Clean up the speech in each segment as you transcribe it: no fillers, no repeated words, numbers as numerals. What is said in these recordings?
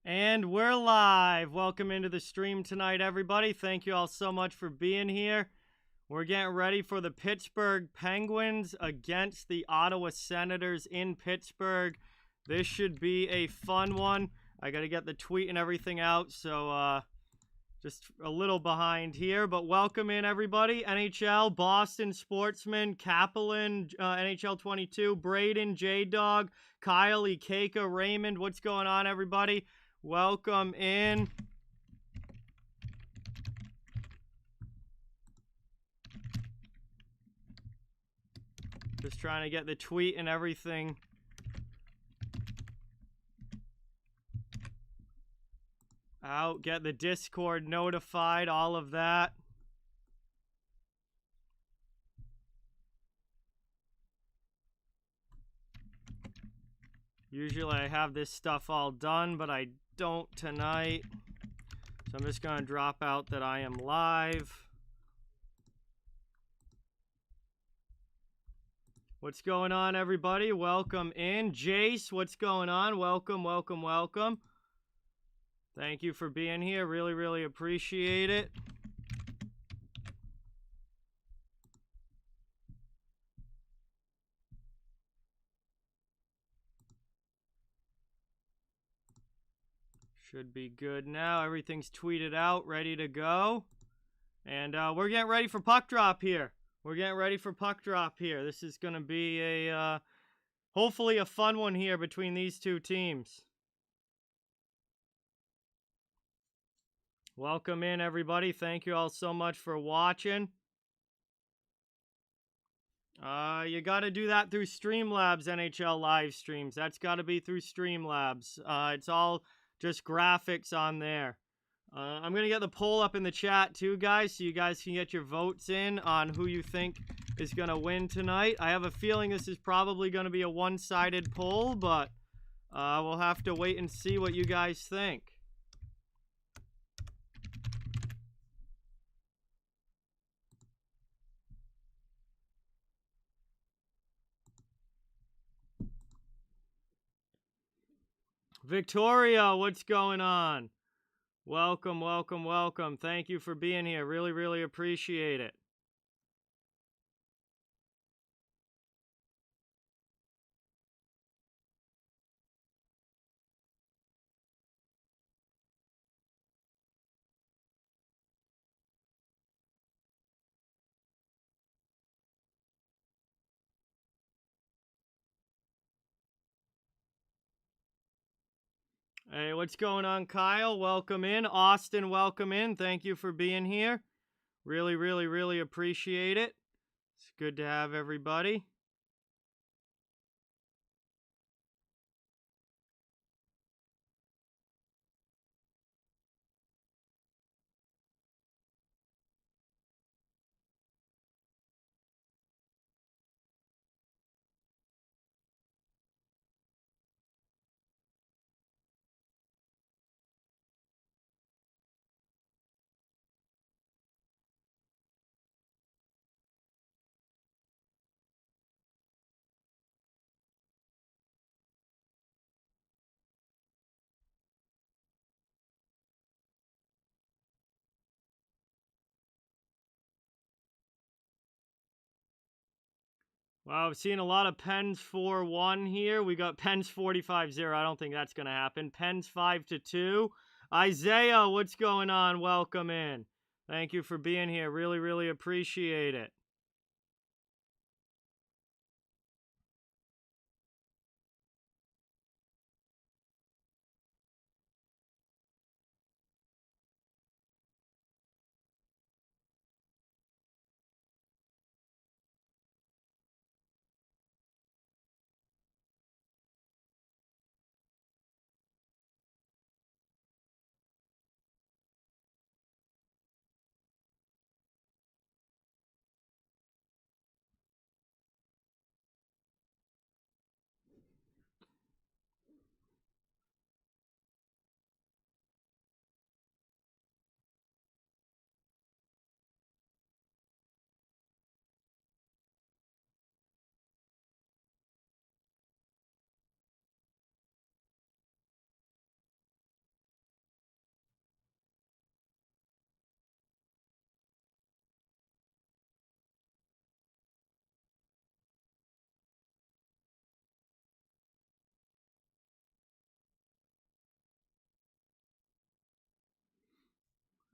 And we're live. Welcome into the stream tonight, everybody. Thank you all so much for being here. We're getting ready for the Pittsburgh Penguins against the Ottawa Senators in Pittsburgh. This should be a fun one. I got to get the tweet and everything out, so just a little behind here. But welcome in, everybody. NHL, Boston Sportsman, Kaplan, NHL 22, Braden, J-Dog, Kyle, Ikeka, Raymond. What's going on, everybody? Welcome in. Just trying to get the tweet and everything out. Get the Discord notified, all of that. Usually I have this stuff all done, but I don't tonight. So I'm just going to drop out that I am live. What's going on, everybody? Welcome in. Jace, what's going on? Welcome, welcome, welcome. Thank you for being here. Really, really appreciate it. Should be good now. Everything's tweeted out, ready to go. And we're getting ready for puck drop here. This is going to be a, hopefully a fun one here between these two teams. Welcome in, everybody. Thank you all so much for watching. You got to do that through Streamlabs NHL live streams. That's got to be through Streamlabs. It's all just graphics on there. I'm going to get the poll up in the chat too, guys, so you guys can get your votes in on who you think is going to win tonight. I have a feeling this is probably going to be a one-sided poll, but we'll have to wait and see what you guys think. Victoria, what's going on? Welcome, welcome, welcome. Thank you for being here. Really, really appreciate it. Hey, what's going on, Kyle? Welcome in. Austin, welcome in. Thank you for being here. Really, really, really appreciate it. It's good to have everybody. Wow, I've seen a lot of Pens 4-1 here. We got Pens 45-0. I don't think that's going to happen. Pens 5-2. Isaiah, what's going on? Welcome in. Thank you for being here. Really, really appreciate it.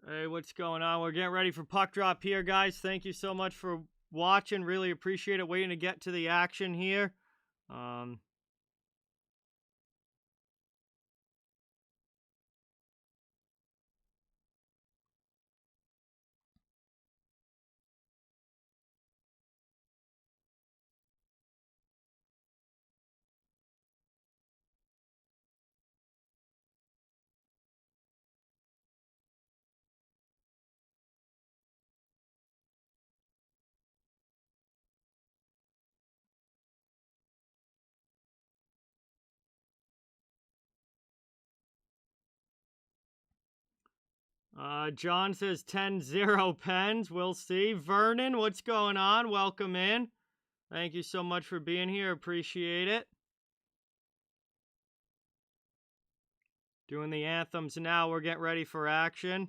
Hey, what's going on? We're getting ready for puck drop here, guys. Thank you so much for watching. Really appreciate it. Waiting to get to the action here. John says 10-0 Pens. We'll see. Vernon, what's going on? Welcome in. Thank you so much for being here. Appreciate it. Doing the anthems now. We're getting ready for action.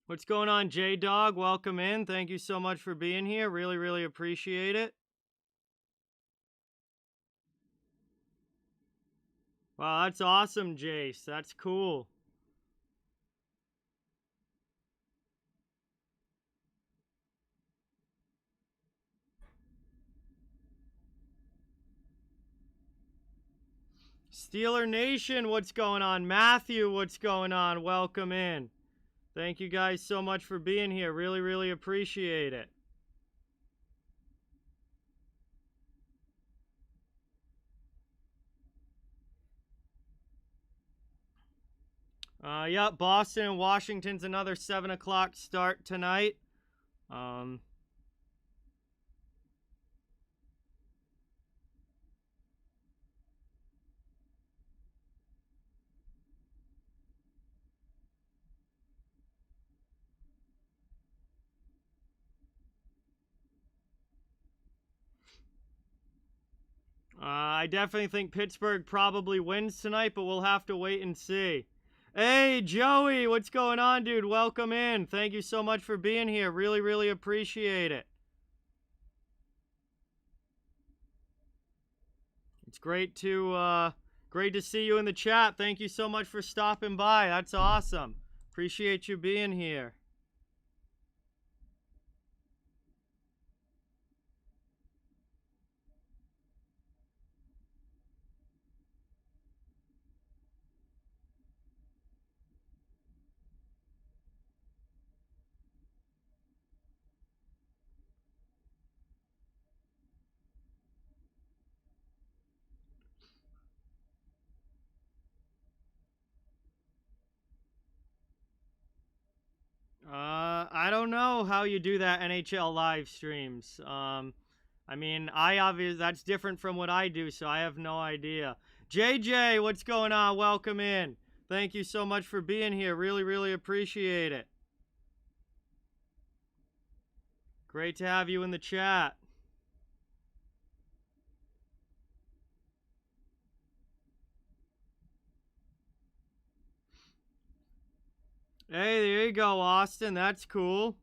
What's going on, J-Dog? Welcome in. Thank you so much for being here. Really, really appreciate it. Wow, that's awesome, Jace. That's cool. Steeler Nation, what's going on? Matthew, what's going on? Welcome in. Thank you guys so much for being here. Really, really appreciate it. Yep, Boston and Washington's another 7 o'clock start tonight. I definitely think Pittsburgh probably wins tonight, but we'll have to wait and see. Hey, Joey, what's going on, dude? Welcome in. Thank you so much for being here. Really, really appreciate it. It's great to see you in the chat. Thank you so much for stopping by. That's awesome. Appreciate you being here. I don't know how you do that NHL live streams. I mean, that's different from what I do, so I have no idea. JJ, what's going on? Welcome in. Thank you so much for being here. Really, really appreciate it. Great to have you in the chat. Hey, there you go, Austin. That's cool.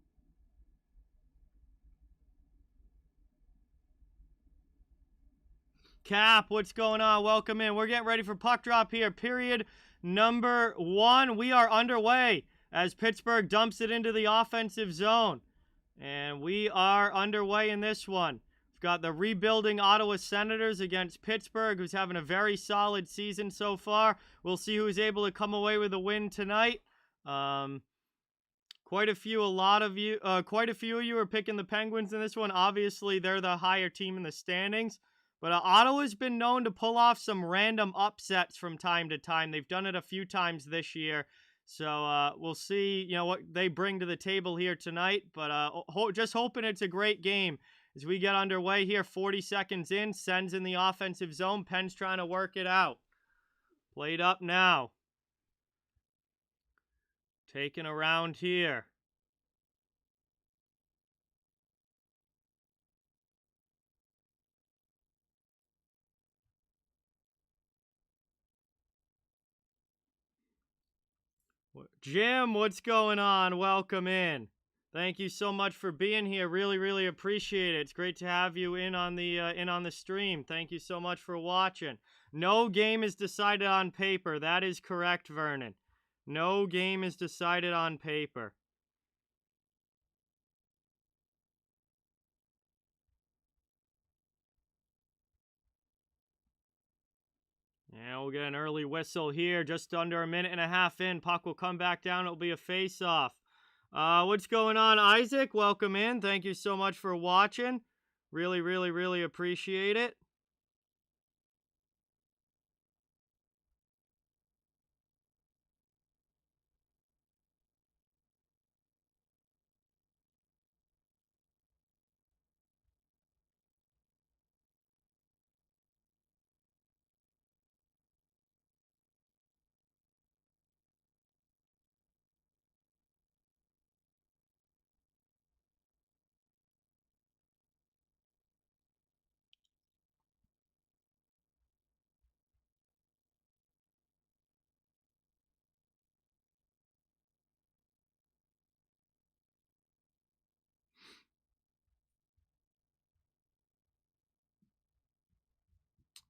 Cap, what's going on? Welcome in. We're getting ready for puck drop here. Period number 1. We are underway as Pittsburgh dumps it into the offensive zone. And we are underway in this one. We've got the rebuilding Ottawa Senators against Pittsburgh, who's having a very solid season so far. We'll see who's able to come away with a win tonight. Quite a few of you are picking the Penguins in this one. Obviously, they're the higher team in the standings. But Ottawa's been known to pull off some random upsets from time to time. They've done it a few times this year. So we'll see, what they bring to the table here tonight. But just hoping it's a great game as we get underway here. 40 seconds in, sends in the offensive zone. Penn's trying to work it out. Played up now. Taken around here. Jim, what's going on? Welcome in. Thank you so much for being here. Really, really appreciate it. It's great to have you in on the stream. Thank you so much for watching. No game is decided on paper. That is correct, Vernon. No game is decided on paper. Yeah, we'll get an early whistle here. Just under a minute and a half in. Puck will come back down. It'll be a face-off. What's going on, Isaac? Welcome in. Thank you so much for watching. Really, really, really appreciate it.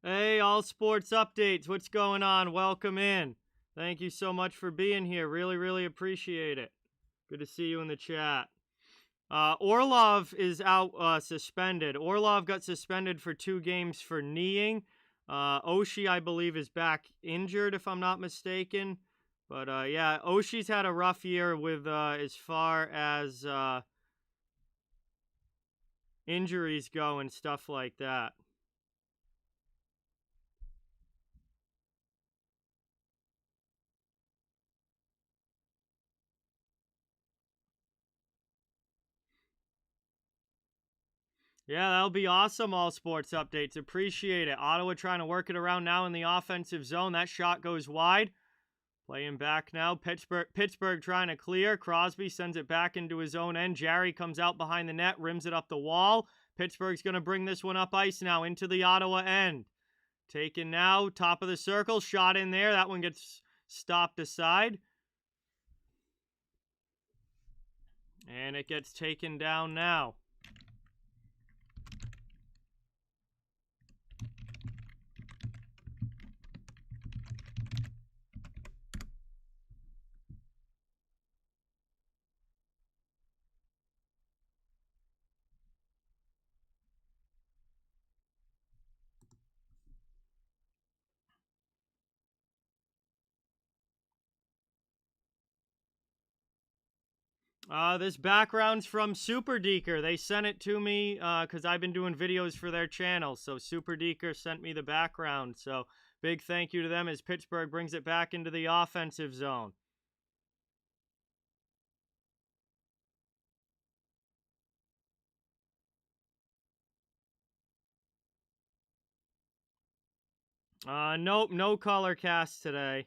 Hey, all sports updates. What's going on? Welcome in. Thank you so much for being here. Really, really appreciate it. Good to see you in the chat. Orlov is out suspended. Orlov got suspended for 2 games for kneeing. Oshie, I believe, is back injured, if I'm not mistaken. But, yeah, Oshie's had a rough year with as far as injuries go and stuff like that. Yeah, that'll be awesome, all sports updates. Appreciate it. Ottawa trying to work it around now in the offensive zone. That shot goes wide. Playing back now. Pittsburgh trying to clear. Crosby sends it back into his own end. Gerry comes out behind the net, rims it up the wall. Pittsburgh's going to bring this one up ice now into the Ottawa end. Taken now, top of the circle. Shot in there. That one gets stopped aside. And it gets taken down now. This background's from Super Deeker. They sent it to me because I've been doing videos for their channel. So Super Deeker sent me the background. So big thank you to them as Pittsburgh brings it back into the offensive zone. Nope, no color cast today.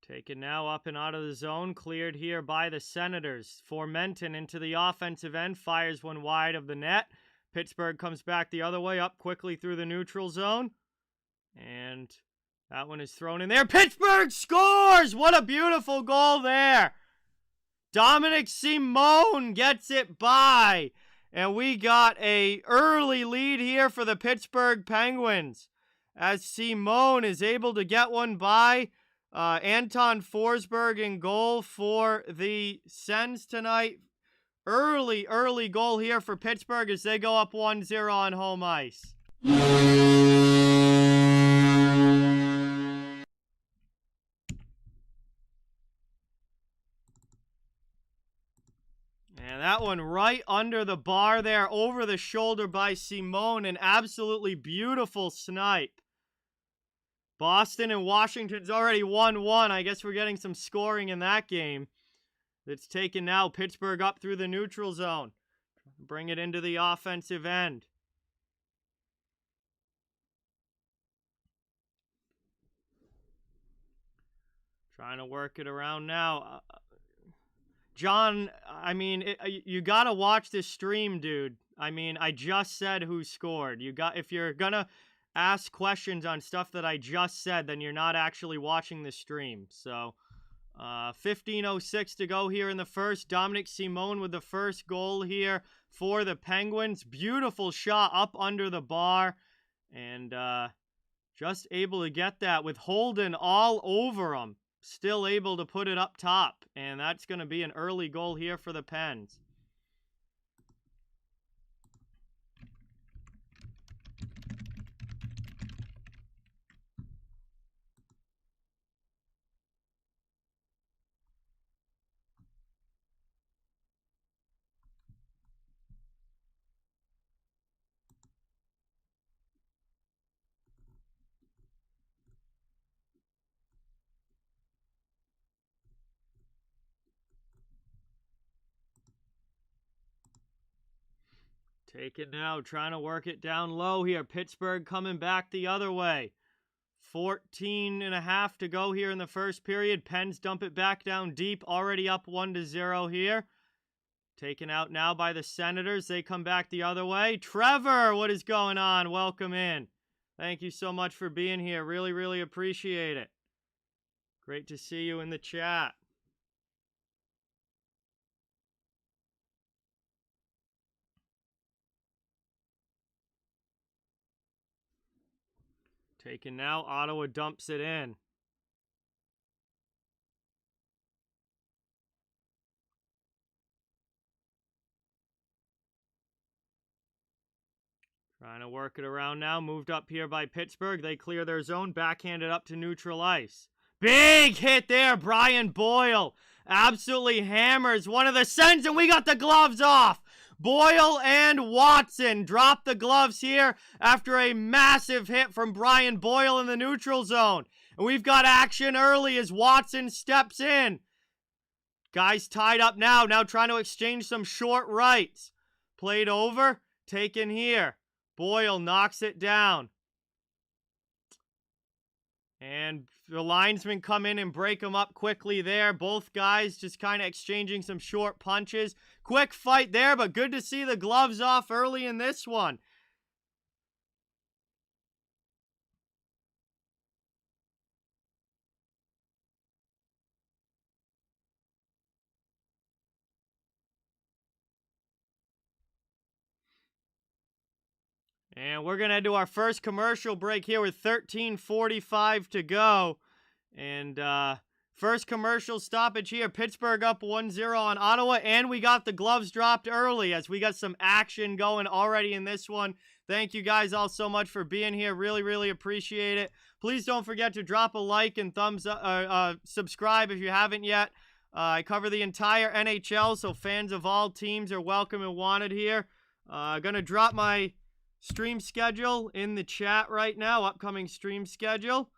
Taken now up and out of the zone. Cleared here by the Senators. Formenton into the offensive end. Fires one wide of the net. Pittsburgh comes back the other way. Up quickly through the neutral zone. And that one is thrown in there. Pittsburgh scores! What a beautiful goal there. Dominic Simone gets it by. And we got a early lead here for the Pittsburgh Penguins. As Simone is able to get one by Anton Forsberg in goal for the Sens tonight. Early goal here for Pittsburgh as they go up 1-0 on home ice. And that one right under the bar there, over the shoulder by Simone. An absolutely beautiful snipe. Boston and Washington's already 1-1. I guess we're getting some scoring in that game. It's taken now. Pittsburgh up through the neutral zone. Bring it into the offensive end. Trying to work it around now. John, I mean, you got to watch this stream, dude. I mean, I just said who scored. If you're going to ask questions on stuff that I just said, then you're not actually watching the stream. So, 15:06 to go here in the first. Dominic Simone with the first goal here for the Penguins. Beautiful shot up under the bar. And just able to get that with Holden all over him. Still able to put it up top. And that's going to be an early goal here for the Pens. Take it now, trying to work it down low here. Pittsburgh coming back the other way. 14.5 to go here in the first period. Pens dump it back down deep, already up 1-0 here. Taken out now by the Senators. They come back the other way. Trevor, what is going on? Welcome in. Thank you so much for being here. Really, really appreciate it. Great to see you in the chat. Taken now. Ottawa dumps it in. Trying to work it around now. Moved up here by Pittsburgh. They clear their zone. Backhanded up to neutral ice. Big hit there. Brian Boyle absolutely hammers one of the Sens, and we got the gloves off. Boyle and Watson drop the gloves here after a massive hit from Brian Boyle in the neutral zone. And we've got action early as Watson steps in. Guys tied up now trying to exchange some short rights. Played over, taken here. Boyle knocks it down. And the linesmen come in and break them up quickly there. Both guys just kind of exchanging some short punches. Quick fight there, but good to see the gloves off early in this one. And we're going to head to our first commercial break here with 13:45 to go. And first commercial stoppage here. Pittsburgh up 1-0 on Ottawa. And we got the gloves dropped early as we got some action going already in this one. Thank you guys all so much for being here. Really, really appreciate it. Please don't forget to drop a like and thumbs up, subscribe if you haven't yet. I cover the entire NHL, so fans of all teams are welcome and wanted here. Gonna drop my stream schedule in the chat right now. Upcoming stream schedule.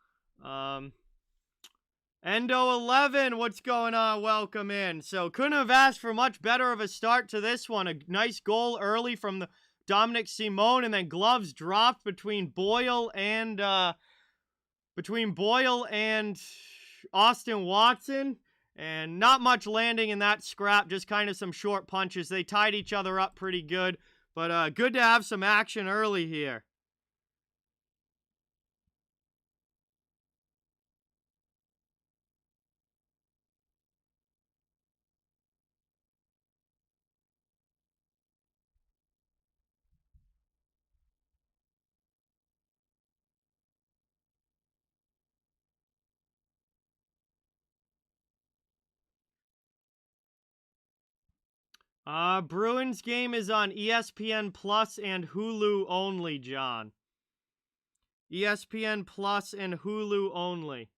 Endo 11, what's going on? Welcome in. So couldn't have asked for much better of a start to this one. A nice goal early from the Dominic Simone, and then gloves dropped between Boyle and Austin Watson. And not much landing in that scrap, just kind of some short punches. They tied each other up pretty good. But good to have some action early here. Bruins game is on ESPN Plus and Hulu only, John. ESPN Plus and Hulu only.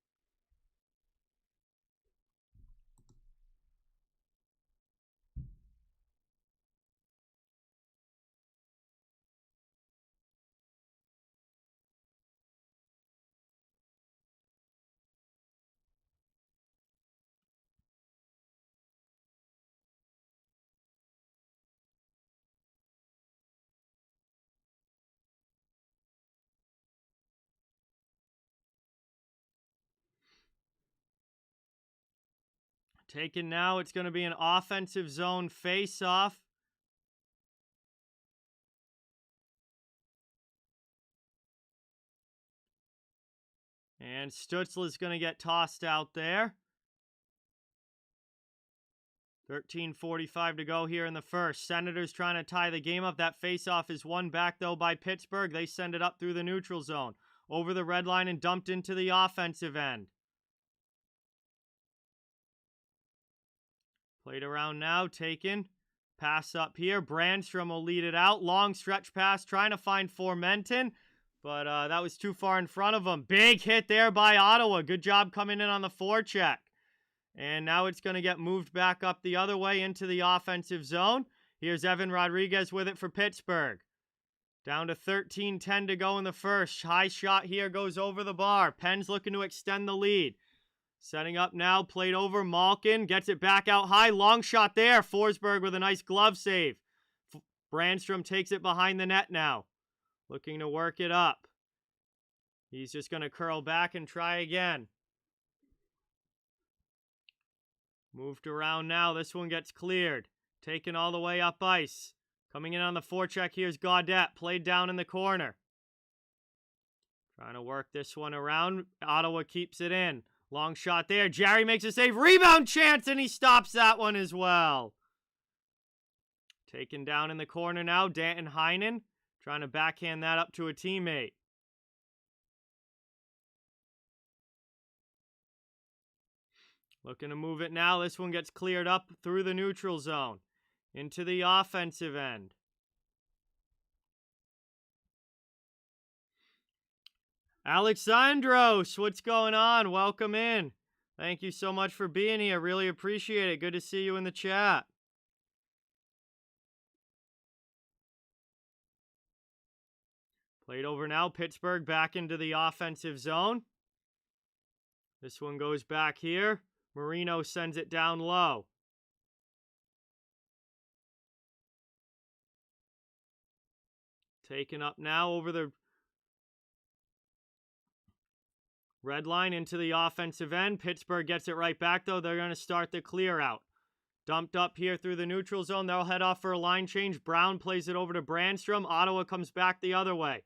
Taken now, it's going to be an offensive zone face-off. And Stützle's going to get tossed out there. 13:45 to go here in the first. Senators trying to tie the game up. That face-off is won back, though, by Pittsburgh. They send it up through the neutral zone. Over the red line and dumped into the offensive end. Played around now, taken. Pass up here. Brandstrom will lead it out. Long stretch pass, trying to find Formenton. But that was too far in front of him. Big hit there by Ottawa. Good job coming in on the forecheck. And now it's going to get moved back up the other way into the offensive zone. Here's Evan Rodriguez with it for Pittsburgh. Down to 13:10 to go in the first. High shot here goes over the bar. Penn's looking to extend the lead. Setting up now, played over. Malkin gets it back out high. Long shot there. Forsberg with a nice glove save. Brandstrom takes it behind the net now. Looking to work it up. He's just going to curl back and try again. Moved around now. This one gets cleared. Taken all the way up ice. Coming in on the forecheck, here's Gaudette. Played down in the corner. Trying to work this one around. Ottawa keeps it in. Long shot there. Gerry makes a save. Rebound chance, and he stops that one as well. Taken down in the corner now. Danton Heinen trying to backhand that up to a teammate. Looking to move it now. This one gets cleared up through the neutral zone. Into the offensive end. Alexandros, what's going on? Welcome in. Thank you so much for being here. Really appreciate it. Good to see you in the chat. Played over now. Pittsburgh back into the offensive zone. This one goes back here. Marino sends it down low. Taken up now over the red line into the offensive end. Pittsburgh gets it right back, though. They're going to start the clear out. Dumped up here through the neutral zone. They'll head off for a line change. Brown plays it over to Brandstrom. Ottawa comes back the other way.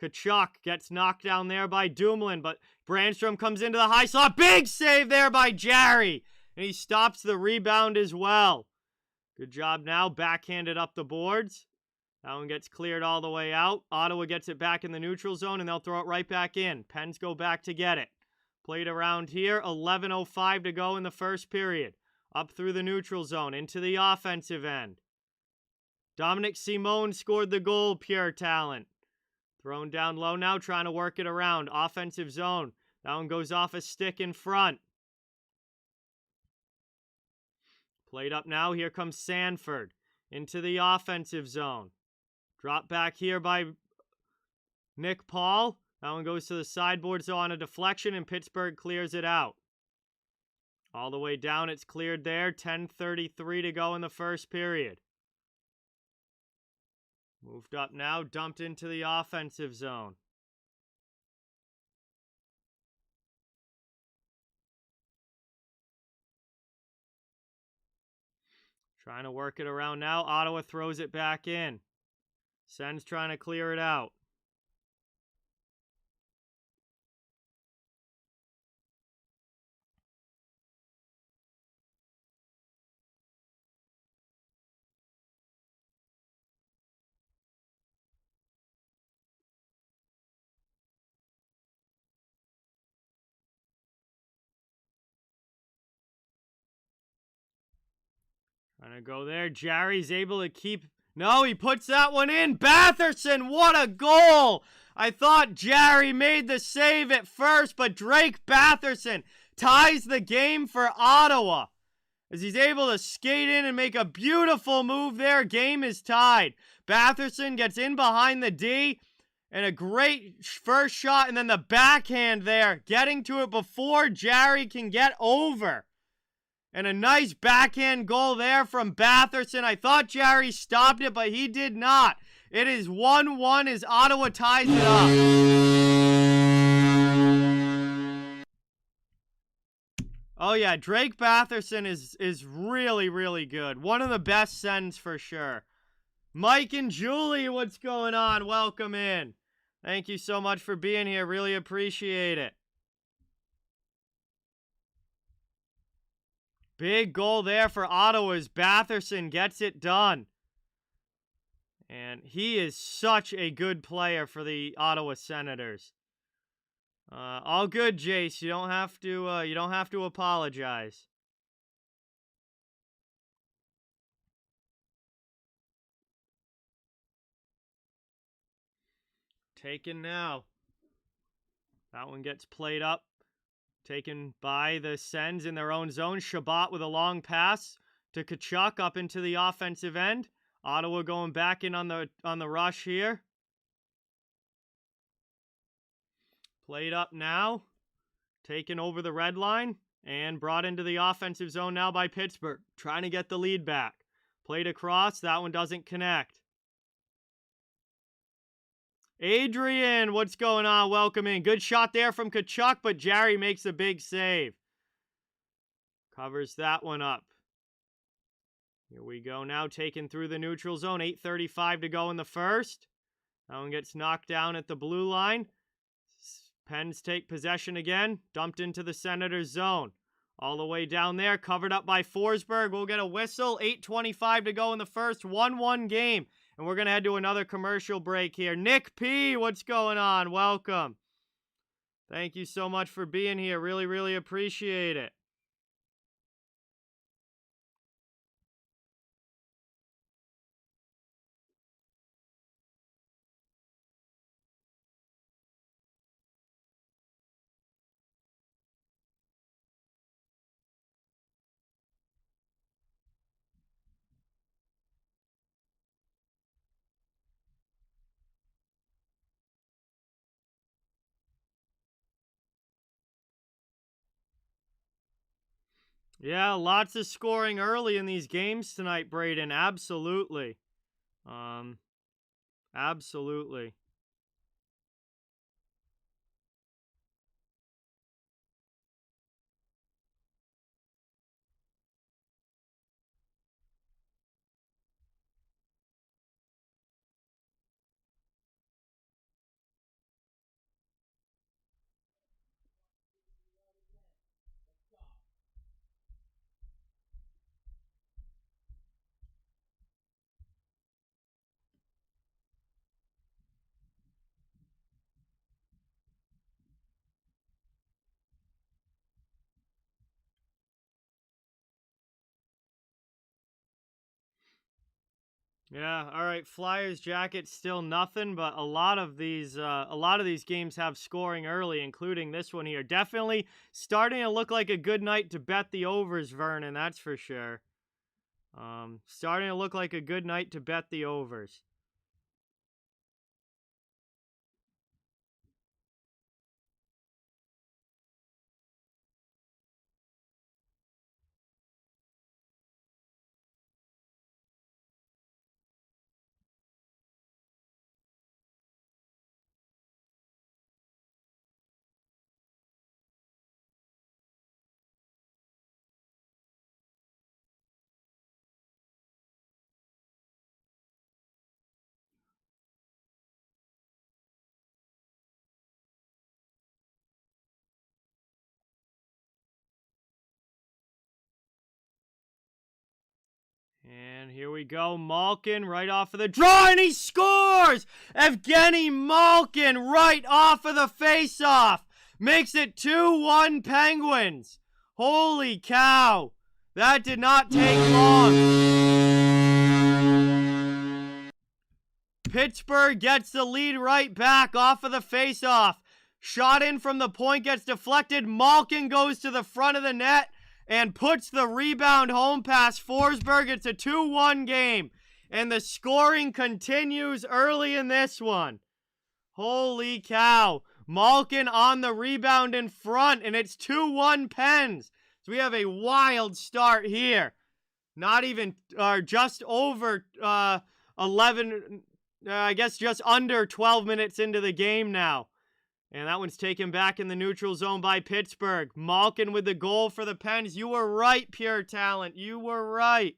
Kachuk gets knocked down there by Dumoulin, but Brandstrom comes into the high slot. Big save there by Gerry, and he stops the rebound as well. Good job now. Backhanded up the boards. That one gets cleared all the way out. Ottawa gets it back in the neutral zone, and they'll throw it right back in. Pens go back to get it. Played around here. 11:05 to go in the first period. Up through the neutral zone into the offensive end. Dominic Simone scored the goal, pure talent. Thrown down low now, trying to work it around. Offensive zone. That one goes off a stick in front. Played up now. Here comes Sanford into the offensive zone. Drop back here by Nick Paul. That one goes to the sideboard, so on a deflection, and Pittsburgh clears it out. All the way down, it's cleared there. 10:33 to go in the first period. Moved up now, dumped into the offensive zone. Trying to work it around now. Ottawa throws it back in. Sen's trying to clear it out. Trying to go there. Gerry's able to keep... No, he puts that one in. Batherson, what a goal! I thought Gerry made the save at first, but Drake Batherson ties the game for Ottawa, as he's able to skate in and make a beautiful move there. Game is tied. Batherson gets in behind the D, and a great first shot, and then the backhand there, getting to it before Gerry can get over. And a nice backhand goal there from Batherson. I thought Gerry stopped it, but he did not. It is 1-1 as Ottawa ties it up. Oh, yeah, Drake Batherson is really, really good. One of the best sends for sure. Mike and Julie, what's going on? Welcome in. Thank you so much for being here. Really appreciate it. Big goal there for Ottawa as Batherson gets it done. And he is such a good player for the Ottawa Senators. All good, Jace. You don't have to apologize. Taken now. That one gets played up. Taken by the Sens in their own zone. Shabbat with a long pass to Tkachuk up into the offensive end. Ottawa going back in on the rush here. Played up now. Taken over the red line and brought into the offensive zone now by Pittsburgh. Trying to get the lead back. Played across. That one doesn't connect. Adrian, what's going on? Welcome in. Good shot there from Tkachuk, but Gerry makes a big save. Covers that one up. Here we go now, taken through the neutral zone. 8:35 to go in the first. That one gets knocked down at the blue line. Pens take possession again. Dumped into the Senators zone. All the way down there, covered up by Forsberg. We'll get a whistle. 8:25 to go in the first. 1-1 game. And we're going to head to another commercial break here. Nick P., what's going on? Welcome. Thank you so much for being here. Really, really appreciate it. Yeah, lots of scoring early in these games tonight, Braden. Absolutely. Absolutely. Yeah, all right. Flyers Jackets still nothing, but a lot of these games have scoring early, including this one here. Definitely starting to look like a good night to bet the overs, Vernon. That's for sure. Starting to look like a good night to bet the overs. And here we go. Malkin right off of the draw, and he scores! Evgeny Malkin right off of the faceoff. Makes it 2-1 Penguins. Holy cow. That did not take long. Pittsburgh gets the lead right back off of the faceoff. Shot in from the point gets deflected. Malkin goes to the front of the net and puts the rebound home past Forsberg. It's a 2-1 game. And the scoring continues early in this one. Holy cow. Malkin on the rebound in front, and it's 2-1 Pens. So we have a wild start here. Not even, just over 11, I guess just under 12 minutes into the game now. And that one's taken back in the neutral zone by Pittsburgh. Malkin with the goal for the Pens. You were right, Pure Talent. You were right.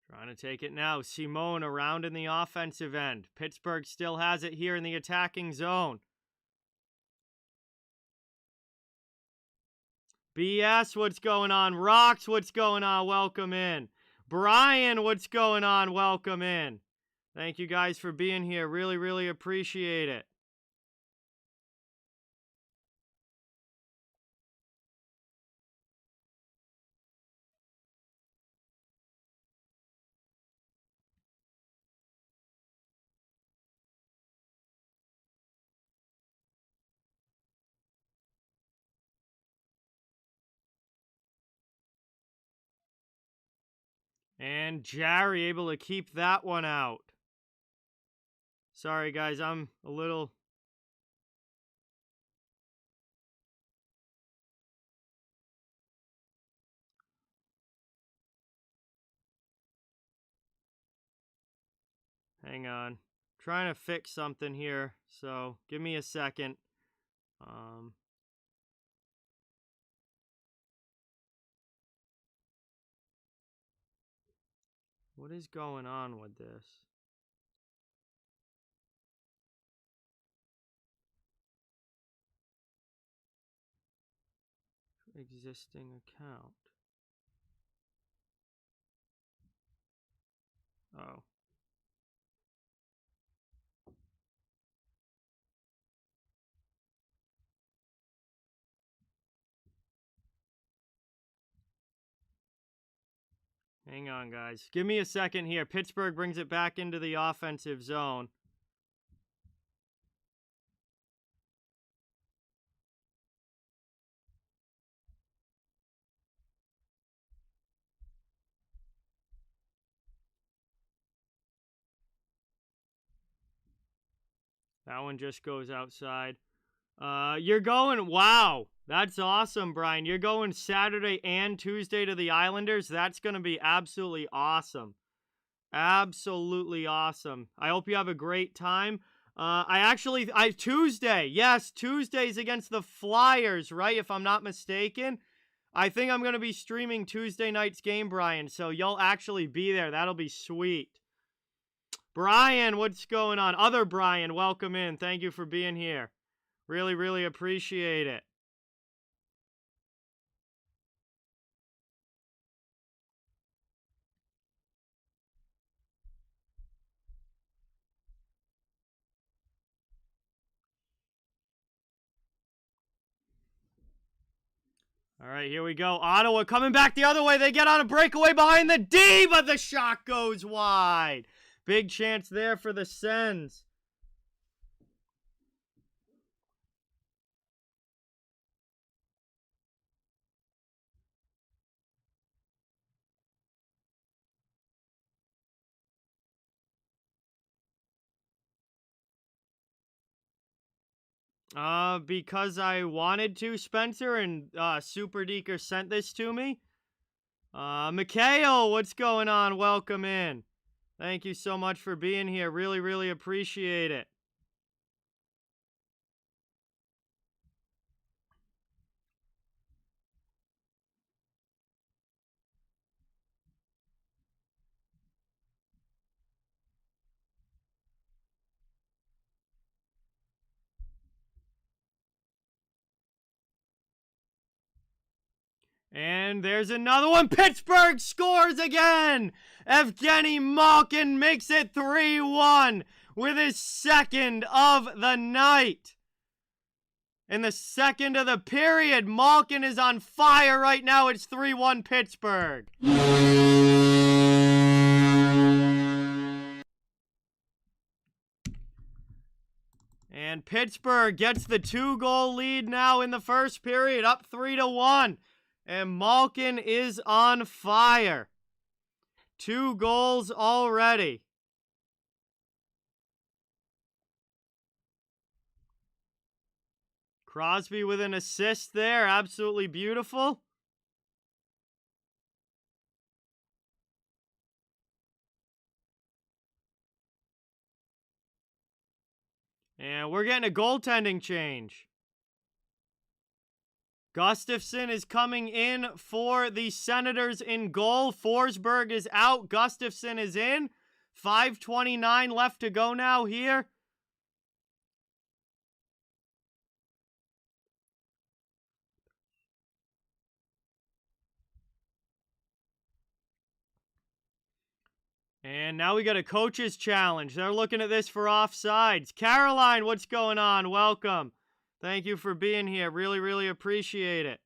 Trying to take it now. Simone around in the offensive end. Pittsburgh still has it here in the attacking zone. BS, what's going on? Rocks, what's going on? Welcome in. Brian, what's going on? Welcome in. Thank you guys for being here. Really, really appreciate it. And Gerry able to keep that one out. Sorry, guys, I'm a little... Hang on. Trying to fix something here, so give me a second. What is going on with this? Existing account. Oh. Hang on, guys. Give me a second here. Pittsburgh brings it back into the offensive zone. That one just goes outside. You're going, wow. That's awesome, Brian. You're going Saturday and Tuesday to the Islanders. That's going to be absolutely awesome. Absolutely awesome. I hope you have a great time. Tuesday. Yes, Tuesday's against the Flyers, right? If I'm not mistaken. I think I'm going to be streaming Tuesday night's game, Brian. So you'll actually be there. That'll be sweet. Brian, what's going on? Other Brian, welcome in. Thank you for being here. Really, really appreciate it. All right, here we go. Ottawa coming back the other way. They get on a breakaway behind the D, but the shot goes wide. Big chance there for the Sens. Because I wanted to, Spencer, and Super Deeker sent this to me. Mikhail, what's going on? Welcome in. Thank you so much for being here. Really, really appreciate it. And there's another one. Pittsburgh scores again. Evgeny Malkin makes it 3-1 with his second of the night. In the second of the period, Malkin is on fire right now. It's 3-1 Pittsburgh. And Pittsburgh gets the 2-goal lead now in the first period, up 3-1. And Malkin is on fire. 2 goals already. Crosby with an assist there. Absolutely beautiful. And we're getting a goaltending change. Gustafsson is coming in for the Senators in goal. Forsberg is out. Gustafsson is in. 5:29 left to go now here. And now we got a coach's challenge. They're looking at this for offsides. Caroline, what's going on? Welcome. Thank you for being here. Really, really appreciate it.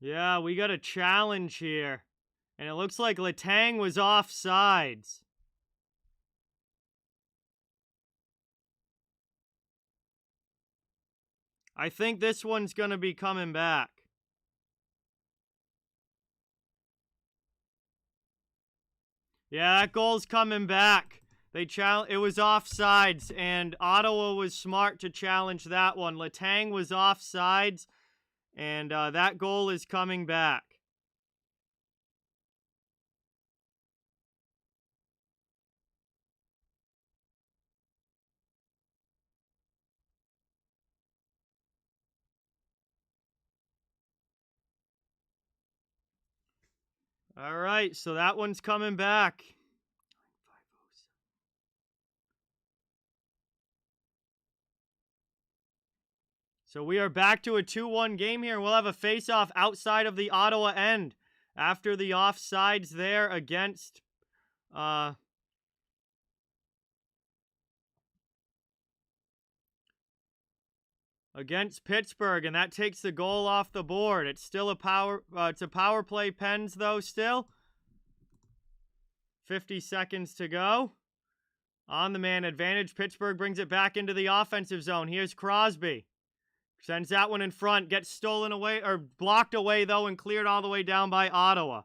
Yeah, we got a challenge here. And it looks like Letang was offsides. I think this one's going to be coming back. Yeah, that goal's coming back. It was offsides, and Ottawa was smart to challenge that one. Letang was offsides, and that goal is coming back. All right, so that one's coming back. So we are back to a 2-1 game here. We'll have a face-off outside of the Ottawa end after the offsides there against Pittsburgh, and that takes the goal off the board. It's still a power play Pens though still. 50 seconds to go. On the man advantage, Pittsburgh brings it back into the offensive zone. Here's Crosby. Sends that one in front, gets stolen away, or blocked away, though, and cleared all the way down by Ottawa.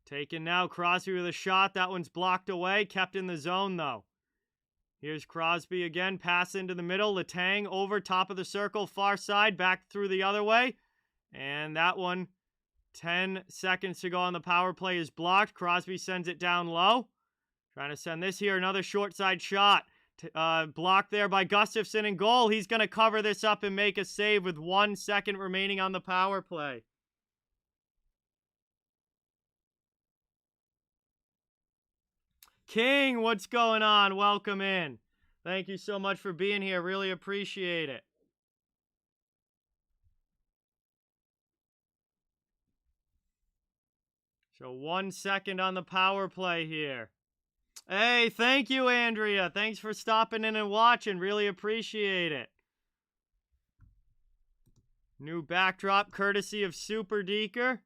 Taken now, Crosby with a shot. That one's blocked away, kept in the zone, though. Here's Crosby again, pass into the middle. Letang over top of the circle, far side, back through the other way. And that one, 10 seconds to go on the power play, is blocked. Crosby sends it down low. Trying to send this here. Another short side shot. Blocked there by Gustafsson in goal. He's going to cover this up and make a save with 1 second remaining on the power play. King, what's going on? Welcome in. Thank you so much for being here. Really appreciate it. So 1 second on the power play here. Hey, thank you, Andrea. Thanks for stopping in and watching. Really appreciate it. New backdrop courtesy of Super Deeker.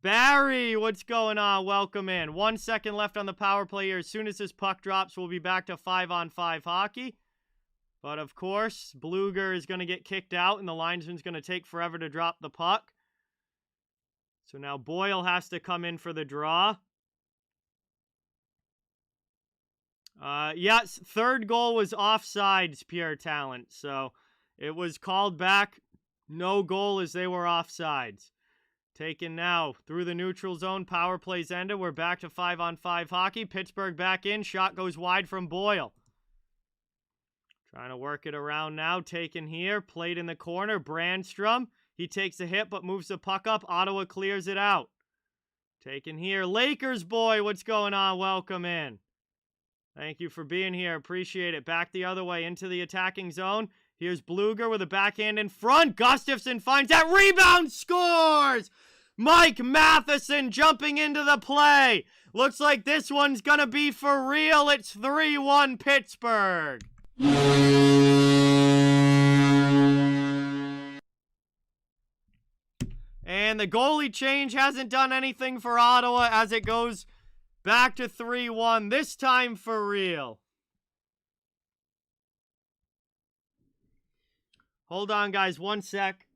Barry, what's going on? Welcome in. 1 second left on the power play here. As soon as this puck drops, we'll be back to 5-on-5 hockey. But, of course, Bluger is going to get kicked out, and the linesman's going to take forever to drop the puck. So now Boyle has to come in for the draw. Yes, third goal was offsides, pure talent. So it was called back. No goal as they were offsides. Taken now through the neutral zone. Power plays ended. We're back to 5-on-5 hockey. Pittsburgh back in. Shot goes wide from Boyle. Trying to work it around now. Taken here. Played in the corner. Brandstrom. He takes a hit but moves the puck up. Ottawa clears it out. Taken here. Lakers boy, what's going on? Welcome in. Thank you for being here. Appreciate it. Back the other way into the attacking zone. Here's Bluger with a backhand in front. Gustafsson finds that rebound. Scores! Mike Matheson jumping into the play. Looks like this one's going to be for real. It's 3-1 Pittsburgh. And the goalie change hasn't done anything for Ottawa as it goes back to 3-1, this time for real. Hold on, guys, 1 sec.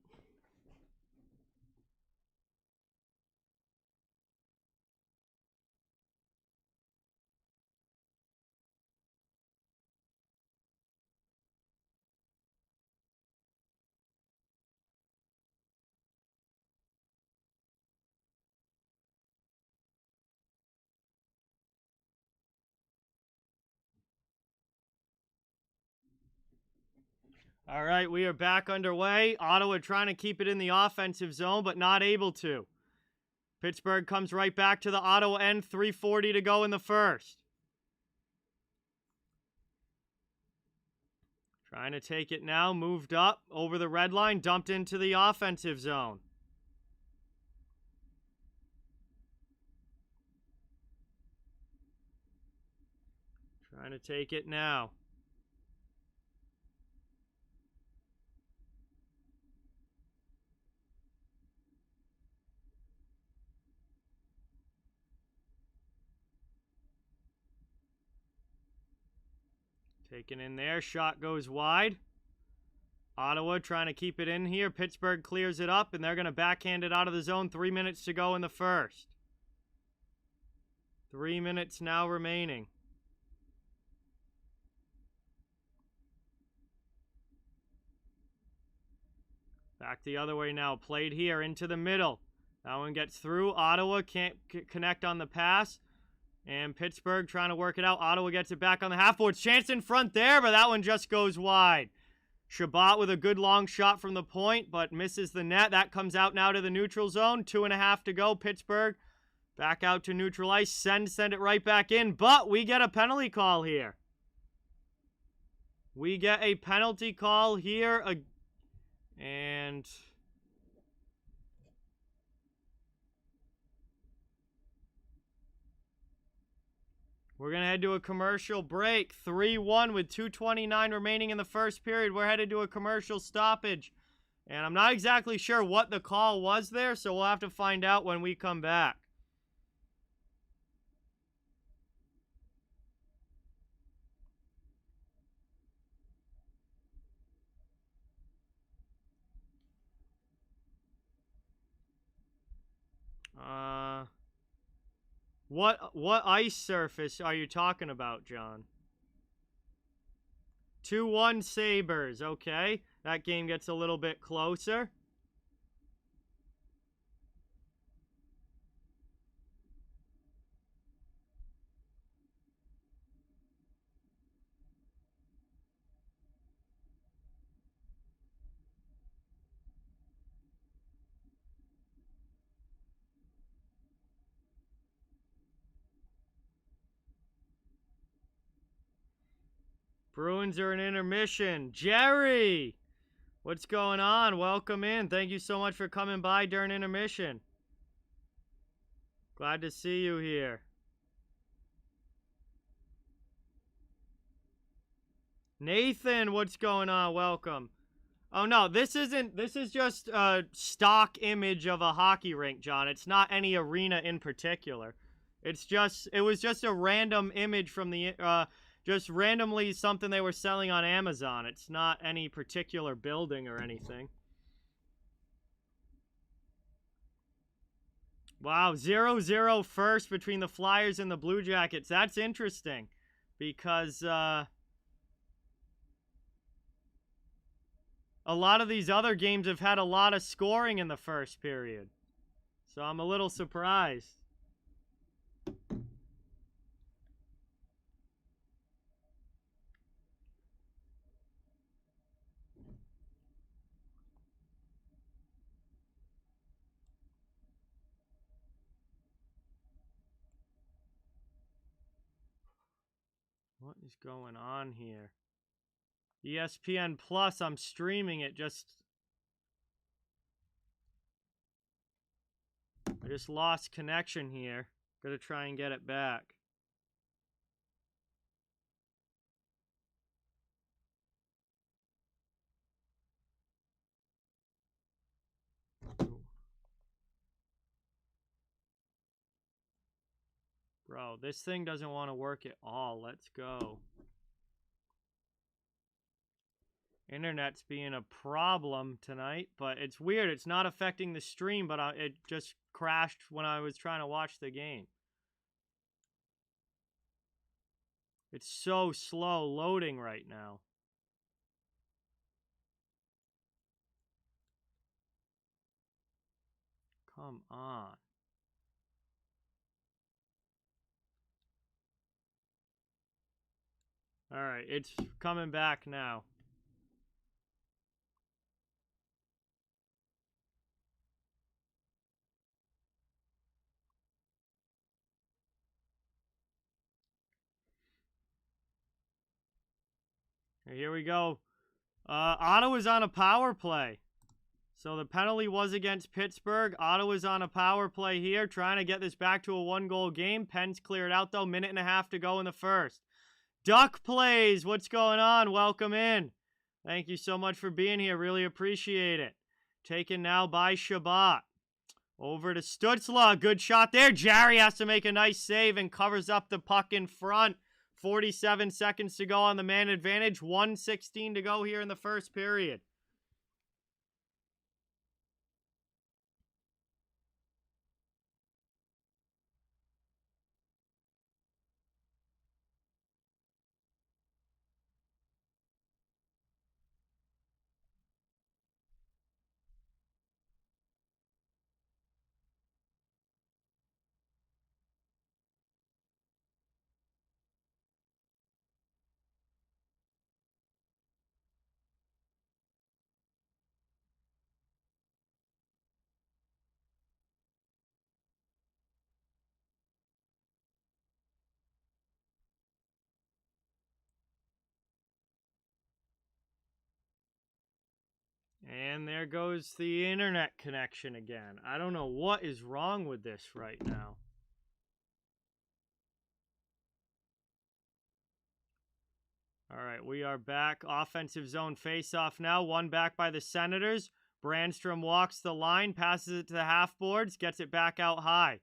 All right, we are back underway. Ottawa trying to keep it in the offensive zone, but not able to. Pittsburgh comes right back to the Ottawa end, 3:40 to go in the first. Trying to take it now, moved up over the red line, dumped into the offensive zone. Trying to take it now. Taken in there. Shot goes wide. Ottawa trying to keep it in here. Pittsburgh clears it up, and they're going to backhand it out of the zone. 3 minutes to go in the first. 3 minutes now remaining. Back the other way now. Played here into the middle. That one gets through. Ottawa can't connect on the pass. And Pittsburgh trying to work it out. Ottawa gets it back on the half boards. Chance in front there, but that one just goes wide. Shabbat with a good long shot from the point, but misses the net. That comes out now to the neutral zone. 2.5 to go. Pittsburgh back out to neutral ice. Send it right back in, but we get a penalty call here. We get a penalty call here. And we're going to head to a commercial break. 3-1 with 2:29 remaining in the first period. We're headed to a commercial stoppage. And I'm not exactly sure what the call was there, so we'll have to find out when we come back. What ice surface are you talking about, John? 2-1 Sabres, okay. That game gets a little bit closer. Bruins are in intermission. Gerry! What's going on? Welcome in. Thank you so much for coming by during intermission. Glad to see you here. Nathan, what's going on? Welcome. Oh no, this is just a stock image of a hockey rink, John. It's not any arena in particular. It was just a random image from the just randomly something they were selling on Amazon. It's not any particular building or anything. Wow, 0-0 first between the Flyers and the Blue Jackets. That's interesting because a lot of these other games have had a lot of scoring in the first period. So I'm a little surprised. What is going on here? ESPN Plus, I'm streaming it. I just lost connection here. Gotta try and get it back. Bro, this thing doesn't want to work at all. Let's go. Internet's being a problem tonight, but it's weird. It's not affecting the stream, but it just crashed when I was trying to watch the game. It's so slow loading right now. Come on. All right, it's coming back now. Here we go. Ottawa's on a power play. So the penalty was against Pittsburgh. Ottawa's on a power play here, trying to get this back to a one-goal game. Penn's cleared out, though. Minute and a half to go in the first. Duck plays. What's going on? Welcome in. Thank you so much for being here. Really appreciate it. Taken now by Shabbat. Over to Stützle. Good shot there. Gerry has to make a nice save and covers up the puck in front. 47 seconds to go on the man advantage. 1:16 to go here in the first period. And there goes the internet connection again. I don't know what is wrong with this right now. All right, we are back. Offensive zone face-off now. One back by the Senators. Brandstrom walks the line, passes it to the half boards, gets it back out high.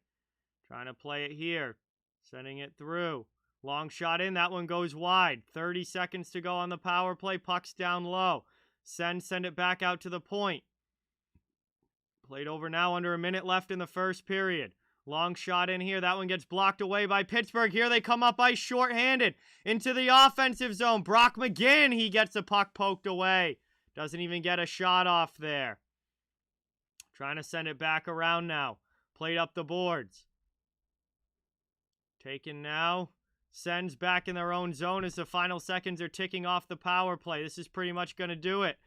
Trying to play it here. Sending it through. Long shot in. That one goes wide. 30 seconds to go on the power play. Puck's down low. Send it back out to the point. Played over now, under a minute left in the first period. Long shot in here. That one gets blocked away by Pittsburgh. Here they come up ice shorthanded into the offensive zone. Brock McGinn, he gets the puck poked away. Doesn't even get a shot off there. Trying to send it back around now. Played up the boards. Taken now. Sends back in their own zone as the final seconds are ticking off the power play. This is pretty much going to do it.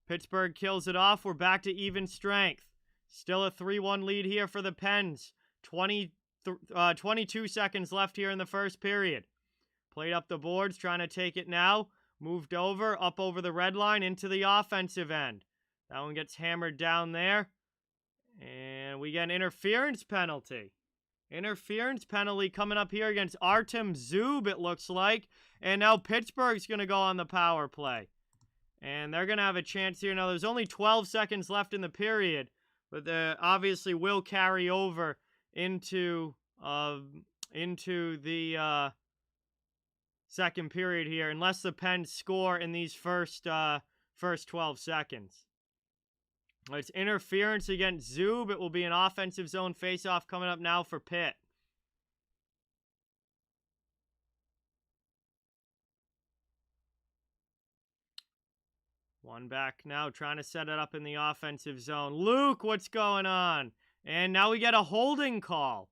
Pittsburgh kills it off. We're back to even strength. Still a 3-1 lead here for the Pens. 22 seconds left here in the first period. Played up the boards, trying to take it now. Moved over, up over the red line into the offensive end. That one gets hammered down there. And we get an interference penalty. Interference penalty coming up here against Artem Zub, it looks like. And now Pittsburgh's going to go on the power play. And they're going to have a chance here. Now, there's only 12 seconds left in the period. But they obviously will carry over into the second period here, unless the Pens score in these first 12 seconds. It's interference against Zub. It will be an offensive zone faceoff coming up now for Pitt. One back now, trying to set it up in the offensive zone. Luke, what's going on? And now we get a holding call.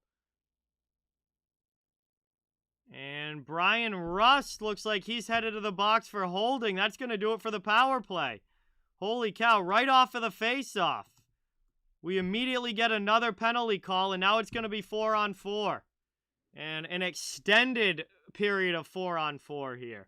And Brian Rust looks like he's headed to the box for holding. That's going to do it for the power play. Holy cow, right off of the faceoff. We immediately get another penalty call, and now it's going to be 4-on-4. And an extended period of 4-on-4 here.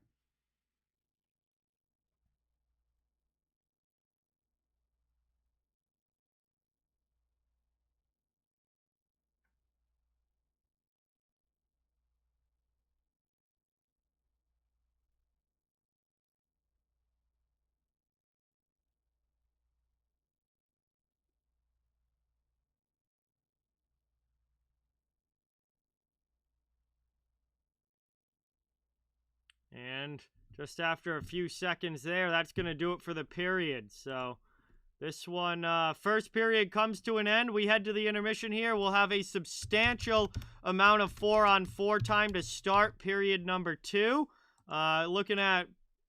And just after a few seconds there, that's going to do it for the period. So this one, first period comes to an end. We head to the intermission here. We'll have a substantial amount of 4-on-4 time to start period number 2. Looking at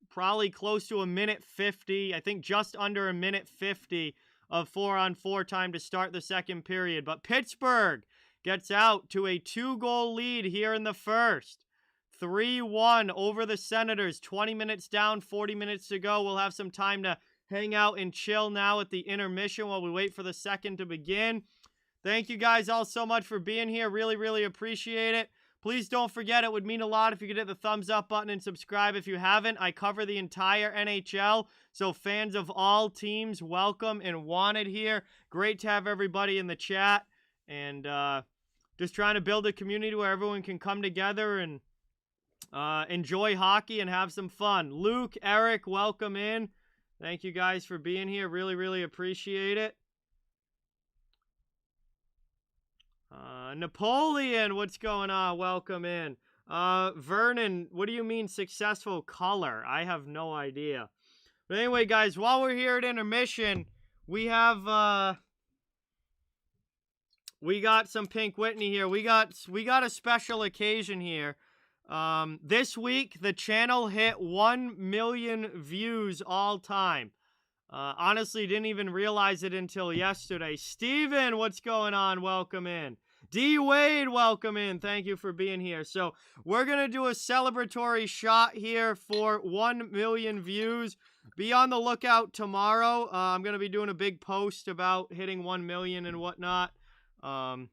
probably close to 1:50. I think just under 1:50 of 4-on-4 time to start the second period. But Pittsburgh gets out to a 2-goal lead here in the first. 3-1 over the Senators. 20 minutes down, 40 minutes to go. We'll have some time to hang out and chill now at the intermission while we wait for the second to begin. Thank you guys all so much for being here. Really, really appreciate it. Please don't forget, it would mean a lot if you could hit the thumbs up button and subscribe if you haven't. I cover the entire NHL, so fans of all teams, welcome and wanted here. Great to have everybody in the chat. And just trying to build a community where everyone can come together and enjoy hockey and have some fun. Luke, Eric, welcome in. Thank you guys for being here. Really, really appreciate it. Napoleon, what's going on? Welcome in. Vernon, what do you mean successful color? I have no idea. But anyway, guys, while we're here at intermission, we have we got some Pink Whitney here. We got a special occasion here. This week, the channel hit 1 million views all time. Honestly, didn't even realize it until yesterday. Steven, what's going on? Welcome in. D. Wade, welcome in. Thank you for being here. So, we're going to do a celebratory shot here for 1 million views. Be on the lookout tomorrow. I'm going to be doing a big post about hitting 1 million and whatnot. Want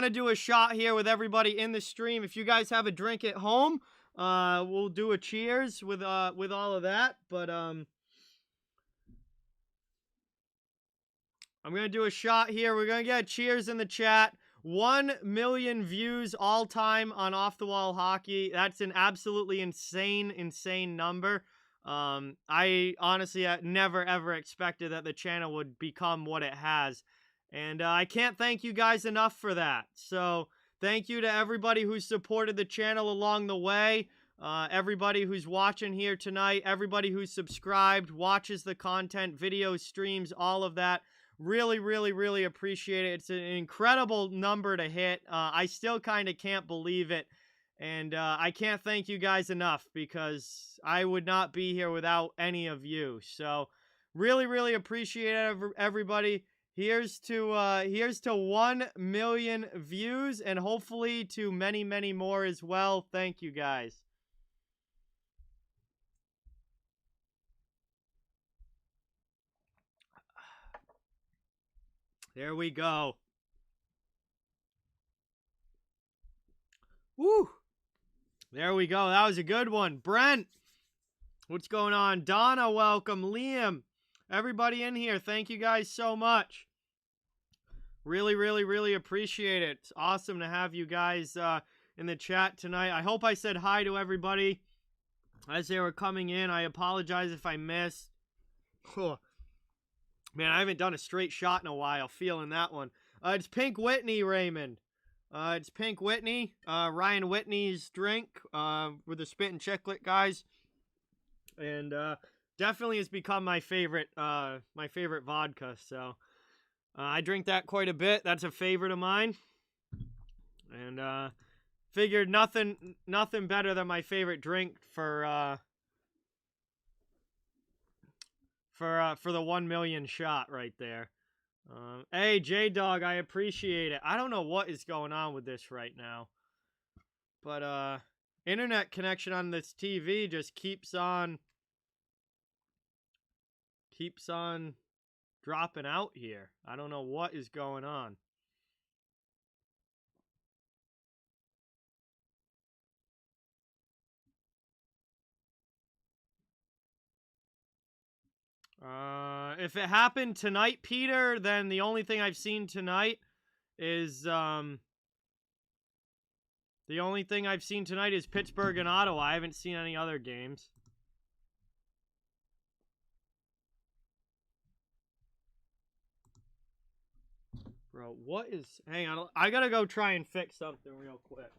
to do a shot here with everybody in the stream. If you guys have a drink at home, we'll do a cheers with all of that. But I'm going to do a shot here. We're going to get cheers in the chat. 1 million views all time on Off the Wall Hockey. That's an absolutely insane number. I honestly never ever expected that the channel would become what it has. And I can't thank you guys enough for that. So thank you to everybody who supported the channel along the way. Everybody who's watching here tonight. Everybody who's subscribed, watches the content, videos, streams, all of that. Really, really, really appreciate it. It's an incredible number to hit. I still kind of can't believe it. And I can't thank you guys enough because I would not be here without any of you. So really, really appreciate everybody. Here's to 1 million views and hopefully to many, many more as well. Thank you guys. There we go. Woo! There we go. That was a good one. Brent, what's going on? Donna, welcome. Liam, everybody in here, thank you guys so much. Really, really, really appreciate it. It's awesome to have you guys in the chat tonight. I hope I said hi to everybody as they were coming in. I apologize if I missed. Man, I haven't done a straight shot in a while. Feeling that one. It's Pink Whitney, Raymond. It's Pink Whitney, Ryan Whitney's drink, with the Spit and Chiclet guys, and definitely has become my favorite vodka. So I drink that quite a bit. That's a favorite of mine, and figured nothing better than my favorite drink for the 1 million shot right there. Hey, J-Dog, I appreciate it. I don't know what is going on with this right now. But, internet connection on this TV just keeps on dropping out here. I don't know what is going on. If it happened tonight, Peter, then the only thing I've seen tonight is, Pittsburgh and Ottawa. I haven't seen any other games. Bro, what is... Hang on, I gotta go try and fix something real quick.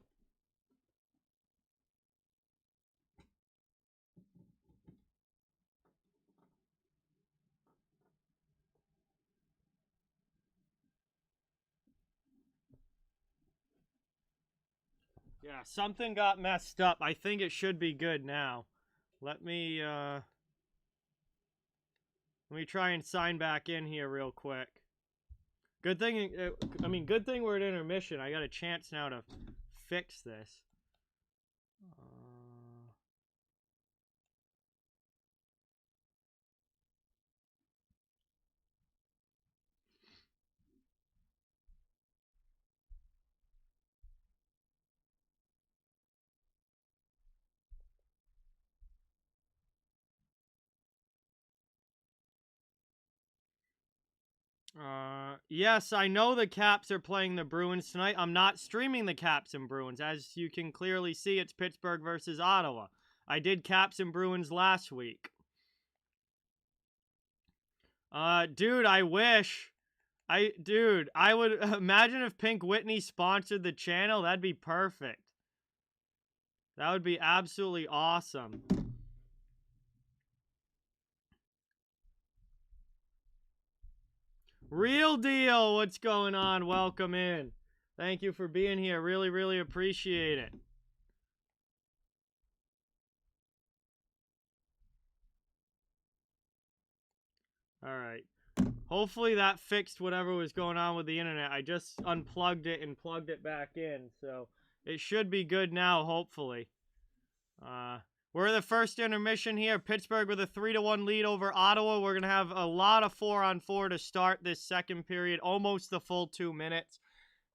Yeah, something got messed up. I think it should be good now. Let me try and sign back in here real quick. Good thing, good thing we're at intermission. I got a chance now to fix this. Yes, I know the Caps are playing the Bruins tonight. I'm not streaming the Caps and Bruins. As you can clearly see, it's Pittsburgh versus Ottawa. I did Caps and Bruins last week. Dude, I wish. Dude, I would imagine if Pink Whitney sponsored the channel. That'd be perfect. That would be absolutely awesome. Real deal, what's going on? Welcome in. Thank you for being here. Really, really appreciate it. All right. Hopefully that fixed whatever was going on with the internet. I just unplugged it and plugged it back in, so it should be good now, hopefully. We're in the first intermission here. Pittsburgh with a 3-1 lead over Ottawa. We're going to have a lot of 4-on-4 to start this second period, almost the full 2 minutes,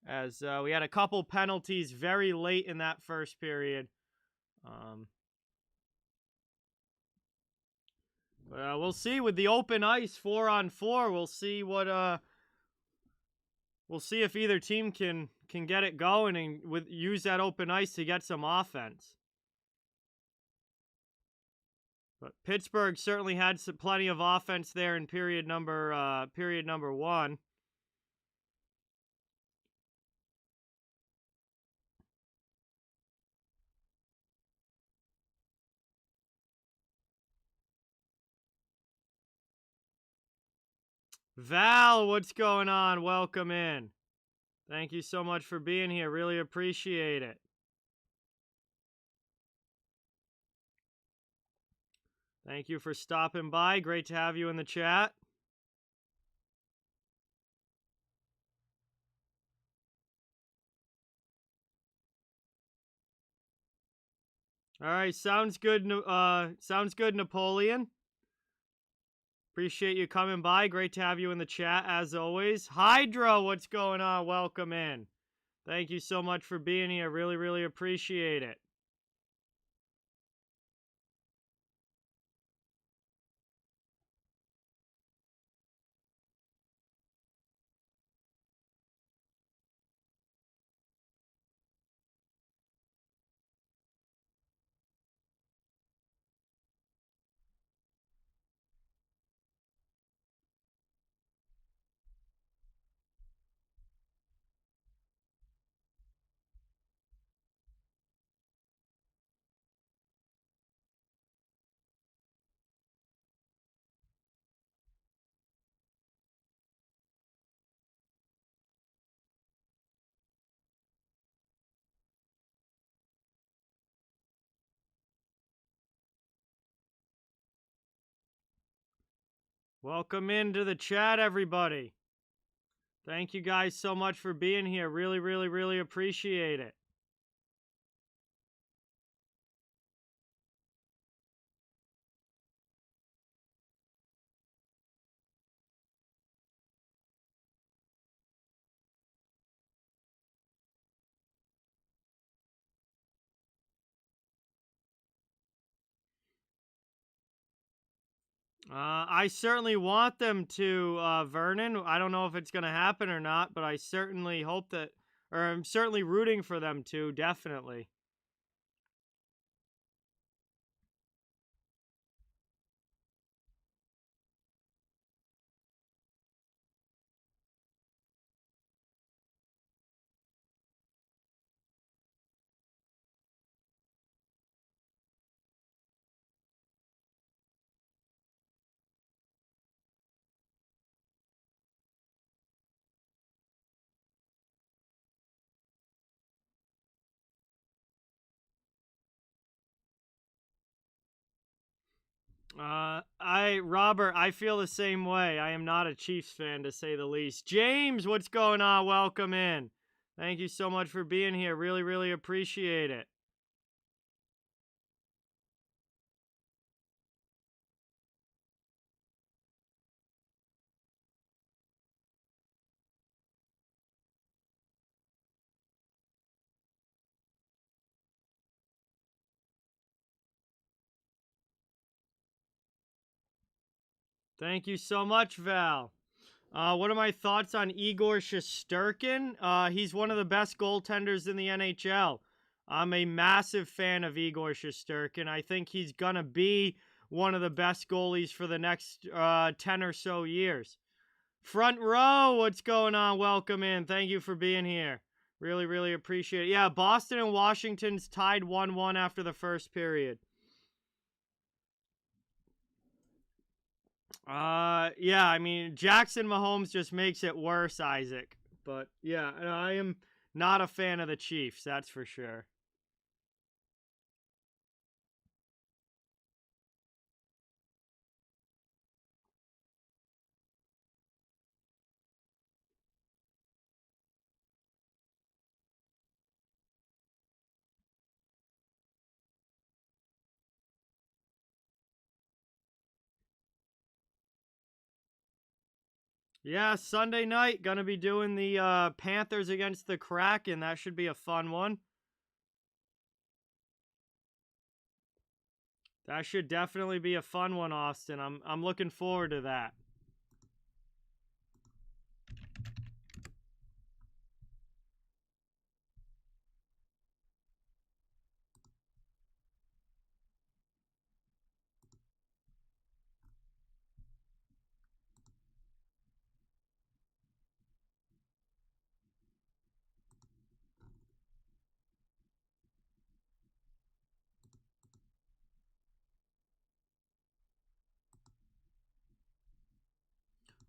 as we had a couple penalties very late in that first period. We'll see with the open ice 4-on-4. We'll see what we'll see if either team can get it going and use that open ice to get some offense. But Pittsburgh certainly had plenty of offense there in period number 1. Val, what's going on? Welcome in. Thank you so much for being here. Really appreciate it. Thank you for stopping by. Great to have you in the chat. All right, sounds good. Sounds good, Napoleon. Appreciate you coming by. Great to have you in the chat, as always. Hydro, what's going on? Welcome in. Thank you so much for being here. Really, really appreciate it. Welcome into the chat, everybody. Thank you guys so much for being here. Really, really, really appreciate it. I certainly want them to, Vernon. I don't know if it's going to happen or not, but I certainly hope that, or I'm certainly rooting for them to, definitely. Robert, I feel the same way. I am not a Chiefs fan, to say the least. James, what's going on? Welcome in. Thank you so much for being here. Really, really appreciate it. Thank you so much, Val. What are my thoughts on Igor Shesterkin? He's one of the best goaltenders in the NHL. I'm a massive fan of Igor Shesterkin. I think he's going to be one of the best goalies for the next 10 or so years. Front row, what's going on? Welcome in. Thank you for being here. Really, really appreciate it. Yeah, Boston and Washington's tied 1-1 after the first period. Yeah, I mean, Jackson Mahomes just makes it worse, Isaac. But yeah, I am not a fan of the Chiefs, that's for sure. Yeah, Sunday night, gonna be doing the Panthers against the Kraken. That should be a fun one. That should definitely be a fun one, Austin. I'm looking forward to that.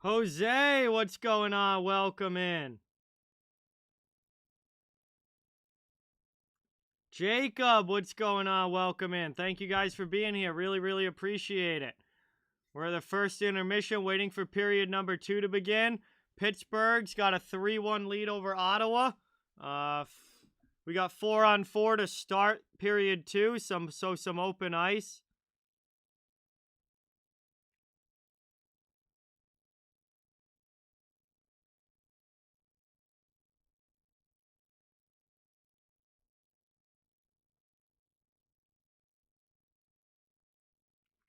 Jose, what's going on? Welcome in. Jacob, what's going on? Welcome in. Thank you guys for being here. Really, really appreciate it. We're at the first intermission, waiting for period number 2 to begin. Pittsburgh's got a 3-1 lead over Ottawa. We got 4-on-4 to start period 2, some open ice.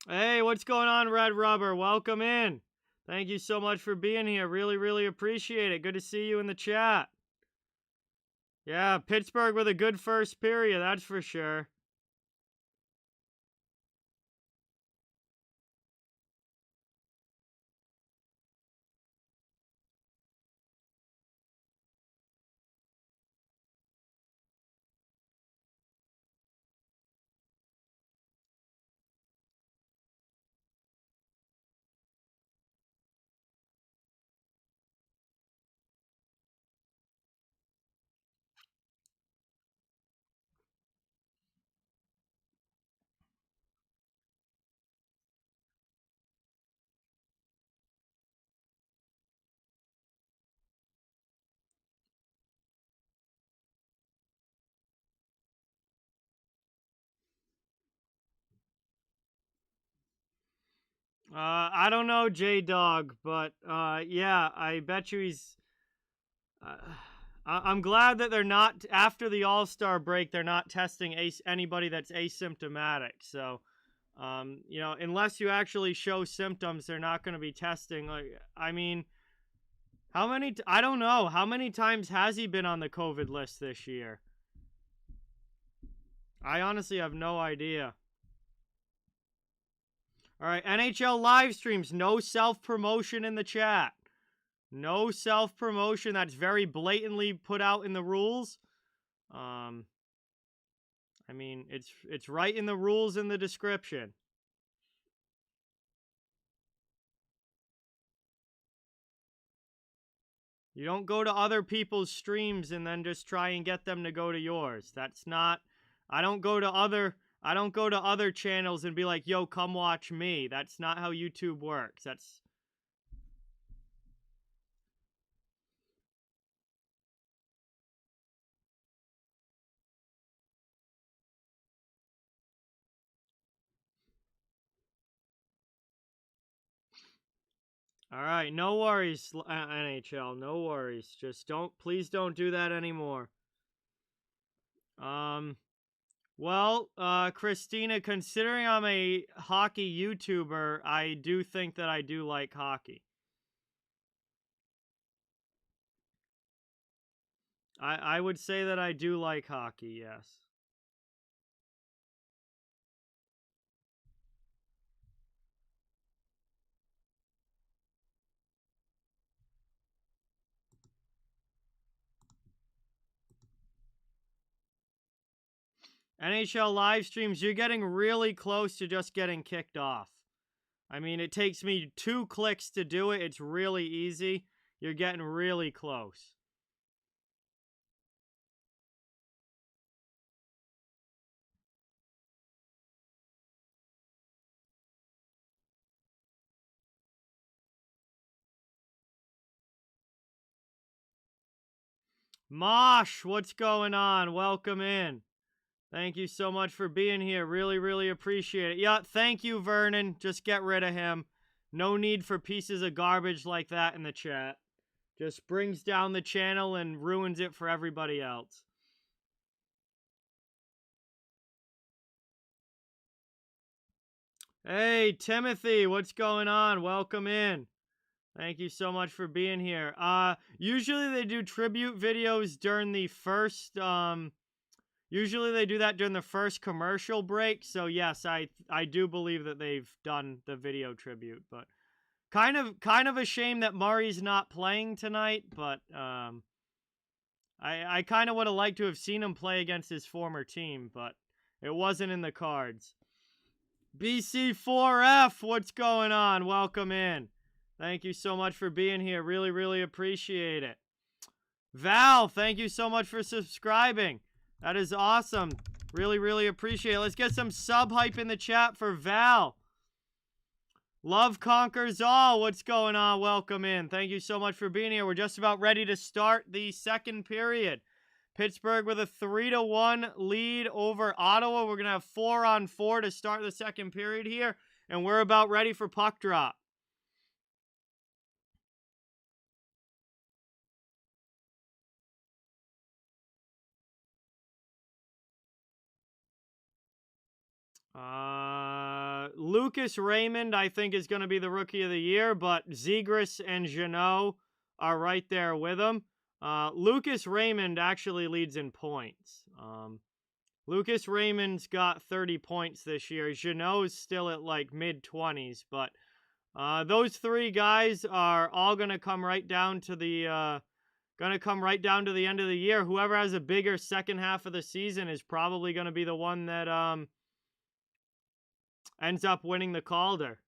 Hey, what's going on, Red Rubber? Welcome in. Thank you so much for being here. Really, really appreciate it. Good to see you in the chat. Yeah, Pittsburgh with a good first period, that's for sure. I don't know J-Dog, but yeah, I bet you he's... I'm glad that they're not, after the All-Star break, they're not testing anybody that's asymptomatic. So, you know, unless you actually show symptoms, they're not going to be testing. Like, I mean, I don't know. How many times has he been on the COVID list this year? I honestly have no idea. All right, NHL live streams, no self-promotion in the chat. No self-promotion. That's very blatantly put out in the rules. I mean, it's right in the rules in the description. You don't go to other people's streams and then just try and get them to go to yours. That's not... I don't go to other channels and be like, yo, come watch me. That's not how YouTube works. That's... All right, no worries, NHL. No worries. Just please don't do that anymore. Well, Christina, considering I'm a hockey YouTuber, I do think that I do like hockey. I would say that I do like hockey, yes. NHL live streams, you're getting really close to just getting kicked off. I mean, it takes me 2 clicks to do it. It's really easy. You're getting really close. Mosh, what's going on? Welcome in. Thank you so much for being here. Really, really appreciate it. Yeah, thank you, Vernon. Just get rid of him. No need for pieces of garbage like that in the chat. Just brings down the channel and ruins it for everybody else. Hey, Timothy, what's going on? Welcome in. Thank you so much for being here. Usually they do tribute videos during the first, usually they do that during the first commercial break. So yes, I do believe that they've done the video tribute, but kind of a shame that Murray's not playing tonight, but, I kind of would have liked to have seen him play against his former team, but it wasn't in the cards. BC4F, what's going on? Welcome in. Thank you so much for being here. Really, really appreciate it. Val, thank you so much for subscribing. That is awesome. Really, really appreciate it. Let's get some sub hype in the chat for Val. Love conquers all. What's going on? Welcome in. Thank you so much for being here. We're just about ready to start the second period. Pittsburgh with a 3-1 lead over Ottawa. We're going to have 4-on-4 to start the second period here, and we're about ready for puck drop. Lucas Raymond, I think, is going to be the Rookie of the Year, but Zegras and Jeannot are right there with him. Lucas Raymond actually leads in points. Lucas Raymond's got 30 points this year. Jeannot's still at like mid-20s, but those 3 guys are all going to come right down to the end of the year. Whoever has a bigger second half of the season is probably going to be the one that ends up winning the Calder.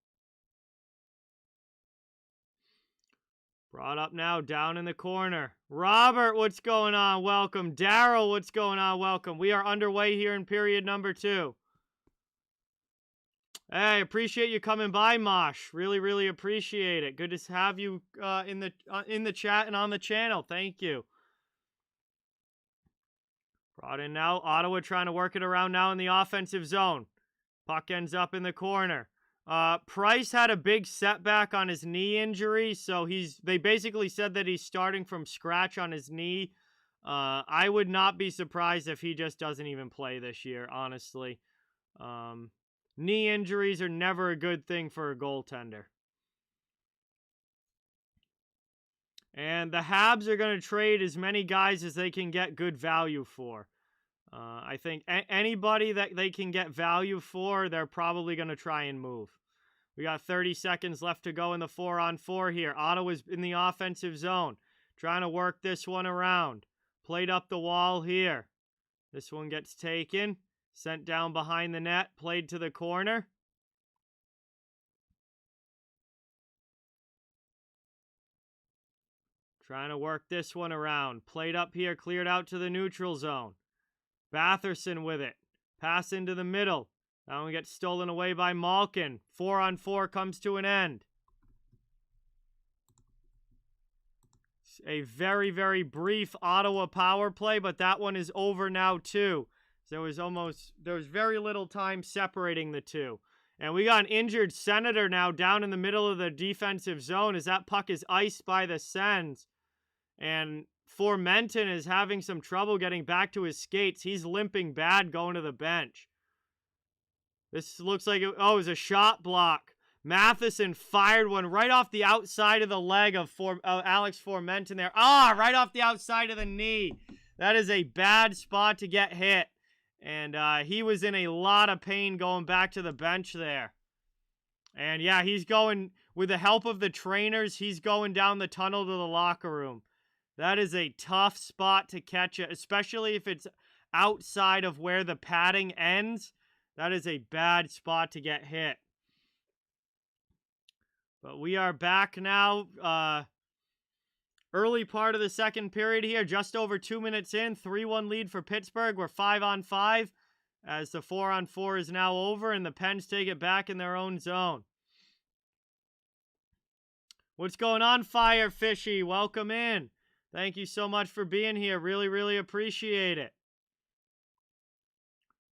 Brought up now, down in the corner. Robert, what's going on? Welcome. Daryl, what's going on? Welcome. We are underway here in period number 2. Hey, appreciate you coming by, Mosh. Really, really appreciate it. Good to have you in the chat and on the channel. Thank you. Brought in now. Ottawa trying to work it around now in the offensive zone. Puck ends up in the corner. Price had a big setback on his knee injury, so they basically said that he's starting from scratch on his knee. I would not be surprised if he just doesn't even play this year, honestly. Knee injuries are never a good thing for a goaltender. And the Habs are going to trade as many guys as they can get good value for. I think anybody that they can get value for, they're probably going to try and move. We got 30 seconds left to go in the 4-on-4 here. Ottawa's in the offensive zone, trying to work this one around. Played up the wall here. This one gets taken, sent down behind the net, played to the corner. Trying to work this one around. Played up here, cleared out to the neutral zone. Batherson with it. Pass into the middle. That one gets stolen away by Malkin. 4-on-4 comes to an end. A very, very brief Ottawa power play, but that one is over now too. So there was very little time separating the two. And we got an injured Senator now down in the middle of the defensive zone as that puck is iced by the Sens. And Formenton is having some trouble getting back to his skates. He's limping bad going to the bench. This looks like it was a shot block. Matheson fired one right off the outside of the leg of Alex Formenton there. Right off the outside of the knee. That is a bad spot to get hit. And he was in a lot of pain going back to the bench there. And yeah, he's going, with the help of the trainers, he's going down the tunnel to the locker room. That is a tough spot to catch it, especially if it's outside of where the padding ends. That is a bad spot to get hit. But we are back now. Early part of the second period here, just over 2 minutes in. 3-1 lead for Pittsburgh. We're 5-on-5 as the 4-on-4 is now over and the Pens take it back in their own zone. What's going on, Fire Fishy? Welcome in. Thank you so much for being here. Really, really appreciate it.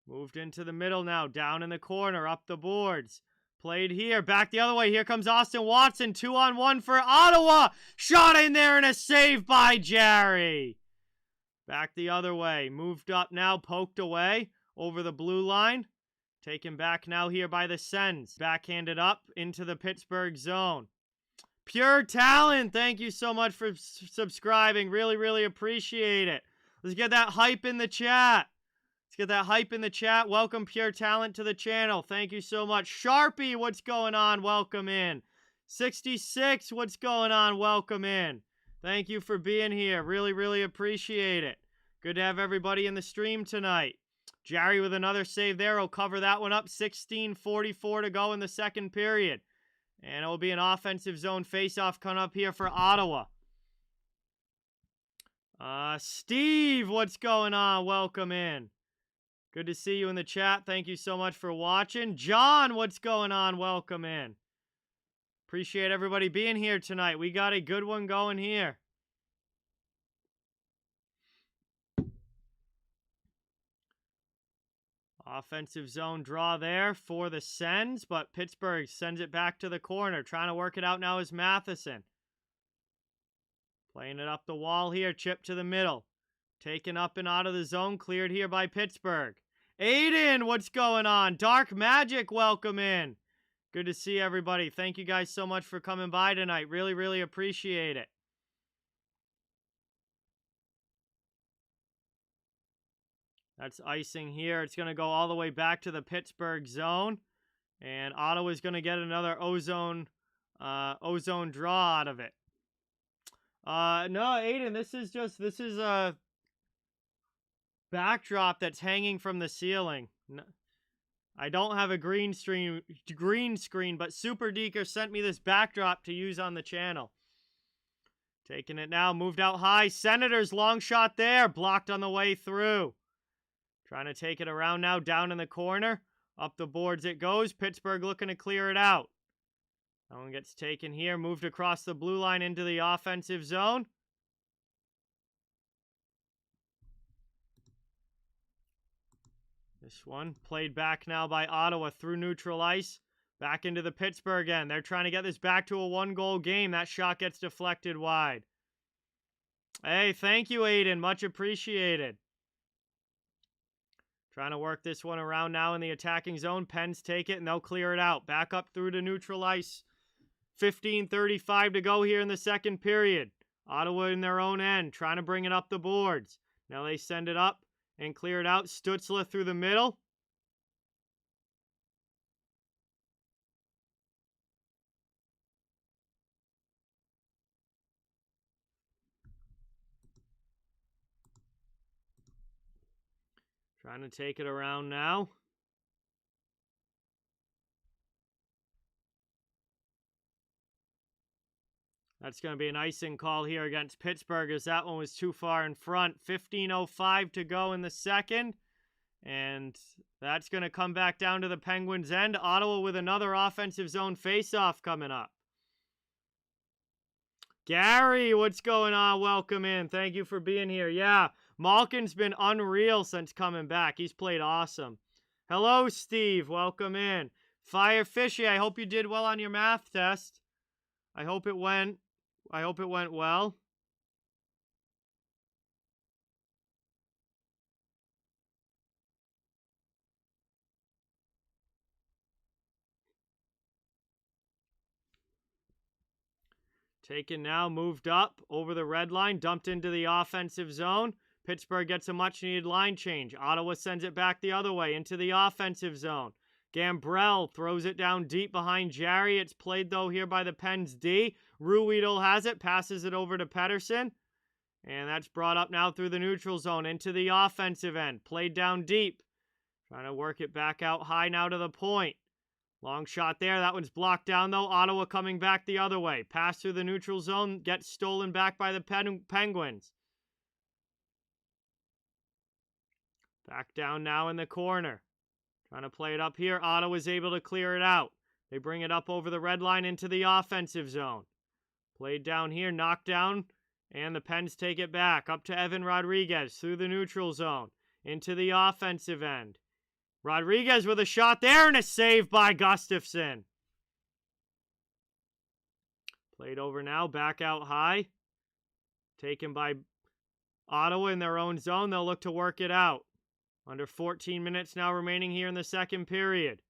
Moved into the middle now, down in the corner, up the boards. Played here, back the other way. Here comes Austin Watson, 2-on-1 for Ottawa. Shot in there and a save by Gerry. Back the other way, moved up now, poked away over the blue line. Taken back now here by the Sens. Backhanded up into the Pittsburgh zone. Pure talent, thank you so much for subscribing. Really, really appreciate it. Let's get that hype in the chat. Get that hype in the chat. Welcome Pure Talent to the channel. Thank you so much. Sharpie, what's going on? Welcome in. 66, what's going on? Welcome in. Thank you for being here. Really, really appreciate it. Good to have everybody in the stream tonight. Gerry with another save there. We'll cover that one up. 16:44 to go in the second period. And it will be an offensive zone faceoff coming up here for Ottawa. Steve, what's going on? Welcome in. Good to see you in the chat. Thank you so much for watching. John, what's going on? Welcome in. Appreciate everybody being here tonight. We got a good one going here. Offensive zone draw there for the Sens, but Pittsburgh sends it back to the corner. Trying to work it out now is Matheson. Playing it up the wall here. Chip to the middle. Taken up and out of the zone. Cleared here by Pittsburgh. Aiden, what's going on? Dark Magic, welcome in. Good to see everybody. Thank you guys so much for coming by tonight. Really, really appreciate it. That's icing here. It's going to go all the way back to the Pittsburgh zone. And Ottawa's going to get another ozone draw out of it. No, Aiden, this is a backdrop that's hanging from the ceiling. No, I don't have a green screen, but Super Deeker sent me this backdrop to use on the channel. Taking it now, moved out high. Senators, long shot there, blocked on the way through. Trying to take it around now, down in the corner. Up the boards it goes. Pittsburgh looking to clear it out. That one gets taken here, moved across the blue line into the offensive zone. This one played back now by Ottawa through neutral ice. Back into the Pittsburgh end. They're trying to get this back to a one-goal game. That shot gets deflected wide. Hey, thank you, Aiden. Much appreciated. Trying to work this one around now in the attacking zone. Pens take it, and they'll clear it out. Back up through to neutral ice. 15:35 to go here in the second period. Ottawa in their own end, trying to bring it up the boards. Now they send it up and clear it out. Stützle through the middle. Trying to take it around now. That's going to be an icing call here against Pittsburgh, as that one was too far in front. 15:05 to go in the second. And that's going to come back down to the Penguins' end. Ottawa with another offensive zone faceoff coming up. Gary, what's going on? Welcome in. Thank you for being here. Yeah, Malkin's been unreal since coming back. He's played awesome. Hello, Steve. Welcome in. Fire Fishy, I hope you did well on your math test. I hope it went well. Taken now, moved up over the red line, dumped into the offensive zone. Pittsburgh gets a much-needed line change. Ottawa sends it back the other way into the offensive zone. Gambrell throws it down deep behind Gerry. It's played, though, here by the Pens D. Ruhwedel has it, passes it over to Pettersson. And that's brought up now through the neutral zone into the offensive end. Played down deep. Trying to work it back out high now to the point. Long shot there. That one's blocked down, though. Ottawa coming back the other way. Pass through the neutral zone. Gets stolen back by the Penguins. Back down now in the corner. Trying to play it up here. Ottawa's able to clear it out. They bring it up over the red line into the offensive zone. Played down here. Knocked down. And the Pens take it back. Up to Evan Rodriguez through the neutral zone. Into the offensive end. Rodriguez with a shot there and a save by Gustafsson. Played over now, back out high. Taken by Ottawa in their own zone. They'll look to work it out. Under 14 minutes now remaining here in the second period.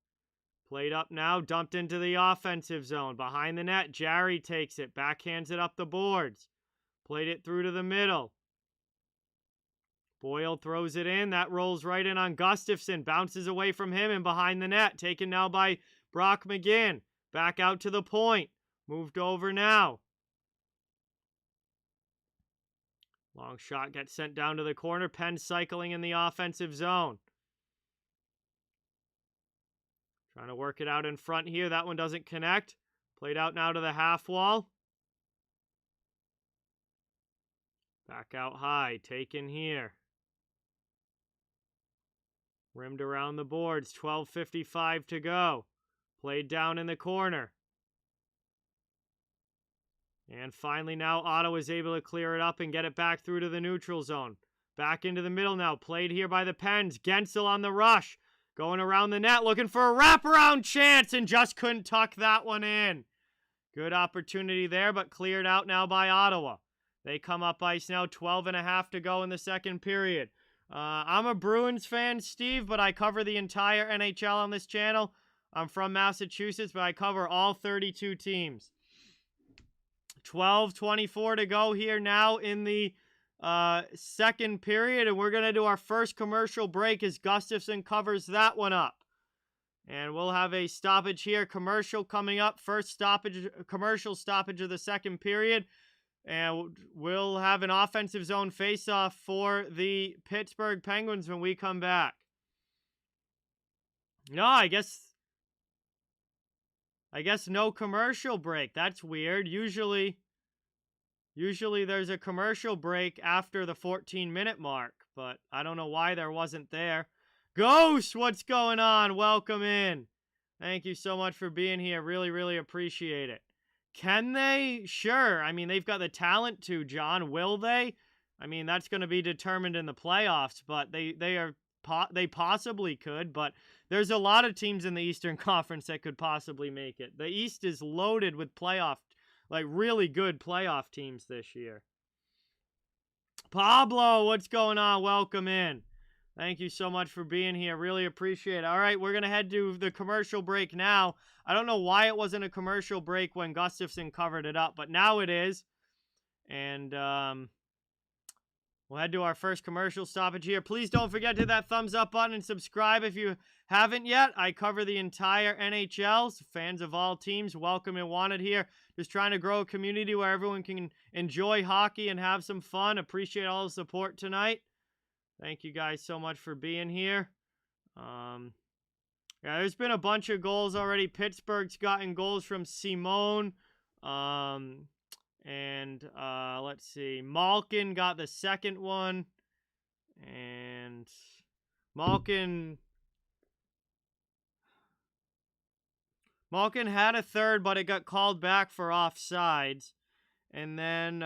Played up now, dumped into the offensive zone. Behind the net, Gerry takes it, backhands it up the boards. Played it through to the middle. Boyle throws it in. That rolls right in on Gustafsson. Bounces away from him and behind the net. Taken now by Brock McGinn. Back out to the point. Moved over now. Long shot gets sent down to the corner. Penn cycling in the offensive zone. Trying to work it out in front here. That one doesn't connect. Played out now to the half wall. Back out high. Taken here. Rimmed around the boards, 12:55 to go. Played down in the corner. And finally now Ottawa's able to clear it up and get it back through to the neutral zone. Back into the middle now. Played here by the Pens. Gensel on the rush. Going around the net, looking for a wraparound chance and just couldn't tuck that one in. Good opportunity there, but cleared out now by Ottawa. They come up ice now, 12:30 to go in the second period. I'm a Bruins fan, Steve, but I cover the entire NHL on this channel. I'm from Massachusetts, but I cover all 32 teams. 12:24 to go here now in the second period, and we're going to do our first commercial break as Gustafsson covers that one up. And we'll have a stoppage here, commercial coming up, first stoppage, commercial stoppage of the second period. And we'll have an offensive zone faceoff for the Pittsburgh Penguins when we come back. No, I guess no commercial break. That's weird. Usually there's a commercial break after the 14-minute mark, but I don't know why there wasn't there. Ghost, what's going on? Welcome in. Thank you so much for being here. Really, really appreciate it. Can they? Sure. I mean, they've got the talent to, John. Will they? I mean, that's going to be determined in the playoffs, but they are they possibly could, but there's a lot of teams in the Eastern Conference that could possibly make it. The East is loaded with really good playoff teams this year. Pablo, what's going on? Welcome in. Thank you so much for being here. Really appreciate it. All right, we're going to head to the commercial break now. I don't know why it wasn't a commercial break when Gustafsson covered it up, but now it is. And we'll head to our first commercial stoppage here. Please don't forget to hit that thumbs up button and subscribe if you haven't yet. I cover the entire NHL. So fans of all teams, welcome and wanted here. Just trying to grow a community where everyone can enjoy hockey and have some fun. Appreciate all the support tonight. Thank you guys so much for being here. Yeah, there's been a bunch of goals already. Pittsburgh's gotten goals from Simone. Let's see. Malkin got the second one. And Malkin had a third, but it got called back for offsides. And then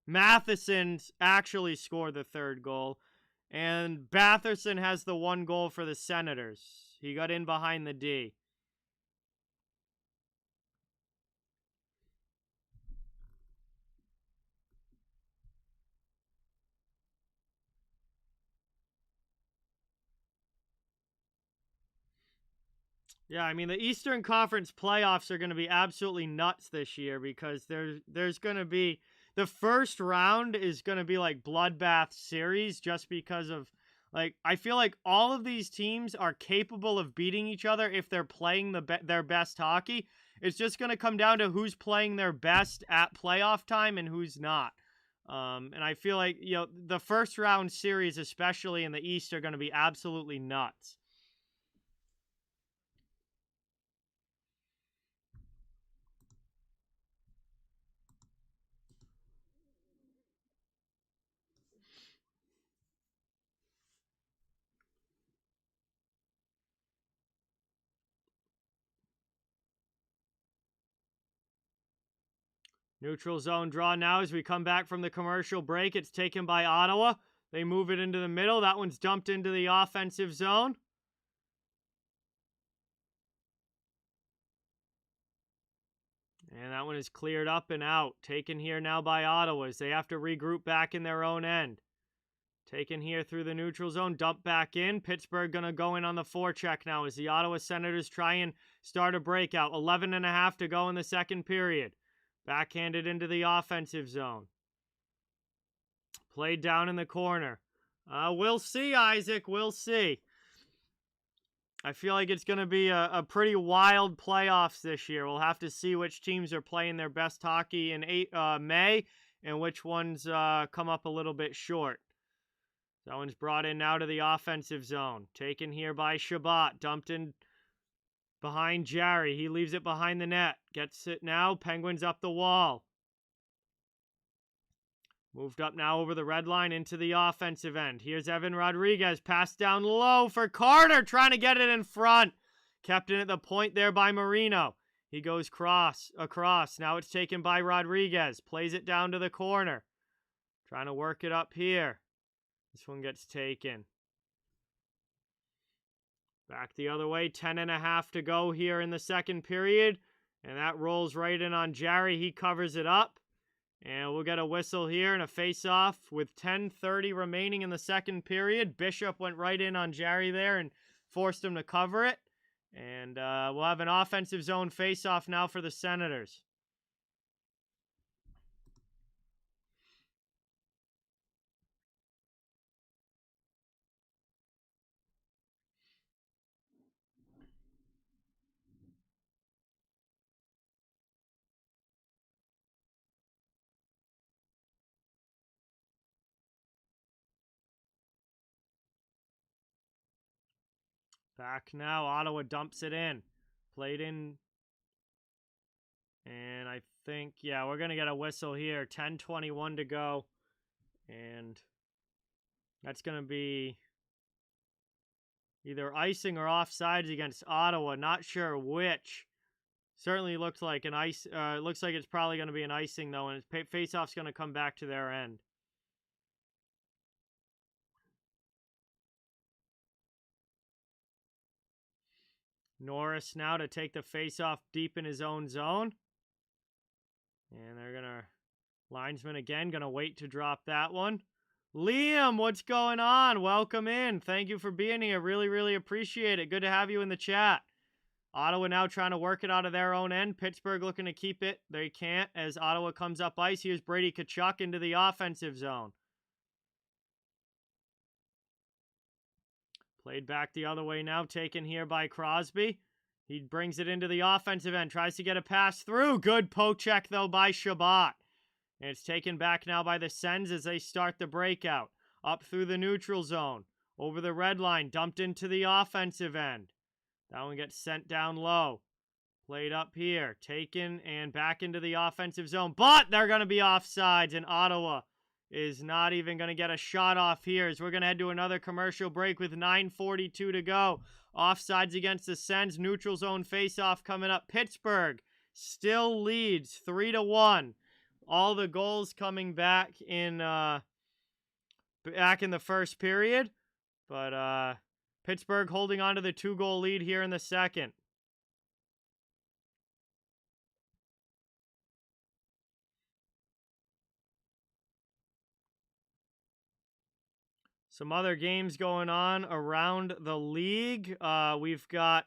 Matheson actually scored the third goal. And Batherson has the one goal for the Senators. He got in behind the D. Yeah, I mean, the Eastern Conference playoffs are going to be absolutely nuts this year because there's going to be... The first round is going to be like bloodbath series just because of, like, I feel like all of these teams are capable of beating each other if they're playing their best hockey. It's just going to come down to who's playing their best at playoff time and who's not. And I feel like, the first round series, especially in the East, are going to be absolutely nuts. Neutral zone draw now as we come back from the commercial break. It's taken by Ottawa. They move it into the middle. That one's dumped into the offensive zone. And that one is cleared up and out. Taken here now by Ottawa as they have to regroup back in their own end. Taken here through the neutral zone. Dumped back in. Pittsburgh going to go in on the forecheck now as the Ottawa Senators try and start a breakout. 11.5 to go in the second period. Backhanded into the offensive zone. Played down in the corner. We'll see, Isaac. We'll see. I feel like it's going to be a pretty wild playoffs this year. We'll have to see which teams are playing their best hockey in May and which ones come up a little bit short. That one's brought in now to the offensive zone. Taken here by Shabbat. Dumped in behind Gerry. He leaves it behind the net. Gets it now. Penguins up the wall. Moved up now over the red line into the offensive end. Here's Evan Rodriguez. Passed down low for Carter. Trying to get it in front. Kept in at the point there by Marino. He goes across. Now it's taken by Rodriguez. Plays it down to the corner. Trying to work it up here. This one gets taken. Back the other way, 10.5 to go here in the second period. And that rolls right in on Gerry. He covers it up. And we'll get a whistle here and a face-off with 10:30 remaining in the second period. Bishop went right in on Gerry there and forced him to cover it. And we'll have an offensive zone face-off now for the Senators. Back now, Ottawa dumps it in. Played in. And I think, yeah, we're going to get a whistle here. 10:21 to go. And that's going to be either icing or offsides against Ottawa. Not sure which. Certainly looks like an ice. Looks like it's probably going to be an icing, though. And faceoff's going to come back to their end. Norris now to take the faceoff deep in his own zone. And they're going to, linesman again, going to wait to drop that one. Liam, what's going on? Welcome in. Thank you for being here. Really, really appreciate it. Good to have you in the chat. Ottawa now trying to work it out of their own end. Pittsburgh looking to keep it. They can't as Ottawa comes up ice. Here's Brady Tkachuk into the offensive zone. Played back the other way now. Taken here by Crosby. He brings it into the offensive end. Tries to get a pass through. Good poke check, though, by Shabbat. And it's taken back now by the Sens as they start the breakout. Up through the neutral zone. Over the red line. Dumped into the offensive end. That one gets sent down low. Played up here. Taken and back into the offensive zone. But they're going to be offsides. And Ottawa is not even going to get a shot off here. As we're going to head to another commercial break with 9:42 to go. Offsides against the Sens. Neutral zone faceoff coming up. Pittsburgh still leads 3-1. All the goals coming back in the first period. But Pittsburgh holding on to the 2-goal lead here in the second. Some other games going on around the league. We've got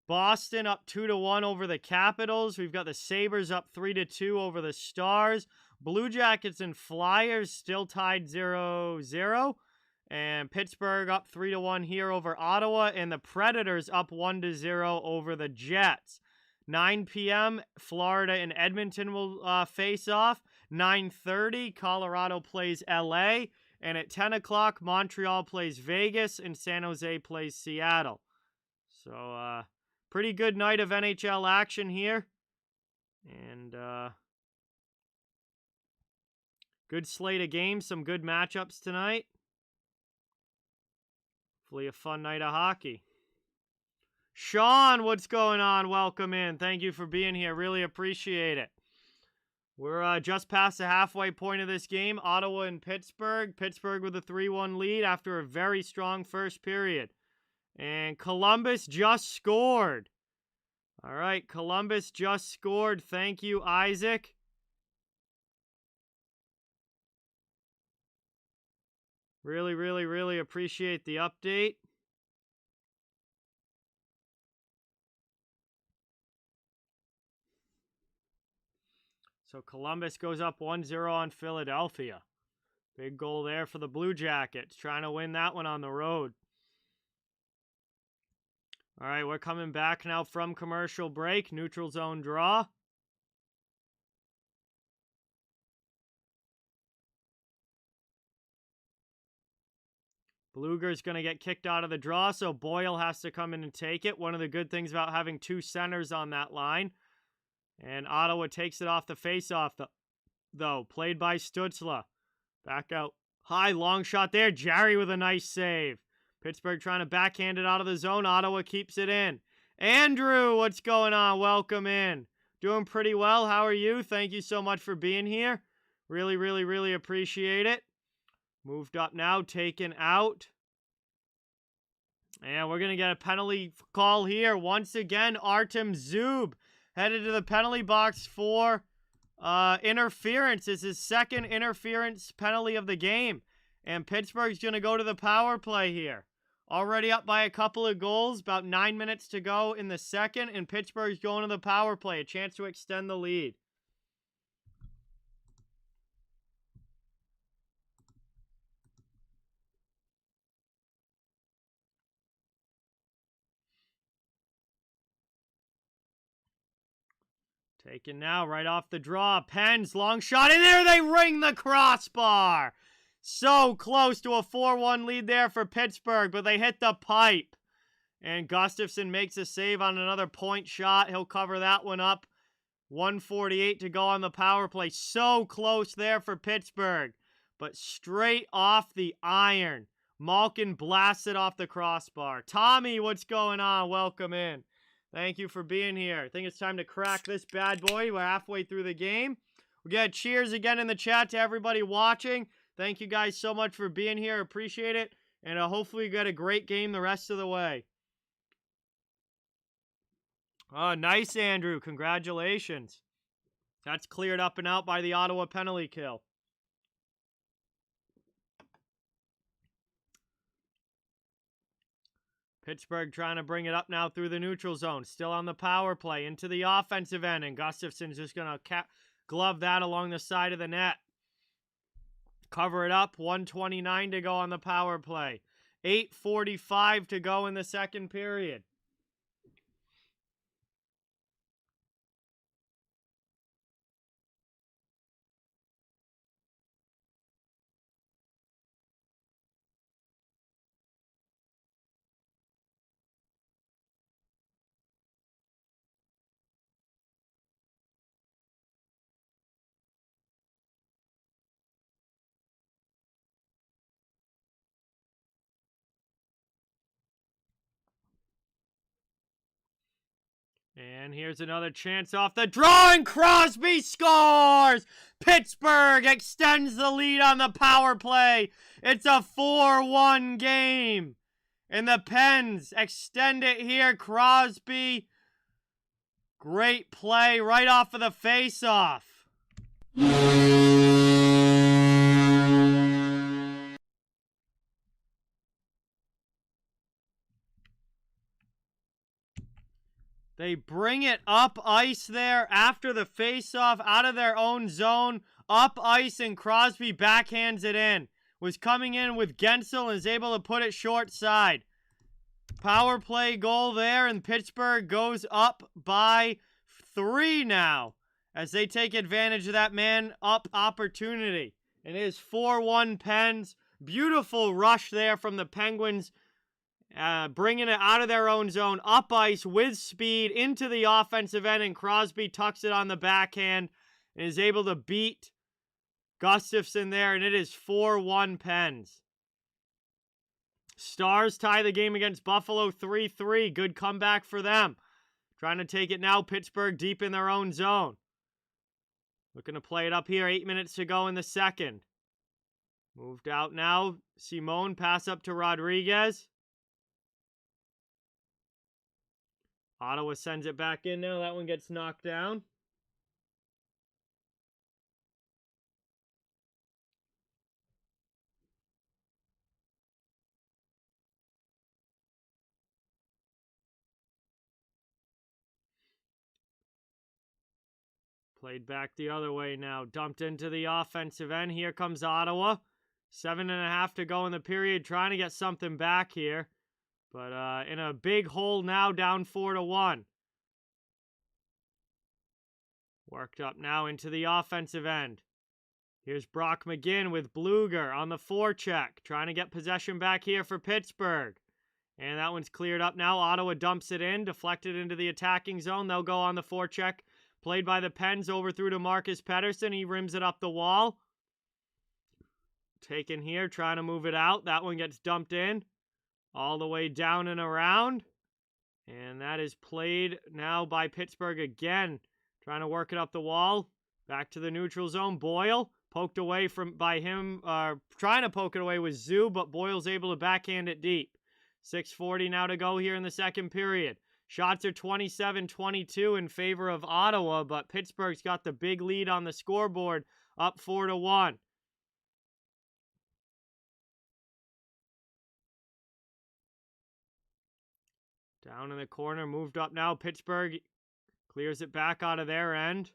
Boston up 2-1 over the Capitals. We've got the Sabres up 3-2 over the Stars. Blue Jackets and Flyers still tied 0-0. And Pittsburgh up 3-1 here over Ottawa. And the Predators up 1-0 over the Jets. 9 p.m., Florida and Edmonton will face off. 9:30, Colorado plays LA. And at 10 o'clock, Montreal plays Vegas and San Jose plays Seattle. So, pretty good night of NHL action here. And good slate of games, some good matchups tonight. Hopefully a fun night of hockey. Sean, what's going on? Welcome in. Thank you for being here. Really appreciate it. We're just past the halfway point of this game. Ottawa and Pittsburgh. Pittsburgh with a 3-1 lead after a very strong first period. And Columbus just scored. All right, Columbus just scored. Thank you, Isaac. Really, really, really appreciate the update. So Columbus goes up 1-0 on Philadelphia. Big goal there for the Blue Jackets, trying to win that one on the road. All right, we're coming back now from commercial break. Neutral zone draw. Bluger's going to get kicked out of the draw, so Boyle has to come in and take it. One of the good things about having two centers on that line. And Ottawa takes it off the faceoff, though. Played by Stützle. Back out. High, long shot there. Gerry with a nice save. Pittsburgh trying to backhand it out of the zone. Ottawa keeps it in. Andrew, what's going on? Welcome in. Doing pretty well. How are you? Thank you so much for being here. Really, really, really appreciate it. Moved up now, taken out. And we're going to get a penalty call here. Once again, Artem Zub headed to the penalty box for interference. This is his second interference penalty of the game. And Pittsburgh's going to go to the power play here. Already up by a couple of goals. About 9 minutes to go in the second. And Pittsburgh's going to the power play. A chance to extend the lead. Taken now, right off the draw. Pens, long shot, and there they ring the crossbar. So close to a 4-1 lead there for Pittsburgh, but they hit the pipe. And Gustafsson makes a save on another point shot. He'll cover that one up. 1:48 to go on the power play. So close there for Pittsburgh, but straight off the iron. Malkin blasted off the crossbar. Tommy, what's going on? Welcome in. Thank you for being here. I think it's time to crack this bad boy. We're halfway through the game. We got cheers again in the chat to everybody watching. Thank you guys so much for being here. Appreciate it. And hopefully you got a great game the rest of the way. Oh, nice, Andrew. Congratulations. That's cleared up and out by the Ottawa penalty kill. Pittsburgh trying to bring it up now through the neutral zone. Still on the power play into the offensive end. And Gustafson's just going to glove that along the side of the net. Cover it up. 1:29 to go on the power play. 8:45 to go in the second period. And here's another chance off the draw, and Crosby scores! Pittsburgh extends the lead on the power play. It's a 4-1 game. And the Pens extend it here. Crosby, great play right off of the face-off. They bring it up ice there after the face-off out of their own zone. Up ice, and Crosby backhands it in. Was coming in with Gensel and is able to put it short side. Power play goal there, and Pittsburgh goes up by 3 now as they take advantage of that man-up opportunity. And it is 4-1 Pens. Beautiful rush there from the Penguins. Bringing it out of their own zone, up ice with speed into the offensive end, and Crosby tucks it on the backhand and is able to beat Gustafson there, and it is 4-1 Pens. Stars tie the game against Buffalo 3-3. Good comeback for them. Trying to take it now, Pittsburgh deep in their own zone. Looking to play it up here, 8 minutes to go in the second. Moved out now, Simone, pass up to Rodriguez. Ottawa sends it back in now. That one gets knocked down. Played back the other way now. Dumped into the offensive end. Here comes Ottawa. 7.5 to go in the period. Trying to get something back here. But in a big hole now, down 4-1. Worked up now into the offensive end. Here's Brock McGinn with Bluger on the forecheck. Trying to get possession back here for Pittsburgh. And that one's cleared up now. Ottawa dumps it in, deflected into the attacking zone. They'll go on the forecheck. Played by the Pens over through to Marcus Pettersson. He rims it up the wall. Taken here, trying to move it out. That one gets dumped in. All the way down and around. And that is played now by Pittsburgh again. Trying to work it up the wall. Back to the neutral zone. Boyle poked away by him. Trying to poke it away with Zoo, but Boyle's able to backhand it deep. 6:40 now to go here in the second period. Shots are 27-22 in favor of Ottawa, but Pittsburgh's got the big lead on the scoreboard, up 4-1. Down in the corner, moved up now. Pittsburgh clears it back out of their end.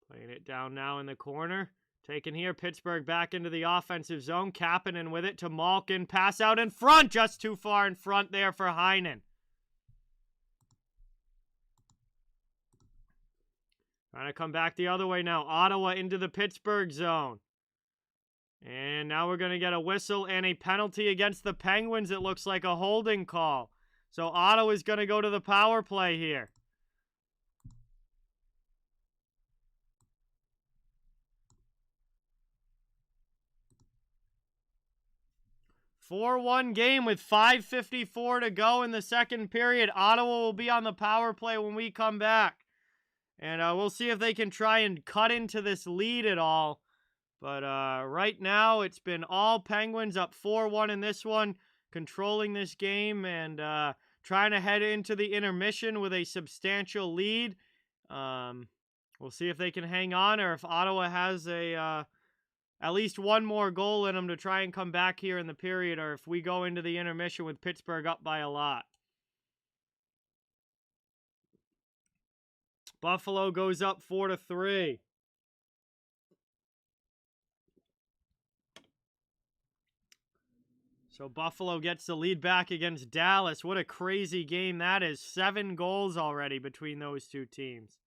Playing it down now in the corner. Taken here, Pittsburgh back into the offensive zone. Kapanen with it to Malkin. Pass out in front, just too far in front there for Heinen. Trying to come back the other way now. Ottawa into the Pittsburgh zone. And now we're going to get a whistle and a penalty against the Penguins. It looks like a holding call. So Ottawa's going to go to the power play here. 4-1 game with 5:54 to go in the second period. Ottawa will be on the power play when we come back. And we'll see if they can try and cut into this lead at all. But right now, it's been all Penguins up 4-1 in this one, controlling this game and trying to head into the intermission with a substantial lead. We'll see if they can hang on or if Ottawa has at least one more goal in them to try and come back here in the period, or if we go into the intermission with Pittsburgh up by a lot. Buffalo goes up 4-3. So Buffalo gets the lead back against Dallas. What a crazy game that is. 7 goals already between those two teams.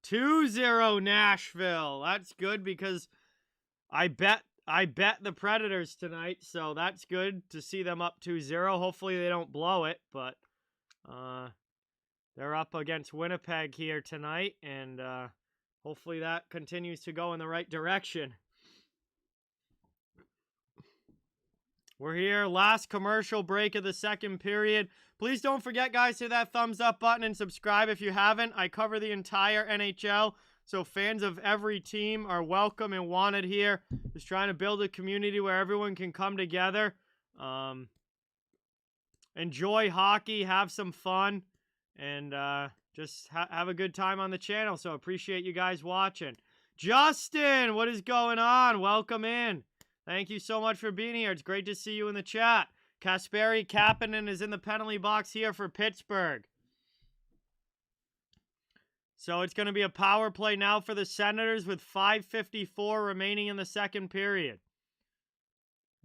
"2-0 Nashville." That's good because I bet the Predators tonight, so that's good to see them up 2-0. Hopefully they don't blow it, but they're up against Winnipeg here tonight, and hopefully that continues to go in the right direction. We're here, last commercial break of the second period. Please don't forget, guys, to hit that thumbs up button and subscribe if you haven't. I cover the entire NHL, so fans of every team are welcome and wanted here. Just trying to build a community where everyone can come together, enjoy hockey, have some fun, and just have a good time on the channel. So appreciate you guys watching. Justin, what is going on? Welcome in. Thank you so much for being here. It's great to see you in the chat. Kasperi Kapanen is in the penalty box here for Pittsburgh. So it's going to be a power play now for the Senators with 5:54 remaining in the second period.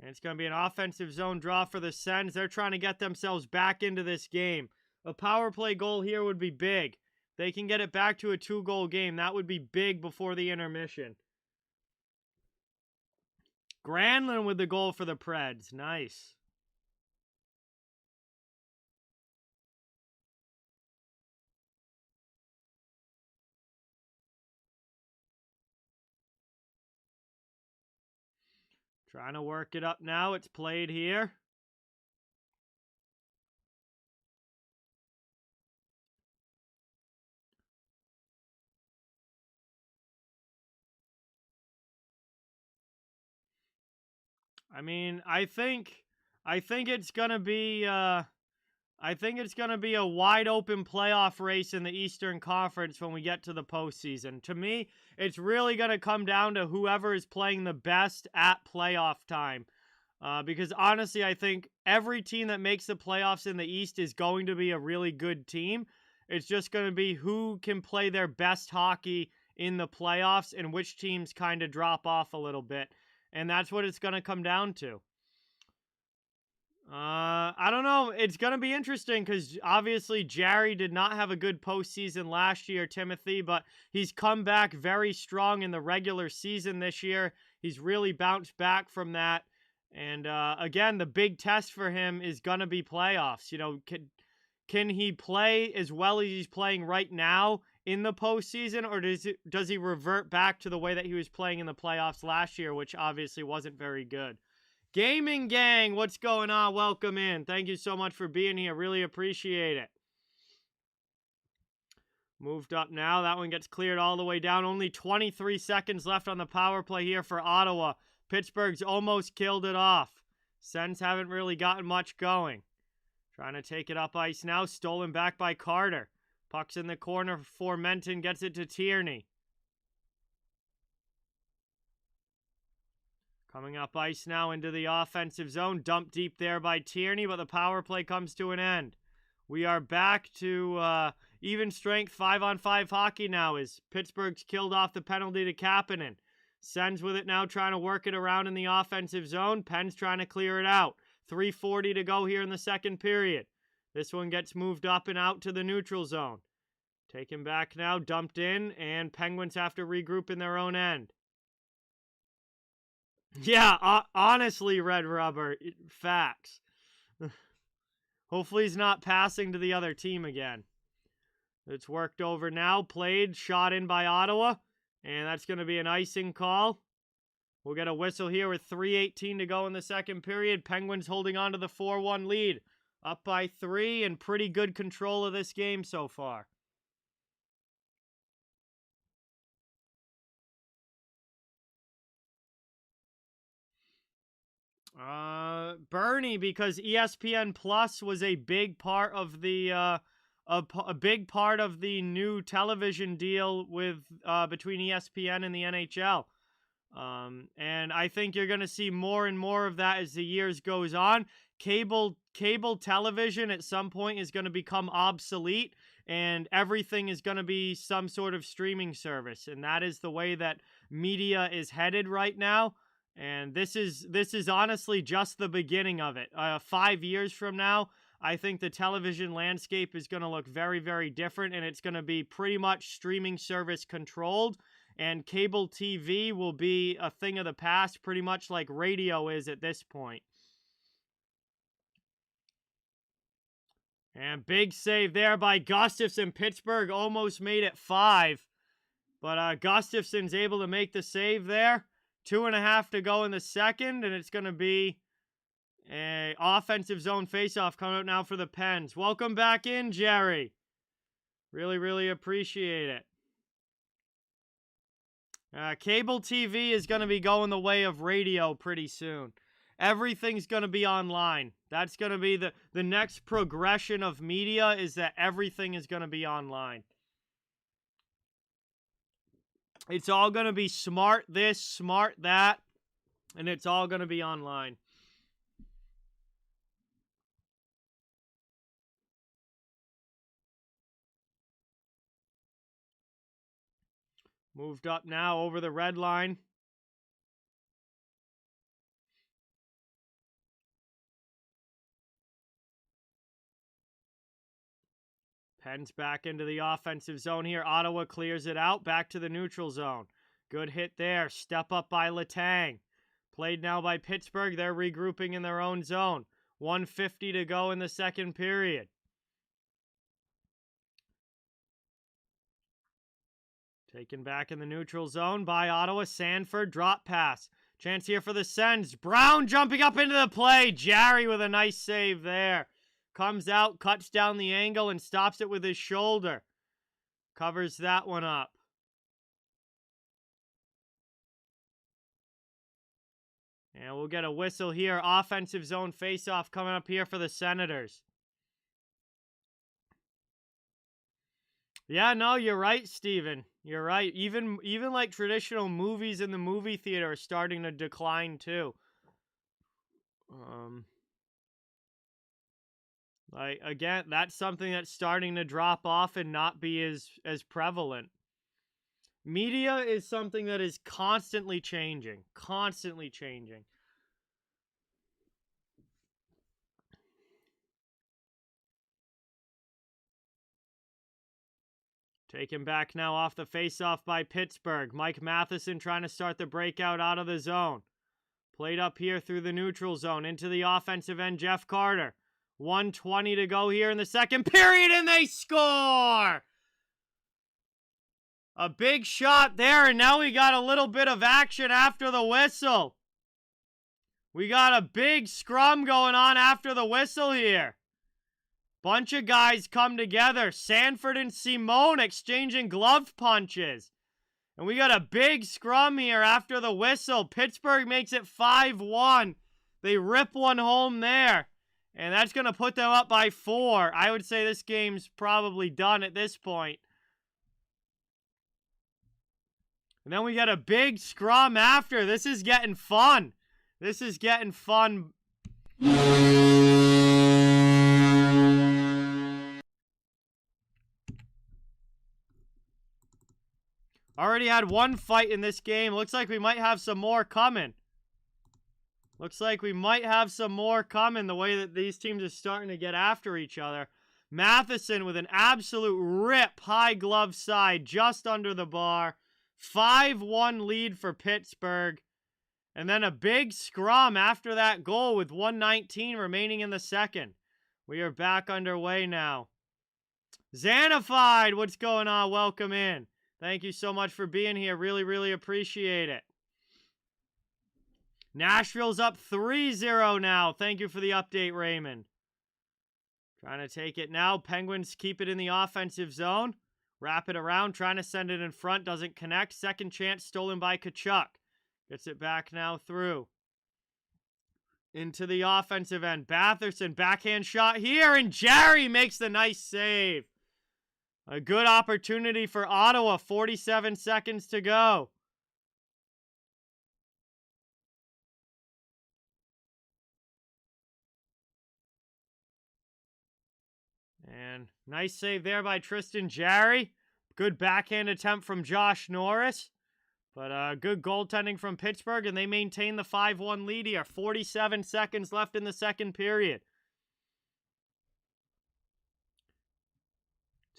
And it's going to be an offensive zone draw for the Sens. They're trying to get themselves back into this game. A power play goal here would be big. They can get it back to a 2-goal game. That would be big before the intermission. Granlund with the goal for the Preds. Nice. Trying to work it up now. It's played here. I mean, I think it's gonna be a wide open playoff race in the Eastern Conference when we get to the postseason. To me, it's really gonna come down to whoever is playing the best at playoff time. Because honestly, I think every team that makes the playoffs in the East is going to be a really good team. It's just going to be who can play their best hockey in the playoffs and which teams kind of drop off a little bit. And that's what it's going to come down to. I don't know. It's going to be interesting because obviously Gerry did not have a good postseason last year, Timothy, but he's come back very strong in the regular season this year. He's really bounced back from that. And again, the big test for him is going to be playoffs. You know, can he play as well as he's playing right now in the postseason, or does he revert back to the way that he was playing in the playoffs last year, which obviously wasn't very good? Gaming Gang, what's going on? Welcome in. Thank you so much for being here. Really appreciate it. Moved up now. That one gets cleared all the way down. Only 23 seconds left on the power play here for Ottawa. Pittsburgh's almost killed it off. Sens haven't really gotten much going. Trying to take it up ice now. Stolen back by Carter. Puck's in the corner for Menton. Gets it to Tierney. Coming up ice now into the offensive zone. Dumped deep there by Tierney, but the power play comes to an end. We are back to even strength 5-on-5 hockey now as Pittsburgh's killed off the penalty to Kapanen. Sens with it now, trying to work it around in the offensive zone. Penn's trying to clear it out. 3:40 to go here in the second period. This one gets moved up and out to the neutral zone. Taken back now, dumped in, and Penguins have to regroup in their own end. Yeah, honestly, Red Rubber, facts. Hopefully he's not passing to the other team again. It's worked over now, played, shot in by Ottawa, and that's going to be an icing call. We'll get a whistle here with 3:18 to go in the second period. Penguins holding on to the 4-1 lead. Up by 3 and pretty good control of this game so far. Bernie, because ESPN Plus was a big part of the a big part of the new television deal with between ESPN and the NHL. And I think you're going to see more and more of that as the years goes on. Cable television at some point is going to become obsolete, and everything is going to be some sort of streaming service, and that is the way that media is headed right now. And this is honestly just the beginning of it. 5 years from now, I think the television landscape is going to look very, very different, and it's going to be pretty much streaming service controlled, and cable TV will be a thing of the past, pretty much like radio is at this point. And big save there by Gustafsson. Pittsburgh almost made it 5, but Gustafsson's able to make the save there. 2.5 to go in the second, and it's going to be a offensive zone faceoff coming up now for the Pens. Welcome back in, Gerry. Really, really appreciate it. Cable TV is going to be going the way of radio pretty soon. Everything's going to be online. That's going to be the next progression of media, is that everything is going to be online. It's all going to be smart this, smart that, and it's all going to be online. Moved up now over the red line. Pens back into the offensive zone here. Ottawa clears it out. Back to the neutral zone. Good hit there. Step up by Letang. Played now by Pittsburgh. They're regrouping in their own zone. 1:50 to go in the second period. Taken back in the neutral zone by Ottawa. Sanford, drop pass. Chance here for the Sens. Brown jumping up into the play. Gerry with a nice save there. Comes out, cuts down the angle, and stops it with his shoulder. Covers that one up. And we'll get a whistle here. Offensive zone faceoff coming up here for the Senators. Yeah, no, you're right, Steven. You're right. Even like traditional movies in the movie theater are starting to decline too. Like, again, that's something that's starting to drop off and not be as prevalent. Media is something that is constantly changing. Constantly changing. Taken back now off the faceoff by Pittsburgh. Mike Matheson trying to start the breakout out of the zone. Played up here through the neutral zone into the offensive end, Jeff Carter. 1:20 to go here in the second period, and they score! A big shot there, and now we got a little bit of action after the whistle. We got a big scrum going on after the whistle here. Bunch of guys come together. Sanford and Simone exchanging glove punches. And we got a big scrum here after the whistle. Pittsburgh makes it 5-1. They rip one home there. And that's going to put them up by 4. I would say this game's probably done at this point. And then we got a big scrum after. This is getting fun. This is getting fun. Already had one fight in this game. Looks like we might have some more coming. Looks like we might have some more coming, the way that these teams are starting to get after each other. Matheson with an absolute rip, high glove side, just under the bar. 5-1 lead for Pittsburgh. And then a big scrum after that goal with 1:19 remaining in the second. We are back underway now. Xanified, what's going on? Welcome in. Thank you so much for being here. Really, really appreciate it. Nashville's up 3-0 now. Thank you for the update, Raymond. Trying to take it now. Penguins keep it in the offensive zone. Wrap it around. Trying to send it in front. Doesn't connect. Second chance stolen by Tkachuk. Gets it back now through. Into the offensive end. Batherson, backhand shot here, and Gerry makes the nice save. A good opportunity for Ottawa. 47 seconds to go. And nice save there by Tristan Jarry. Good backhand attempt from Josh Norris. But good goaltending from Pittsburgh, and they maintain the 5-1 lead here. 47 seconds left in the second period.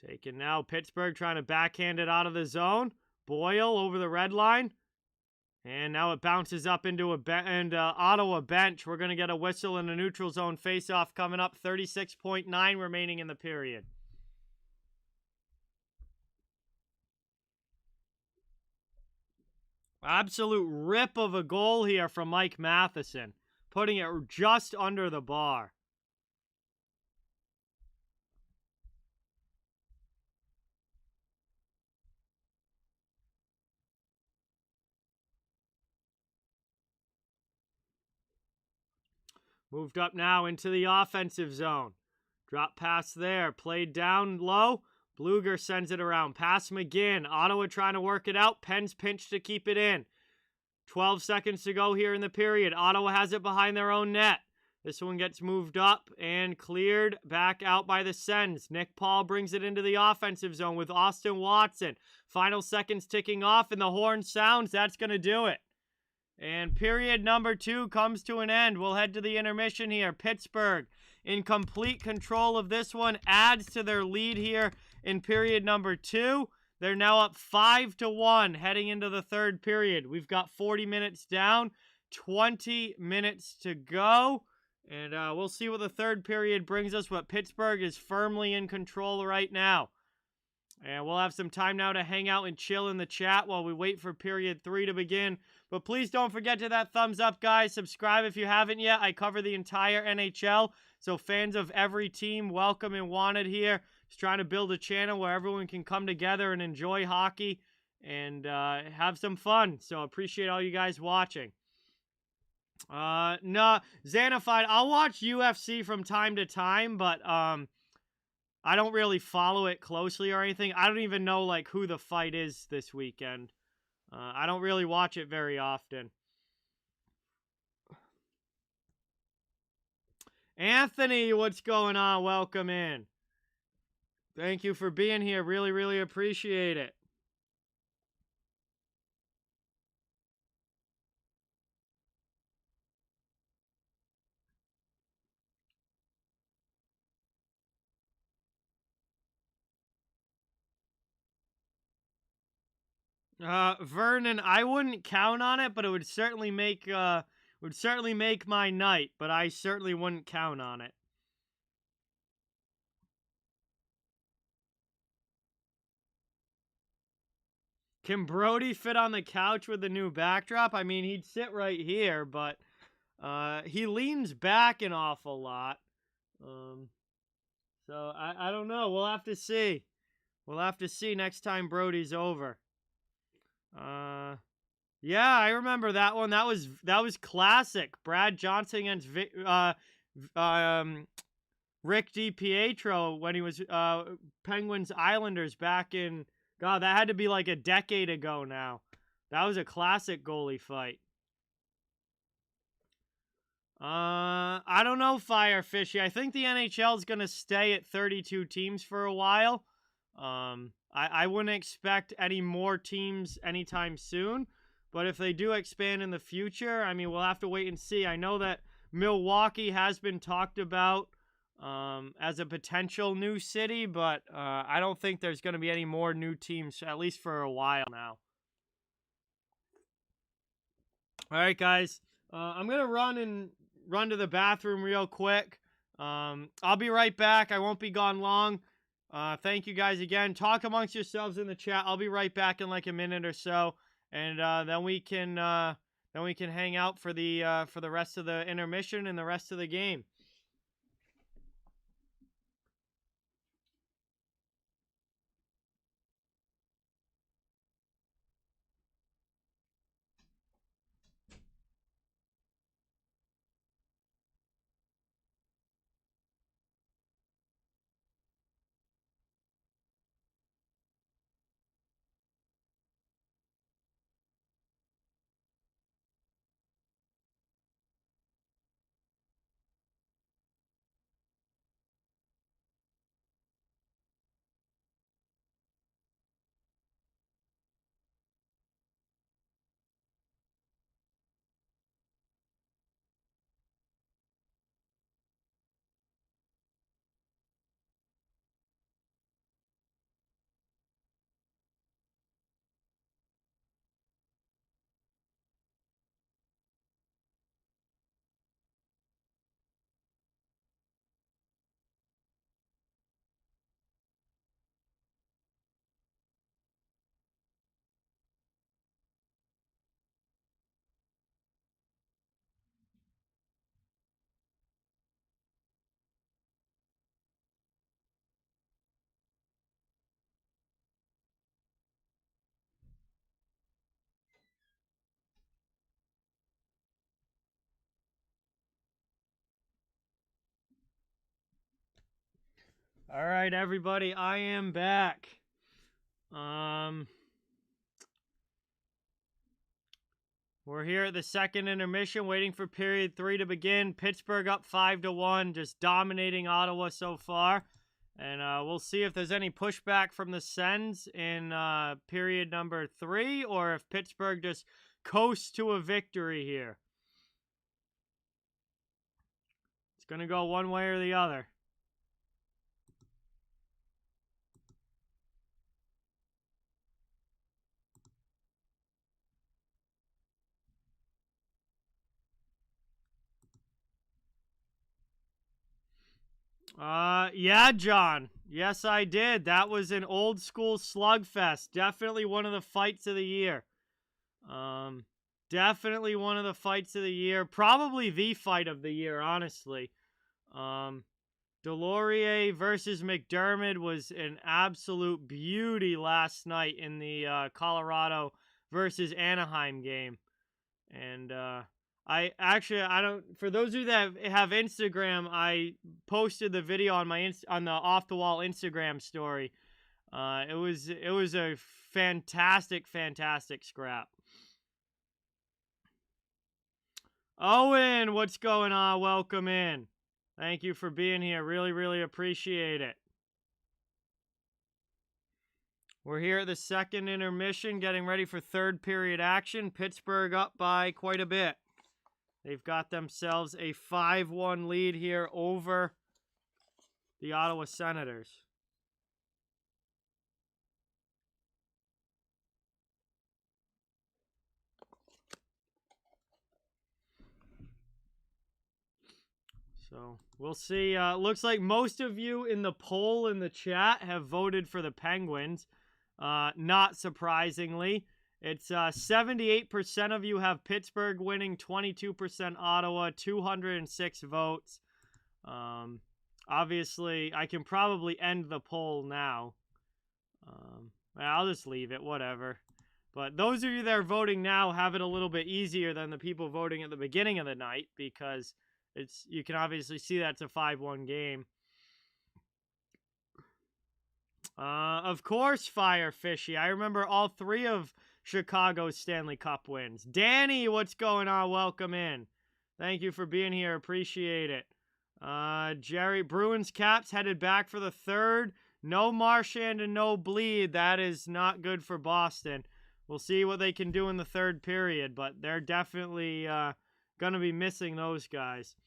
Taken now. Pittsburgh trying to backhand it out of the zone. Boyle over the red line. And now it bounces up into Ottawa bench. We're going to get a whistle in a neutral zone faceoff coming up. 36.9 remaining in the period. Absolute rip of a goal here from Mike Matheson. Putting it just under the bar. Moved up now into the offensive zone. Drop pass there. Played down low. Bluger sends it around. Pass McGinn. Ottawa trying to work it out. Penn's pinch to keep it in. 12 seconds to go here in the period. Ottawa has it behind their own net. This one gets moved up and cleared back out by the Sens. Nick Paul brings it into the offensive zone with Austin Watson. Final seconds ticking off, and the horn sounds. That's going to do it. And period number 2 comes to an end. We'll head to the intermission here. Pittsburgh in complete control of this one, adds to their lead here in period number 2. They're now up 5-1 heading into the third period. We've got 40 minutes down, 20 minutes to go. And we'll see what the third period brings us, but Pittsburgh is firmly in control right now. And we'll have some time now to hang out and chill in the chat while we wait for period 3 to begin. But please don't forget to that thumbs up, guys. Subscribe if you haven't yet. I cover the entire NHL, so fans of every team, welcome and wanted here. Just trying to build a channel where everyone can come together and enjoy hockey and have some fun. So appreciate all you guys watching. No, Xanafied, I'll watch UFC from time to time, but I don't really follow it closely or anything. I don't even know, like, who the fight is this weekend. I don't really watch it very often. Anthony, what's going on? Welcome in. Thank you for being here. Really, really appreciate it. Vernon, I wouldn't count on it, but it would certainly make my night, but I certainly wouldn't count on it. Can Brody fit on the couch with the new backdrop? I mean, he'd sit right here, but he leans back an awful lot. So I don't know. We'll have to see. We'll have to see next time Brody's over. Yeah, I remember that one. That was classic. Brad Johnson against Rick DiPietro when he was Penguins Islanders back in, God, that had to be like a decade ago now. That was a classic goalie fight. I don't know, Firefishy. I think the NHL is going to stay at 32 teams for a while. I wouldn't expect any more teams anytime soon. But if they do expand in the future, I mean, we'll have to wait and see. I know that Milwaukee has been talked about as a potential new city, but I don't think there's going to be any more new teams, at least for a while now. All right, guys. I'm going to run to the bathroom real quick. I'll be right back. I won't be gone long. Thank you guys again. Talk amongst yourselves in the chat. I'll be right back in like a minute or so, and then we can hang out for the rest of the intermission and the rest of the game. All right, everybody, I am back. We're here at the second intermission, waiting for period 3 to begin. Pittsburgh up 5-1, just dominating Ottawa so far. And we'll see if there's any pushback from the Sens in period number 3, or if Pittsburgh just coasts to a victory here. It's going to go one way or the other. Yeah, John. Yes, I did. That was an old school slugfest. Definitely one of the fights of the year. Definitely one of the fights of the year. Probably the fight of the year, honestly. Delorier versus McDermott was an absolute beauty last night in the Colorado versus Anaheim game. And for those of you that have Instagram, I posted the video on on the Off the Wall Instagram story. It was a fantastic scrap. Owen, what's going on? Welcome in. Thank you for being here. Really appreciate it. We're here at the second intermission, getting ready for third period action. Pittsburgh up by quite a bit. They've got themselves a 5-1 lead here over the Ottawa Senators. So we'll see. Looks like most of you in the poll in the chat have voted for the Penguins. Not surprisingly. It's 78% of you have Pittsburgh winning, 22% Ottawa, 206 votes. Obviously, I can probably end the poll now. I'll just leave it, whatever. But those of you that are voting now have it a little bit easier than the people voting at the beginning of the night, because you can obviously see that's a 5-1 game. Of course, Fire Fishy. I remember all 3 of Chicago's Stanley Cup wins. Danny, what's going on? Welcome in. Thank you for being here. Appreciate it. Gerry, Bruins Caps headed back for the third. No Marchand and no Bleed. That is not good for Boston. We'll see what they can do in the third period, but they're definitely going to be missing those guys.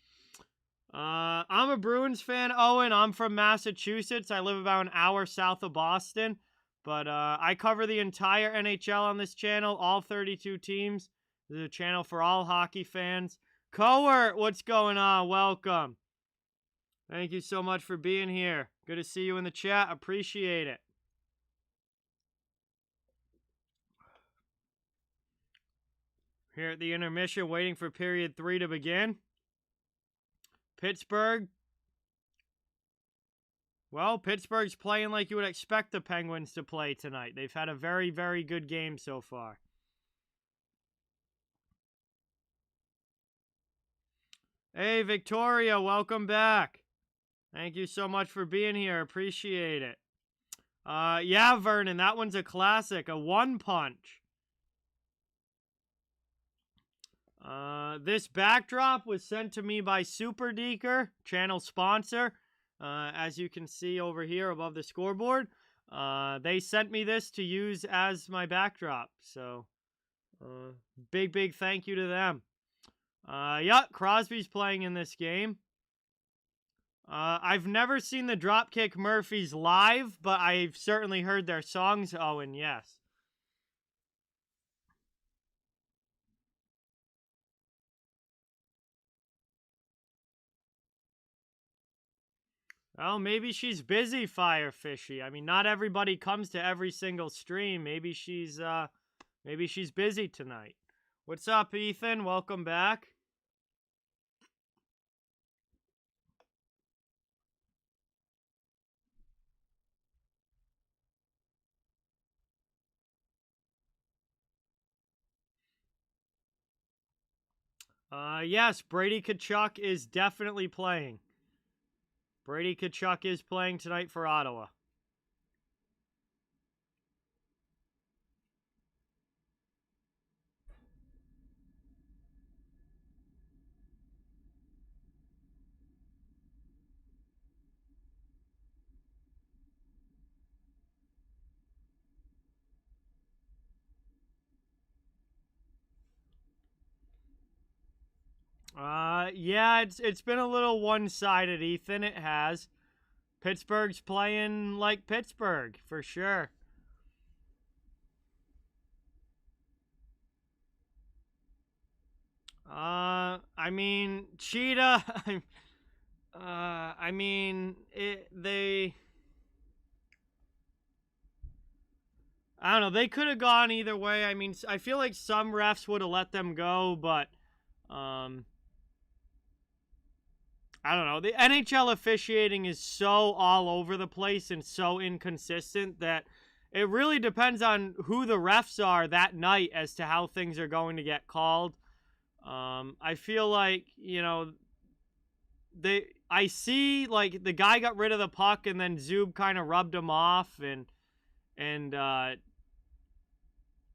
I'm a Bruins fan, Owen. I'm from Massachusetts. I live about an hour south of Boston. But I cover the entire NHL on this channel, all 32 teams. This is a channel for all hockey fans. Coert, what's going on? Welcome. Thank you so much for being here. Good to see you in the chat. Appreciate it. Here at the intermission, waiting for period 3 to begin. Pittsburgh. Well, Pittsburgh's playing like you would expect the Penguins to play tonight. They've had a very good game so far. Hey, Victoria, welcome back. Thank you so much for being here. Appreciate it. Yeah, Vernon, that one's a classic. A one-punch. This backdrop was sent to me by Super Deeker, channel sponsor. As you can see over here above the scoreboard, they sent me this to use as my backdrop. So, big thank you to them. Yeah, Crosby's playing in this game. I've never seen the Dropkick Murphys live, but I've certainly heard their songs, Owen, yes. Well, maybe she's busy, Fire Fishy. I mean, not everybody comes to every single stream. Maybe she's busy tonight. What's up, Ethan? Welcome back. Yes, Brady Tkachuk is definitely playing. Brady Tkachuk is playing tonight for Ottawa. Yeah, it's been a little one-sided, Ethan. It has. Pittsburgh's playing like Pittsburgh, for sure. I mean, Cheetah, I mean, I don't know, they could have gone either way. I mean, I feel like some refs would have let them go, but, I don't know. The NHL officiating is so all over the place and so inconsistent that it really depends on who the refs are that night as to how things are going to get called. I feel like, you know, I see, like, the guy got rid of the puck and then Zub kind of rubbed him off and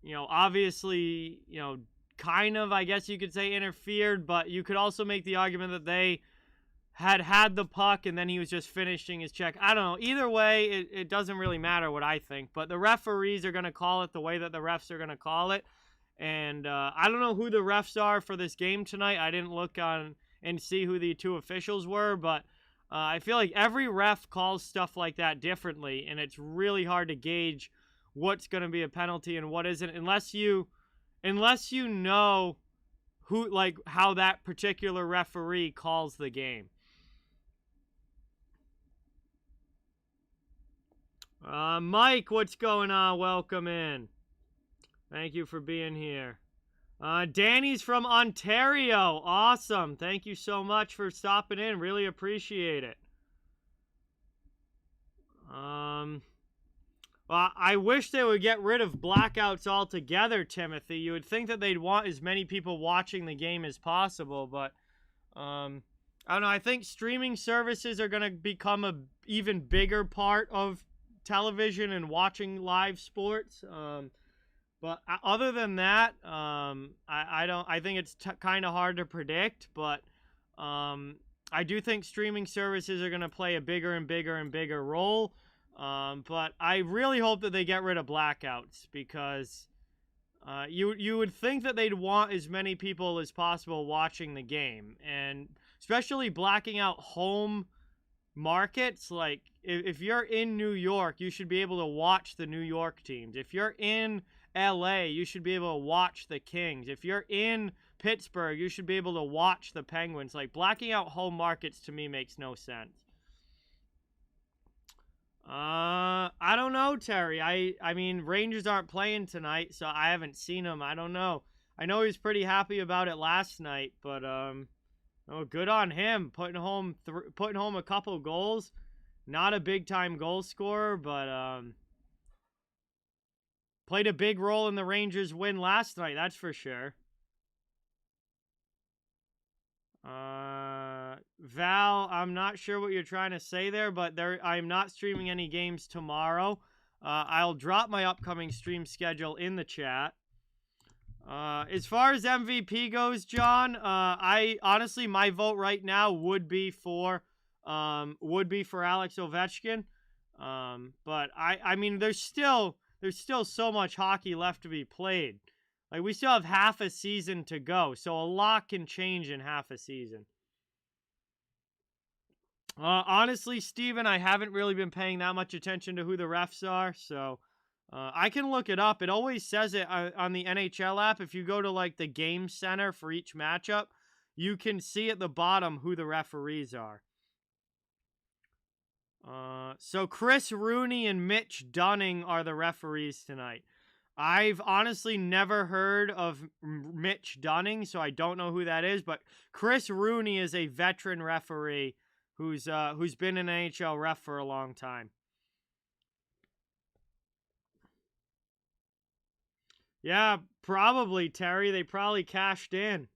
you know, obviously, you know, kind of, I guess you could say, interfered, but you could also make the argument that they had the puck and then he was just finishing his check. I don't know. Either way, it doesn't really matter what I think, but the referees are going to call it the way that the refs are going to call it. And I don't know who the refs are for this game tonight. I didn't look on and see who the two officials were, but I feel like every ref calls stuff like that differently, and it's really hard to gauge what's going to be a penalty and what isn't unless you know who, like, how that particular referee calls the game. Mike, what's going on? Welcome in. Thank you for being here. Danny's from Ontario. Awesome. Thank you so much for stopping in. Really appreciate it. Well, I wish they would get rid of blackouts altogether, Timothy. You would think that they'd want as many people watching the game as possible, but I don't know. I think streaming services are going to become a even bigger part of television and watching live sports. But other than that, I think it's kind of hard to predict, but I do think streaming services are going to play a bigger and bigger and bigger role. But I really hope that they get rid of blackouts because you would think that they'd want as many people as possible watching the game, and especially blacking out home markets. Like, if you're in New York, you should be able to watch the New York teams. If you're in LA, you should be able to watch the Kings. If you're in Pittsburgh, you should be able to watch the Penguins. Like, blacking out home markets to me makes no sense. I don't know, Terry. I mean, Rangers aren't playing tonight, so I haven't seen him. I don't know. I know he was pretty happy about it last night, but oh, good on him putting home a couple goals. Not a big time goal scorer, but played a big role in the Rangers' win last night. That's for sure. Val, I'm not sure what you're trying to say there, but I'm not streaming any games tomorrow. I'll drop my upcoming stream schedule in the chat. As far as MVP goes, John, I honestly, my vote right now would be for Alex Ovechkin. But I mean, there's still so much hockey left to be played. Like, we still have half a season to go, so a lot can change in half a season. Honestly, Steven, I haven't really been paying that much attention to who the refs are, so I can look it up. It always says it on the NHL app. If you go to, like, the game center for each matchup, you can see at the bottom who the referees are. So Chris Rooney and Mitch Dunning are the referees tonight. I've honestly never heard of Mitch Dunning, so I don't know who that is, but Chris Rooney is a veteran referee who's been an NHL ref for a long time. Yeah, probably, Terry. They probably cashed in.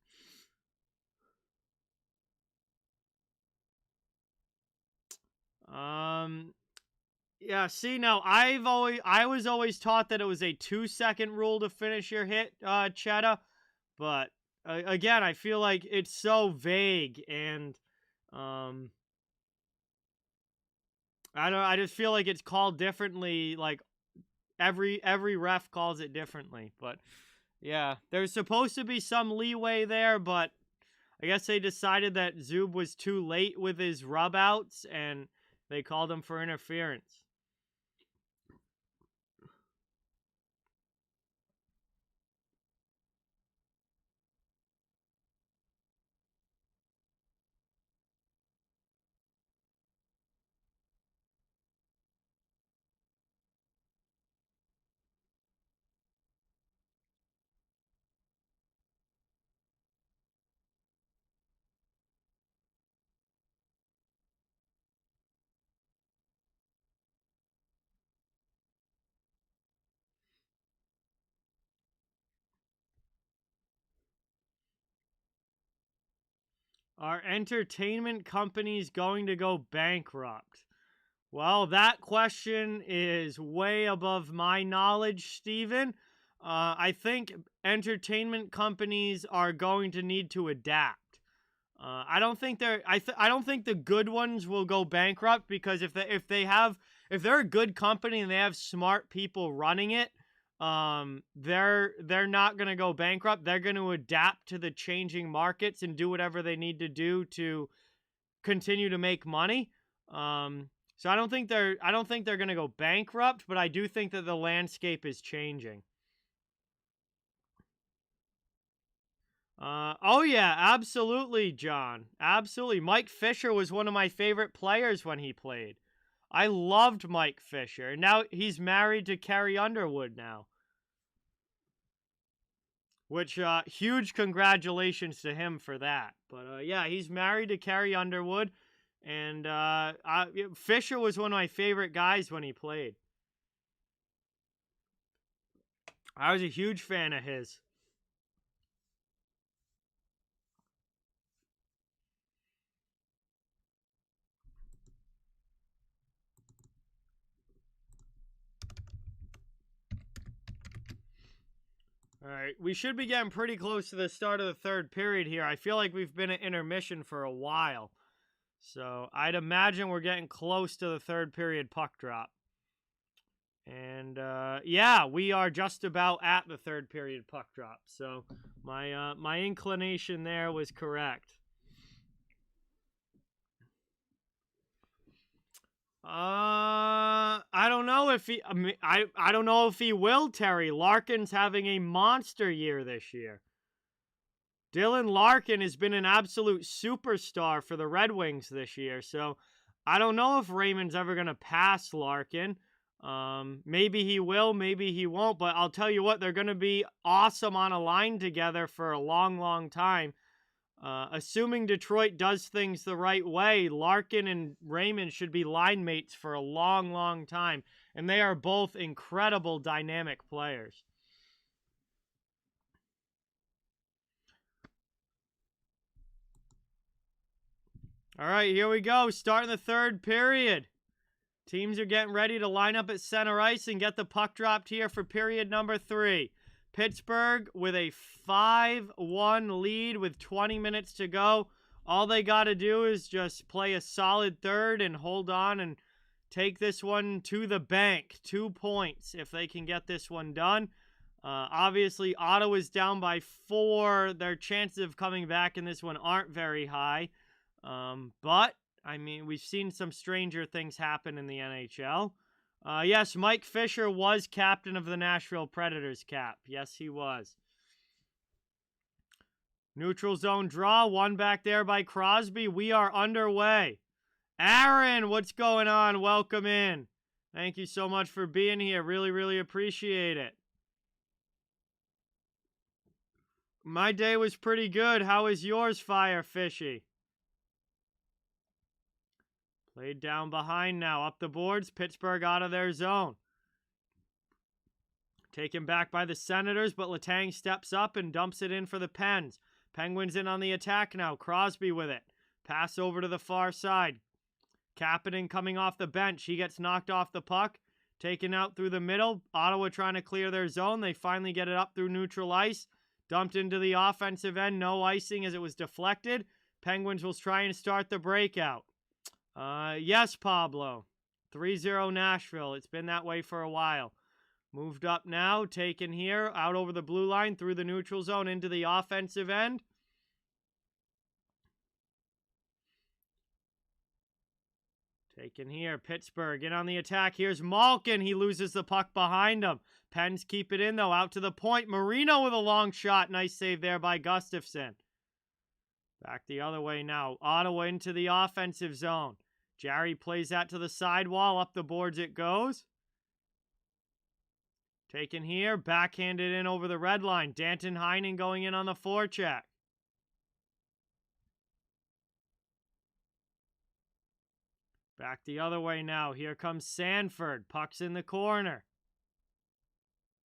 Yeah, see, now, I was always taught that it was a 2-second rule to finish your hit, Cheddar, but, again, I feel like it's so vague, and, I just feel like it's called differently, like, every ref calls it differently, but, yeah, there's supposed to be some leeway there, but I guess they decided that Zub was too late with his rub outs, and they called him for interference. Are entertainment companies going to go bankrupt? Well, that question is way above my knowledge, Steven. I think entertainment companies are going to need to adapt. I don't think I don't think the good ones will go bankrupt, because if they're a good company and they have smart people running it, they're not going to go bankrupt. They're going to adapt to the changing markets and do whatever they need to do to continue to make money. So I don't think they're going to go bankrupt, but I do think that the landscape is changing. Oh yeah, absolutely, John. Absolutely. Mike Fisher was one of my favorite players when he played. I loved Mike Fisher. And now he's married to Carrie Underwood now. Which, huge congratulations to him for that. But, yeah, he's married to Carrie Underwood. And Fisher was one of my favorite guys when he played. I was a huge fan of his. All right, we should be getting pretty close to the start of the third period here. I feel like we've been at intermission for a while. So I'd imagine we're getting close to the third period puck drop. And, yeah, we are just about at the third period puck drop. So my inclination there was correct. I don't know if he. I don't know if he will. Terry Larkin's having a monster year this year. Dylan Larkin has been an absolute superstar for the Red Wings this year. So I don't know if Raymond's ever going to pass Larkin. Maybe he will, maybe he won't. But I'll tell you what, they're going to be awesome on a line together for a long, long time. Assuming Detroit does things the right way, Larkin and Raymond should be line mates for a long, long time. And they are both incredible dynamic players. All right, here we go. Starting the third period. Teams are getting ready to line up at center ice and get the puck dropped here for period number 3. Pittsburgh with a 5-1 lead with 20 minutes to go. All they got to do is just play a solid third and hold on and take this one to the bank. 2 points if they can get this one done. Obviously, Ottawa's down by 4. Their chances of coming back in this one aren't very high. But, I mean, we've seen some stranger things happen in the NHL. Yes, Mike Fisher was captain of the Nashville Predators cap. Yes, he was. Neutral zone draw. One back there by Crosby. We are underway. Aaron, what's going on? Welcome in. Thank you so much for being here. Really, really appreciate it. My day was pretty good. How is yours, Fire Fishy? Played down behind now. Up the boards. Pittsburgh out of their zone. Taken back by the Senators, but Letang steps up and dumps it in for the Pens. Penguins in on the attack now. Crosby with it. Pass over to the far side. Kapanen coming off the bench. He gets knocked off the puck. Taken out through the middle. Ottawa trying to clear their zone. They finally get it up through neutral ice. Dumped into the offensive end. No icing as it was deflected. Penguins will try and start the breakout. Yes, Pablo. 3-0 Nashville. It's been that way for a while. Moved up now. Taken here. Out over the blue line. Through the neutral zone. Into the offensive end. Taken here. Pittsburgh in on the attack. Here's Malkin. He loses the puck behind him. Pens keep it in, though. Out to the point. Marino with a long shot. Nice save there by Gustafsson. Back the other way now. Ottawa into the offensive zone. Gerry plays that to the sidewall. Up the boards it goes. Taken here. Backhanded in over the red line. Danton Heinen going in on the forecheck. Back the other way now. Here comes Sanford. Puck's in the corner.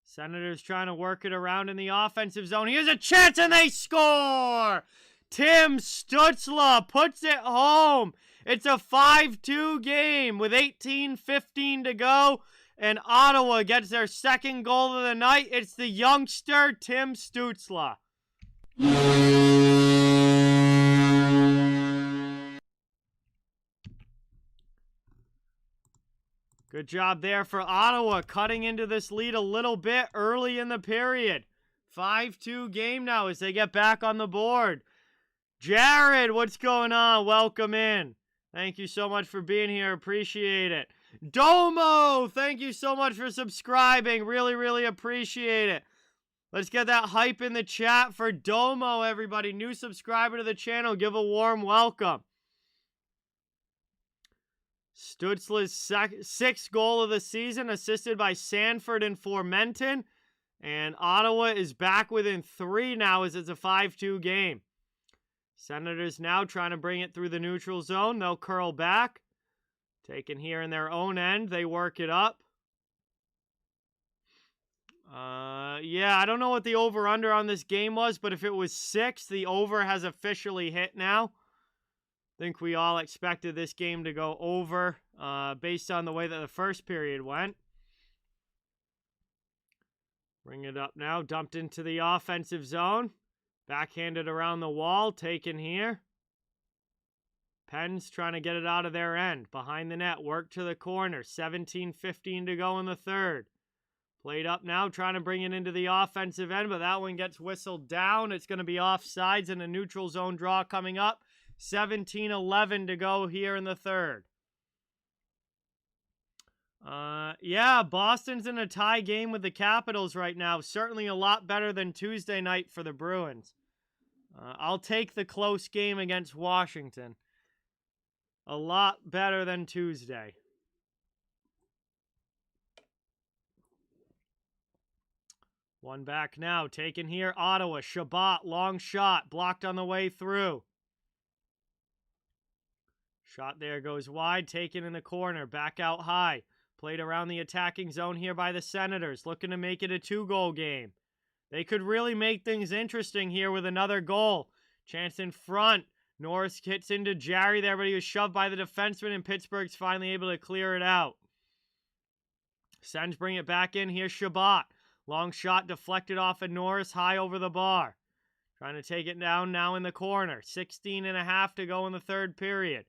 Senators trying to work it around in the offensive zone. Here's a chance and they score! Tim Stützle puts it home. It's a 5-2 game with 18:15 to go. And Ottawa gets their second goal of the night. It's the youngster, Tim Stützle. Good job there for Ottawa, cutting into this lead a little bit early in the period. 5-2 game now as they get back on the board. Jared, what's going on? Welcome in. Thank you so much for being here. Appreciate it. Domo, thank you so much for subscribing. Really, really appreciate it. Let's get that hype in the chat for Domo, everybody. New subscriber to the channel. Give a warm welcome. Stützle's sixth goal of the season, assisted by Sanford and Formenton. And Ottawa is back within 3 now as it's a 5-2 game. Senators now trying to bring it through the neutral zone. They'll curl back. Taken here in their own end. They work it up. Yeah, I don't know what the over-under on this game was, but if it was 6, the over has officially hit now. I think we all expected this game to go over based on the way that the first period went. Bring it up now. Dumped into the offensive zone. Backhanded around the wall. Taken here. Pens trying to get it out of their end. Behind the net. Work to the corner. 17:15 to go in the third. Played up now. Trying to bring it into the offensive end, but that one gets whistled down. It's going to be offsides and a neutral zone draw coming up. 17:11 to go here in the third. Yeah, Boston's in a tie game with the Capitals right now. Certainly a lot better than Tuesday night for the Bruins. I'll take the close game against Washington. A lot better than Tuesday. One back now. Taken here. Ottawa. Shabbat. Long shot. Blocked on the way through. Shot there goes wide. Taken in the corner. Back out high. Played around the attacking zone here by the Senators. Looking to make it a 2-goal game. They could really make things interesting here with another goal. Chance in front. Norris hits into Gerry there, but he was shoved by the defenseman, and Pittsburgh's finally able to clear it out. Sens bring it back in. Here's Shabbat. Long shot deflected off of Norris high over the bar. Trying to take it down now in the corner. 16:30 to go in the third period.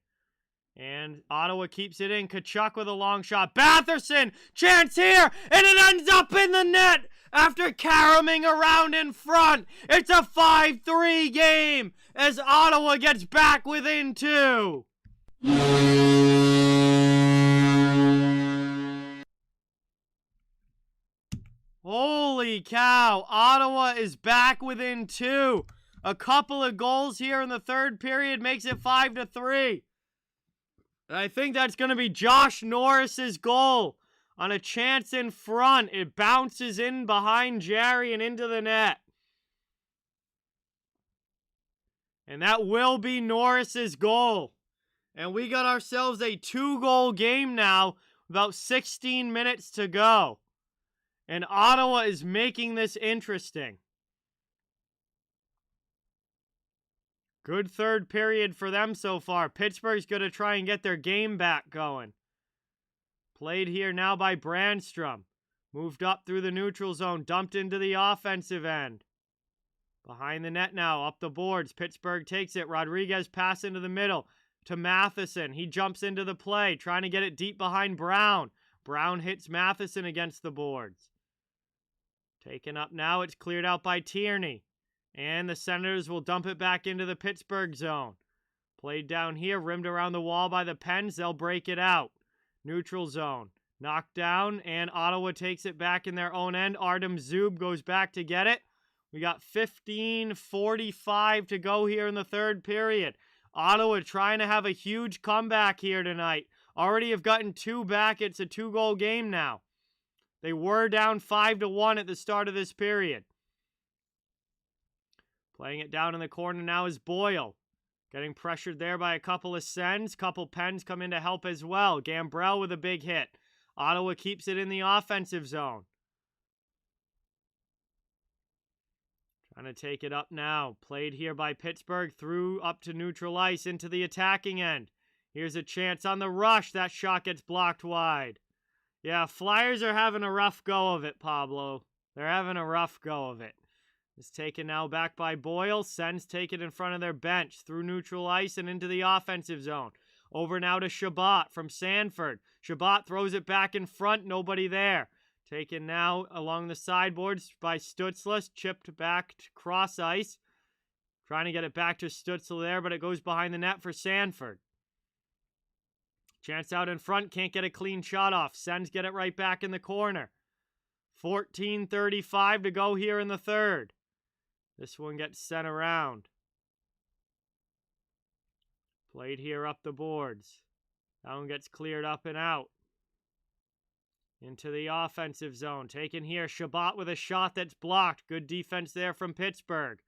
And Ottawa keeps it in. Tkachuk with a long shot. Batherson! Chance here! And it ends up in the net after caroming around in front. It's a 5-3 game as Ottawa gets back within 2. Holy cow. Ottawa is back within 2. A couple of goals here in the third period makes it 5-3. I think that's going to be Josh Norris's goal on a chance in front. It bounces in behind Gerry and into the net. And that will be Norris's goal. And we got ourselves a 2-goal game now, about 16 minutes to go. And Ottawa is making this interesting. Good third period for them so far. Pittsburgh's going to try and get their game back going. Played here now by Brandstrom. Moved up through the neutral zone, dumped into the offensive end. Behind the net now, up the boards. Pittsburgh takes it. Rodriguez pass into the middle to Matheson. He jumps into the play, trying to get it deep behind Brown. Brown hits Matheson against the boards. Taken up now, it's cleared out by Tierney. And the Senators will dump it back into the Pittsburgh zone. Played down here, rimmed around the wall by the Pens. They'll break it out. Neutral zone. Knocked down, and Ottawa takes it back in their own end. Artem Zub goes back to get it. We got 15:45 to go here in the third period. Ottawa trying to have a huge comeback here tonight. Already have gotten 2 back. It's a 2-goal game now. They were down 5-1 at the start of this period. Playing it down in the corner now is Boyle. Getting pressured there by a couple of Sens. Couple Pens come in to help as well. Gambrell with a big hit. Ottawa keeps it in the offensive zone. Trying to take it up now. Played here by Pittsburgh. Through up to neutral ice into the attacking end. Here's a chance on the rush. That shot gets blocked wide. Yeah, Flyers are having a rough go of it, Pablo. They're having a rough go of it. It's taken now back by Boyle. Sens take it in front of their bench. Through neutral ice and into the offensive zone. Over now to Chabot from Sanford. Chabot throws it back in front. Nobody there. Taken now along the sideboards by Stutzler. Chipped back to cross ice. Trying to get it back to Stutzler there, but it goes behind the net for Sanford. Chance out in front. Can't get a clean shot off. Sens get it right back in the corner. 14:35 to go here in the third. This one gets sent around. Played here up the boards. That one gets cleared up and out. Into the offensive zone. Taken here. Chabot with a shot that's blocked. Good defense there from Pittsburgh.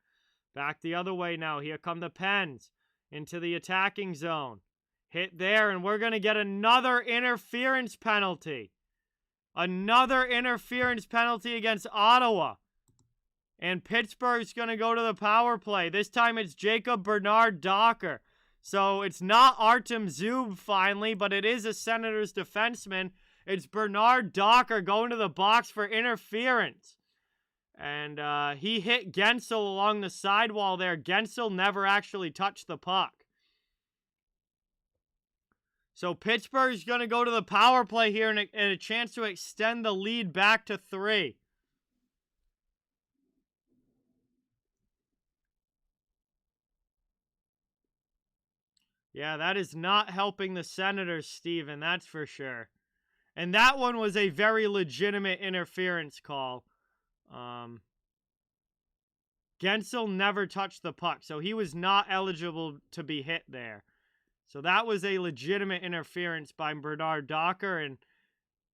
Back the other way now. Here come the Pens. Into the attacking zone. Hit there, and we're going to get another interference penalty. Another interference penalty against Ottawa. And Pittsburgh's going to go to the power play. This time it's Jacob Bernard Docker. So it's not Artem Zub finally, but it is a Senators defenseman. It's Bernard Docker going to the box for interference. And he hit Gensel along the sidewall there. Gensel never actually touched the puck. So Pittsburgh's going to go to the power play here and a chance to extend the lead back to 3. Yeah, that is not helping the Senators, Steven, that's for sure. And that one was a very legitimate interference call. Gensel never touched the puck, so he was not eligible to be hit there. So that was a legitimate interference by Bernard Docker, and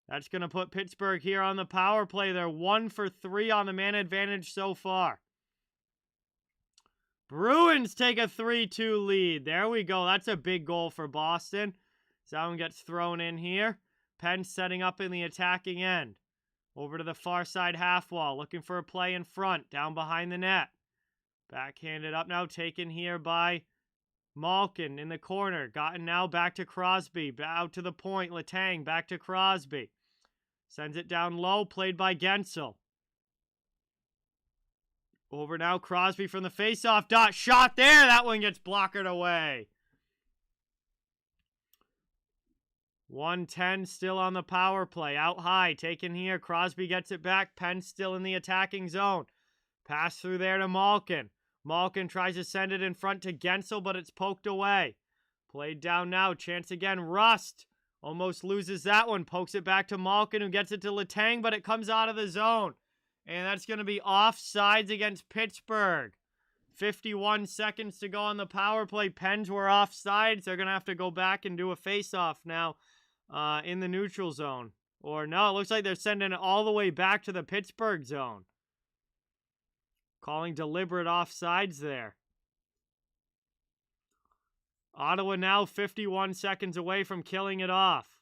that's going to put Pittsburgh here on the power play. They're 1 for 3 on the man advantage so far. Bruins take a 3-2 lead. There we go. That's a big goal for Boston. So that one gets thrown in here. Penn setting up in the attacking end. Over to the far side half wall. Looking for a play in front. Down behind the net. Backhanded up now. Taken here by Malkin in the corner. Gotten now back to Crosby. Out to the point. Letang back to Crosby. Sends it down low. Played by Gensel. Over now, Crosby from the faceoff dot. Shot there. That one gets blockered away. 1:10 still on the power play. Out high. Taken here. Crosby gets it back. Penn still in the attacking zone. Pass through there to Malkin. Malkin tries to send it in front to Gensel, but it's poked away. Played down now. Chance again. Rust. Almost loses that one. Pokes it back to Malkin, who gets it to Letang, but it comes out of the zone. And that's going to be offsides against Pittsburgh. 51 seconds to go on the power play. Pens were offsides. They're going to have to go back and do a face-off now in the neutral zone. Or no, it looks like they're sending it all the way back to the Pittsburgh zone. Calling deliberate offsides there. Ottawa now 51 seconds away from killing it off.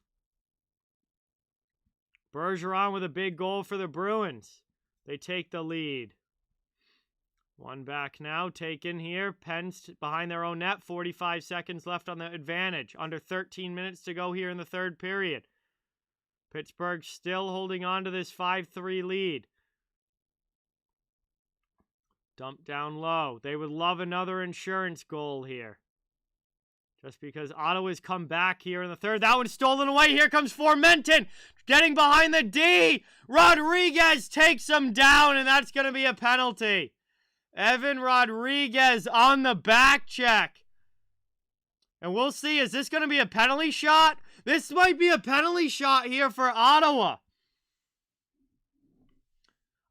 Bergeron with a big goal for the Bruins. They take the lead. One back now, taken here. Pens behind their own net. 45 seconds left on the advantage. Under 13 minutes to go here in the third period. Pittsburgh still holding on to this 5-3 lead. Dump down low. They would love another insurance goal here. Just because Ottawa's come back here in the third. That one's stolen away. Here comes Formenton. Getting behind the D. Rodriguez takes him down, and that's going to be a penalty. Evan Rodriguez on the back check. And we'll see, is this going to be a penalty shot? This might be a penalty shot here for Ottawa.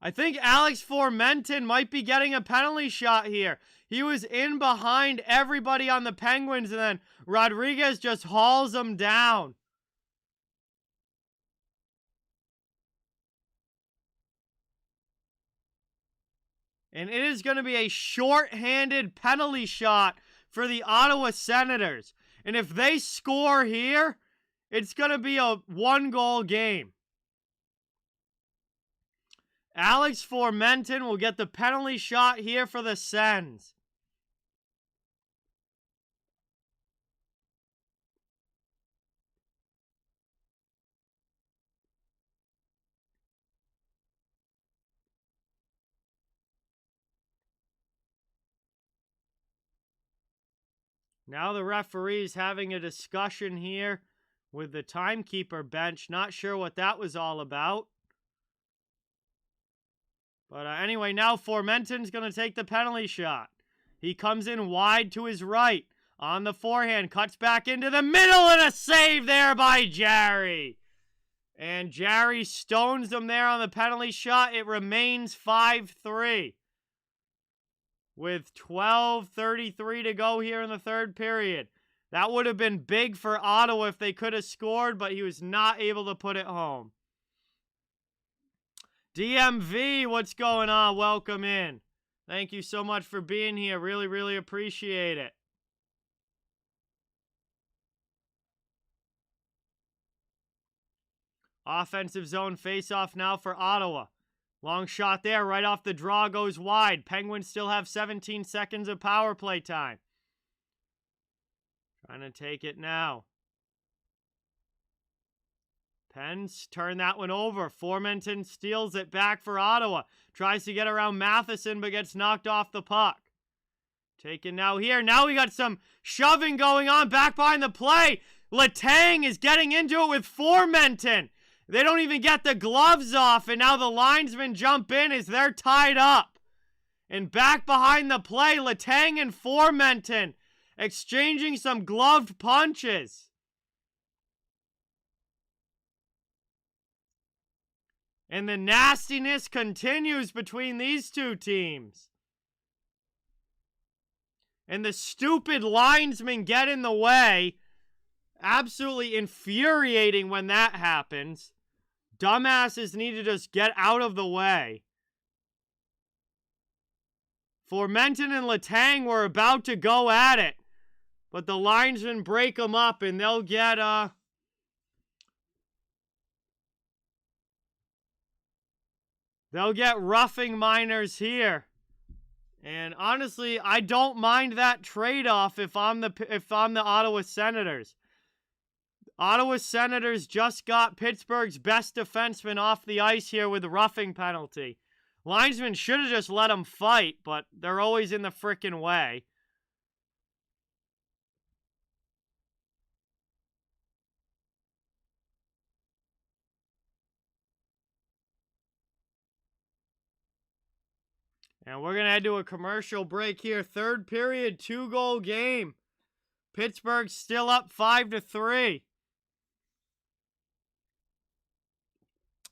I think Alex Formenton might be getting a penalty shot here. He was in behind everybody on the Penguins, and then Rodriguez just hauls him down. And it is going to be a short-handed penalty shot for the Ottawa Senators. And if they score here, it's going to be a one-goal game. Alex Formenton will get the penalty shot here for the Sens. Now the referee's having a discussion here with the timekeeper bench. Not sure what that was all about. But anyway, now Formenton's going to take the penalty shot. He comes in wide to his right. On the forehand, cuts back into the middle, and a save there by Gerry. And Gerry stones him there on the penalty shot. It remains 5-3. With 12:33 to go here in the third period. That would have been big for Ottawa if they could have scored, but he was not able to put it home. DMV, what's going on? Welcome in. Thank you so much for being here. Really, really appreciate it. Offensive zone face-off now for Ottawa. Long shot there, right off the draw, goes wide. Penguins still have 17 seconds of power play time. Trying to take it now. Pens turn that one over. Formenton steals it back for Ottawa. Tries to get around Matheson, but gets knocked off the puck. Taken now here. Now we got some shoving going on back behind the play. Letang is getting into it with Formenton. They don't even get the gloves off, and now the linesmen jump in as they're tied up. And back behind the play, Letang and Formenton exchanging some gloved punches. And the nastiness continues between these two teams. And the stupid linesmen get in the way. Absolutely infuriating when that happens. Dumbasses need to just get out of the way. Formenton and Letang were about to go at it, but the linesmen break them up, and they'll get roughing minors here. And honestly, I don't mind that trade-off if I'm the Ottawa Senators. Ottawa Senators just got Pittsburgh's best defenseman off the ice here with a roughing penalty. Linesmen should have just let them fight, but they're always in the frickin' way. And we're going to head to a commercial break here. Third period, 2-goal game. Pittsburgh still up 5-3.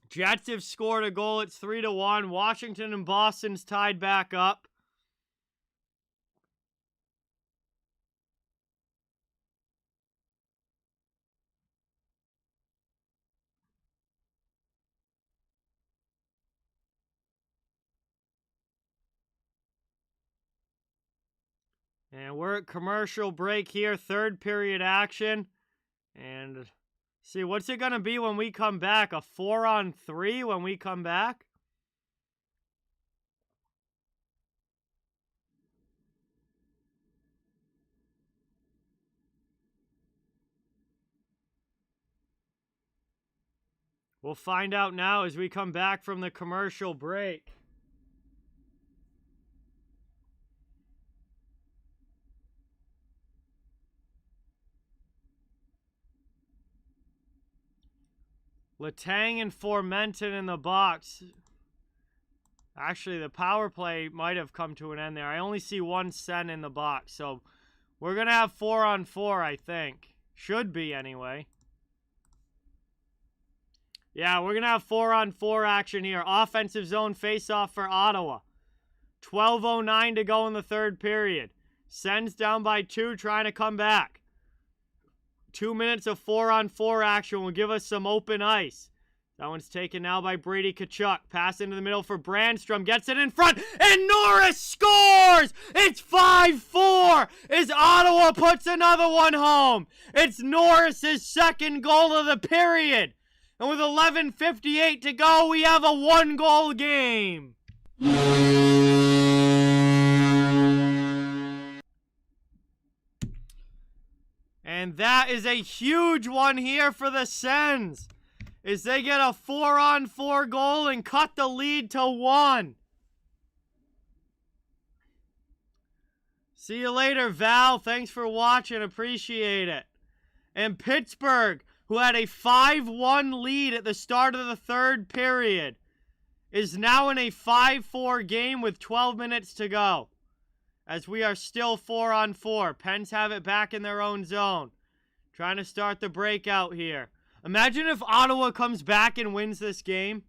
Jets have scored a goal. It's 3-1. Washington and Boston's tied back up. And we're at commercial break here. Third period action. And see, what's it going to be when we come back? A 4-on-3 when we come back? We'll find out now as we come back from the commercial break. Letang and Formenton in the box. Actually, the power play might have come to an end there. I only see one Sen in the box, so we're going to have 4-on-4, I think. Should be, anyway. Yeah, we're going to have 4-on-4 action here. Offensive zone face-off for Ottawa. 12:09 to go in the third period. Sen's down by 2, trying to come back. 2 minutes of 4-on-4 action will give us some open ice. That one's taken now by Brady Tkachuk. Pass into the middle for Brandstrom. Gets it in front. And Norris scores! It's 5-4 as Ottawa puts another one home. It's Norris's second goal of the period. And with 11:58 to go, we have a 1-goal game. And that is a huge one here for the Sens, as they get a 4-on-4 goal and cut the lead to 1. See you later, Val. Thanks for watching. Appreciate it. And Pittsburgh, who had a 5-1 lead at the start of the third period, is now in a 5-4 game with 12 minutes to go, as we are still 4-on-4. Pens have it back in their own zone. Trying to start the breakout here. Imagine if Ottawa comes back and wins this game.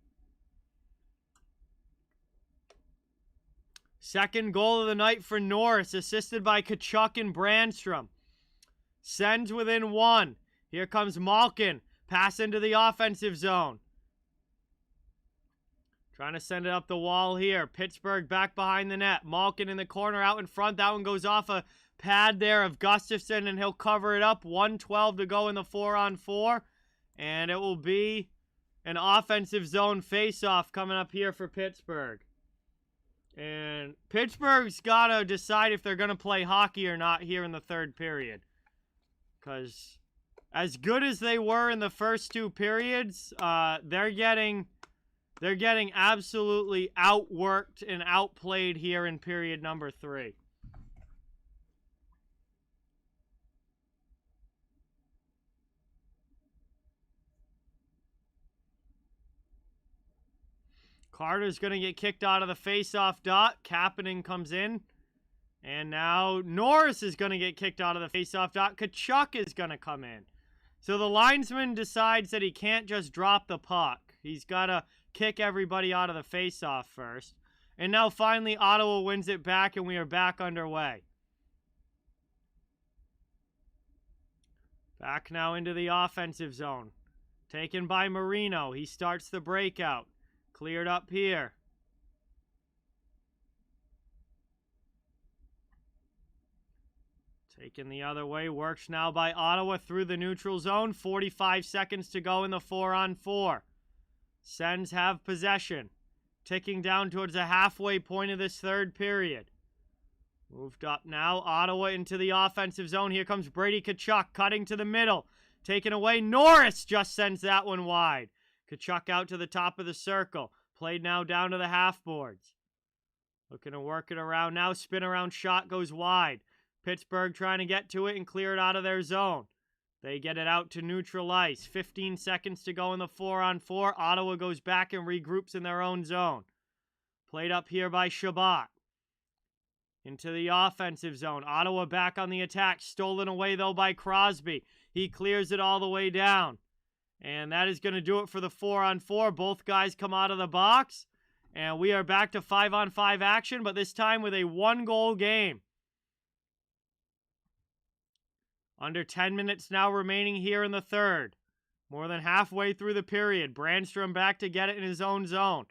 Second goal of the night for Norris, assisted by Tkachuk and Brandstrom. Sens within 1. Here comes Malkin. Pass into the offensive zone. Trying to send it up the wall here. Pittsburgh back behind the net. Malkin in the corner, out in front. That one goes off a pad there of Gustafsson, and he'll cover it up. 1:12 to go in the 4-on-4. And it will be an offensive zone face-off coming up here for Pittsburgh. And Pittsburgh's got to decide if they're going to play hockey or not here in the third period. Because as good as they were in the first 2 periods, they're getting absolutely outworked and outplayed here in period number 3. Carter's going to get kicked out of the face-off dot. Kapanen comes in. And now Norris is going to get kicked out of the face-off dot. Tkachuk is going to come in. So the linesman decides that he can't just drop the puck. He's got to kick everybody out of the face-off first. And now finally Ottawa wins it back, and we are back underway. Back now into the offensive zone. Taken by Marino. He starts the breakout. Cleared up here. Taken the other way. Works now by Ottawa through the neutral zone. 45 seconds to go in the 4-on-4. Sens have possession. Ticking down towards the halfway point of this third period. Moved up now. Ottawa into the offensive zone. Here comes Brady Tkachuk cutting to the middle. Taken away. Norris just sends that one wide. Tkachuk out to the top of the circle. Played now down to the half boards. Looking to work it around now. Spin around shot goes wide. Pittsburgh trying to get to it and clear it out of their zone. They get it out to neutral ice. 15 seconds to go in the 4-on-4. Ottawa goes back and regroups in their own zone. Played up here by Shabbat. Into the offensive zone. Ottawa back on the attack. Stolen away, though, by Crosby. He clears it all the way down. And that is going to do it for the 4-on-4. Both guys come out of the box. And we are back to 5-on-5 action, but this time with a 1-goal game. Under 10 minutes now remaining here in the third. More than halfway through the period. Brandstrom back to get it in his own zone.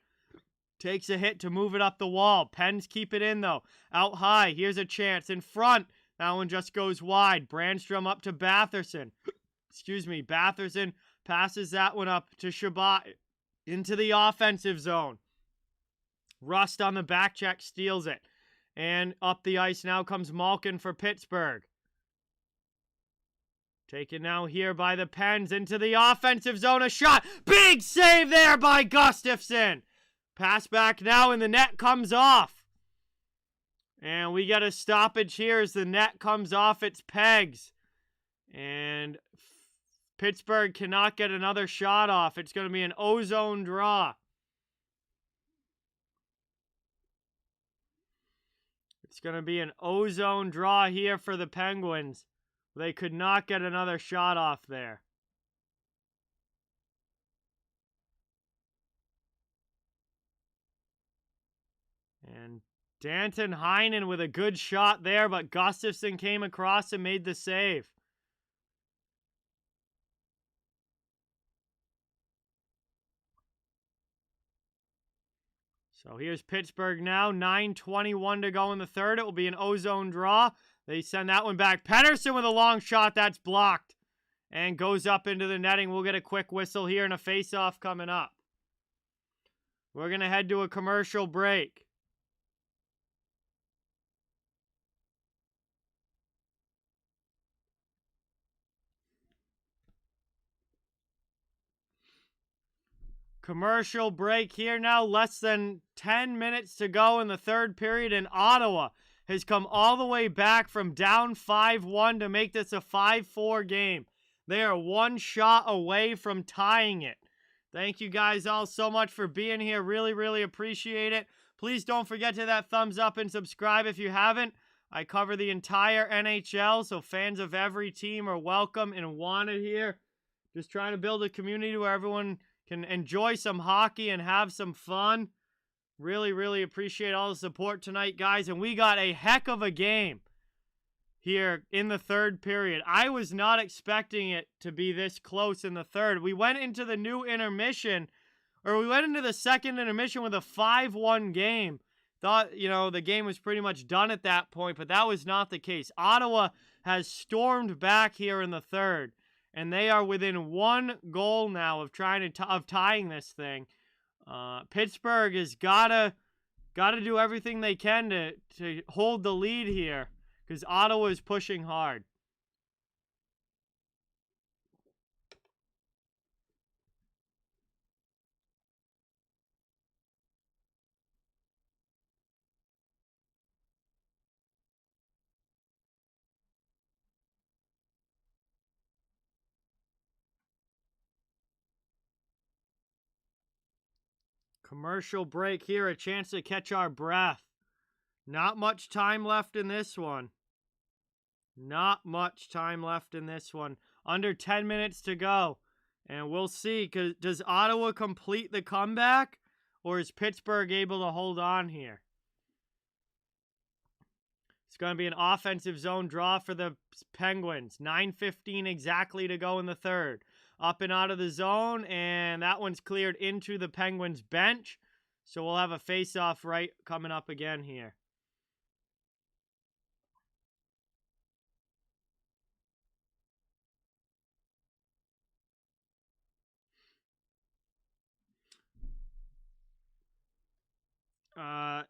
Takes a hit to move it up the wall. Pens keep it in, though. Out high. Here's a chance. In front. That one just goes wide. Brandstrom up to Batherson. Batherson passes that one up to Shabbat. Into the offensive zone. Rust on the back check steals it. And up the ice now comes Malkin for Pittsburgh. Taken now here by the Pens into the offensive zone. A shot. Big save there by Gustafsson. Pass back now, and the net comes off. And we get a stoppage here as the net comes off its pegs. And Pittsburgh cannot get another shot off. It's going to be an O-zone draw. It's going to be an O-zone draw here for the Penguins. They could not get another shot off there. And Danton Heinen with a good shot there, but Gustafsson came across and made the save. So here's Pittsburgh now, 9:21 to go in the third. It will be an O-zone draw. They send that one back. Pettersson with a long shot. That's blocked and goes up into the netting. We'll get a quick whistle here and a face-off coming up. We're going to head to a commercial break. Commercial break here now. Less than 10 minutes to go in the third period, and Ottawa has come all the way back from down 5-1 to make this a 5-4 game. They are one shot away from tying it. Thank you guys all so much for being here. Really, really appreciate it. Please don't forget to that thumbs up and subscribe if you haven't. I cover the entire NHL, so fans of every team are welcome and wanted here. Just trying to build a community where everyone can enjoy some hockey and have some fun. Really, really appreciate all the support tonight, guys. And we got a heck of a game here in the third period. I was not expecting it to be this close in the third. We went into the new intermission, or we went into the second intermission with a 5-1 game. Thought, the game was pretty much done at that point, but that was not the case. Ottawa has stormed back here in the third, and they are within one goal now of tying this thing. Pittsburgh has gotta do everything they can to hold the lead here, because Ottawa is pushing hard. Commercial break here, a chance to catch our breath. Not much time left in this one. Not much time left in this one. Under 10 minutes to go. And we'll see, does Ottawa complete the comeback? Or is Pittsburgh able to hold on here? It's going to be an offensive zone draw for the Penguins. 9:15 exactly to go in the third. Up and out of the zone, and that one's cleared into the Penguins bench. So we'll have a face-off right coming up again here.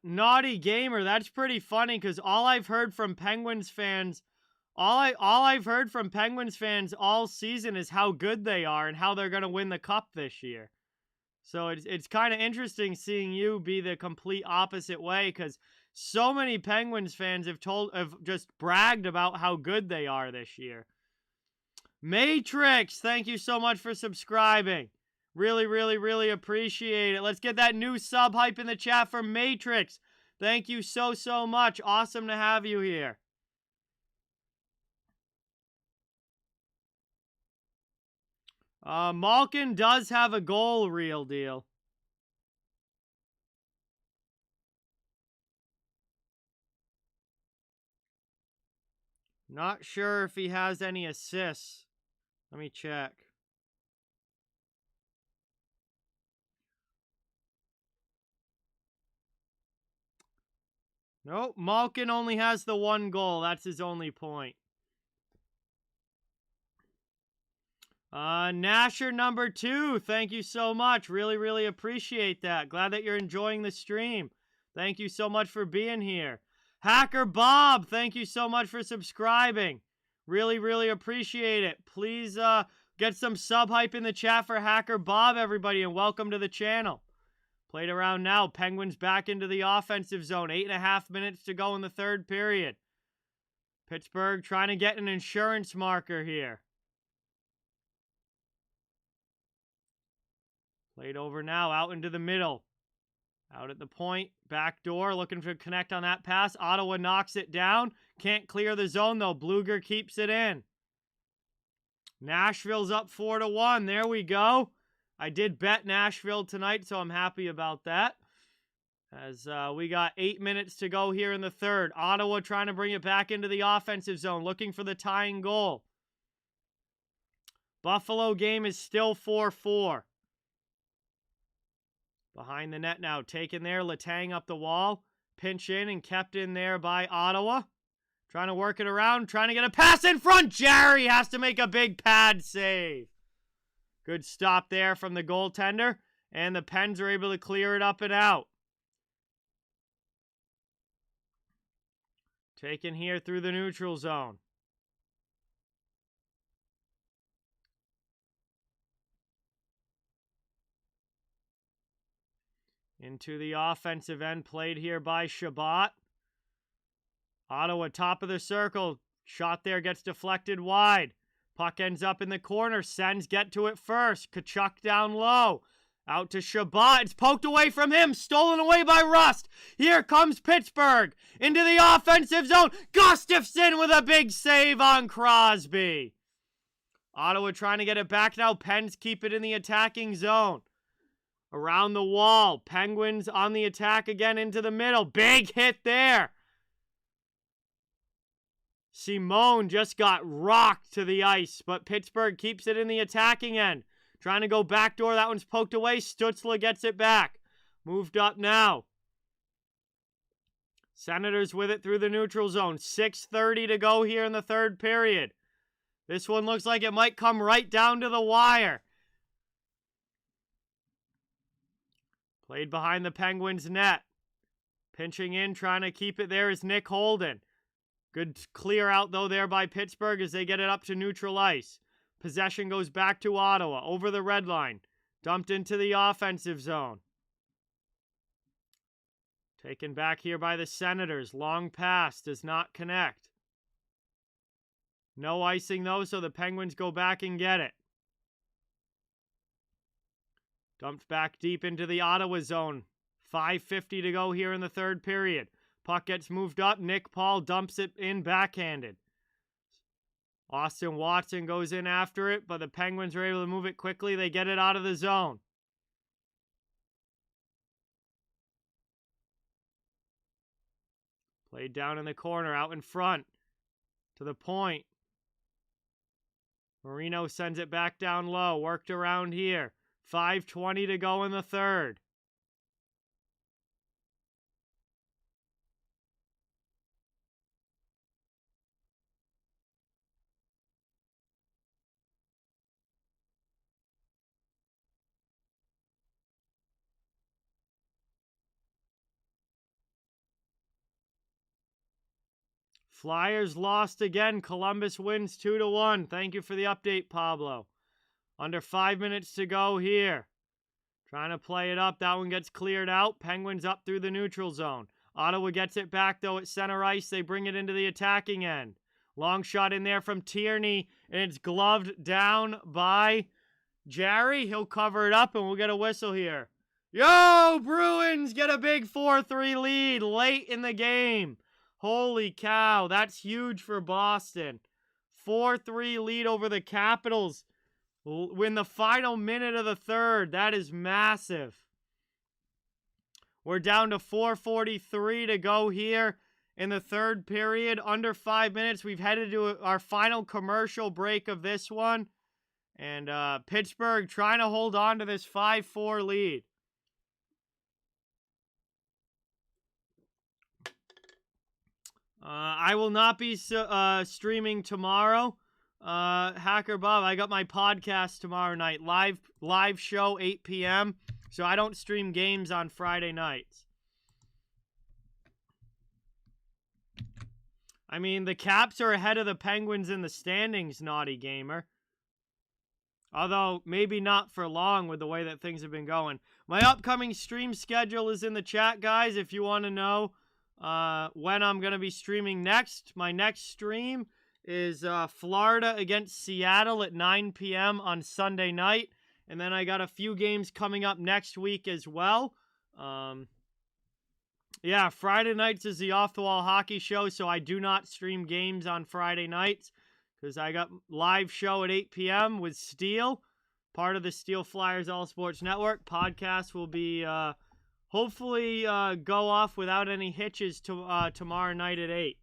Naughty Gamer, that's pretty funny, because all I've heard from Penguins fans all I've heard from Penguins fans all season is how good they are and how they're going to win the cup this year. So it's kind of interesting seeing you be the complete opposite way, because so many Penguins fans have just bragged about how good they are this year. Matrix, thank you so much for subscribing. Really, really, really appreciate it. Let's get that new sub hype in the chat for Matrix. Thank you so, so much. Awesome to have you here. Malkin does have a goal, real deal. Not sure if he has any assists. Let me check. Nope, Malkin only has the one goal. That's his only point. Nasher number 2, thank you so much. Really, really appreciate that. Glad that you're enjoying the stream. Thank you so much for being here. Hacker Bob, thank you so much for subscribing. Really, really appreciate it. Please get some sub hype in the chat for Hacker Bob, everybody, and welcome to the channel. Played around now. Penguins back into the offensive zone. 8.5 minutes to go in the third period. Pittsburgh trying to get an insurance marker here. Played over now, out into the middle. Out at the point, back door, looking to connect on that pass. Ottawa knocks it down. Can't clear the zone, though. Bluger keeps it in. Nashville's up 4-1. There we go. I did bet Nashville tonight, so I'm happy about that. As we got 8 minutes to go here in the third. Ottawa trying to bring it back into the offensive zone, looking for the tying goal. Buffalo game is still 4-4. Behind the net now, taken there, Letang up the wall. Pinch in and kept in there by Ottawa. Trying to work it around, trying to get a pass in front. Gerry has to make a big pad save. Good stop there from the goaltender. And the Pens are able to clear it up and out. Taken here through the neutral zone. Into the offensive end, played here by Shabbat. Ottawa, top of the circle. Shot there, gets deflected wide. Puck ends up in the corner. Sens get to it first. Kachuk down low. Out to Shabbat. It's poked away from him. Stolen away by Rust. Here comes Pittsburgh. Into the offensive zone. Gustafsson with a big save on Crosby. Ottawa trying to get it back now. Pens keep it in the attacking zone. Around the wall. Penguins on the attack again into the middle. Big hit there. Simone just got rocked to the ice, but Pittsburgh keeps it in the attacking end. Trying to go backdoor. That one's poked away. Stützle gets it back. Moved up now. Senators with it through the neutral zone. 6:30 to go here in the third period. This one looks like it might come right down to the wire. Played behind the Penguins' net. Pinching in, trying to keep it there is Nick Holden. Good clear out, though, there by Pittsburgh as they get it up to neutral ice. Possession goes back to Ottawa, over the red line. Dumped into the offensive zone. Taken back here by the Senators. Long pass, does not connect. No icing, though, so the Penguins go back and get it. Dumped back deep into the Ottawa zone. 5:50 to go here in the third period. Puck gets moved up. Nick Paul dumps it in backhanded. Austin Watson goes in after it, but the Penguins are able to move it quickly. They get it out of the zone. Played down in the corner, out in front. To the point. Marino sends it back down low. Worked around here. 5:20 to go in the third. Flyers lost again. Columbus wins 2-1. Thank you for the update, Pablo. Under 5 minutes to go here. Trying to play it up. That one gets cleared out. Penguins up through the neutral zone. Ottawa gets it back, though, at center ice. They bring it into the attacking end. Long shot in there from Tierney, and it's gloved down by Gerry. He'll cover it up, and we'll get a whistle here. Yo, Bruins get a big 4-3 lead late in the game. Holy cow, that's huge for Boston. 4-3 lead over the Capitals. Win the final minute of the third. That is massive. We're down to 4:43 to go here in the third period. Under 5 minutes. We've headed to our final commercial break of this one. And Pittsburgh trying to hold on to this 5-4 lead. I will not be streaming tomorrow. Hacker Bob, I got my podcast tomorrow night. Live show, 8 p.m. So I don't stream games on Friday nights. I mean, the Caps are ahead of the Penguins in the standings, naughty gamer. Although, maybe not for long with the way that things have been going. My upcoming stream schedule is in the chat, guys, if you want to know when I'm going to be streaming next. My next stream is Florida against Seattle at 9 p.m. on Sunday night. And then I got a few games coming up next week as well. Yeah, Friday nights is the Off the Wall Hockey Show, so I do not stream games on Friday nights because I got live show at 8 p.m. with Steel, part of the Steel Flyers All Sports Network. Podcast will be hopefully go off without any hitches to tomorrow night at 8.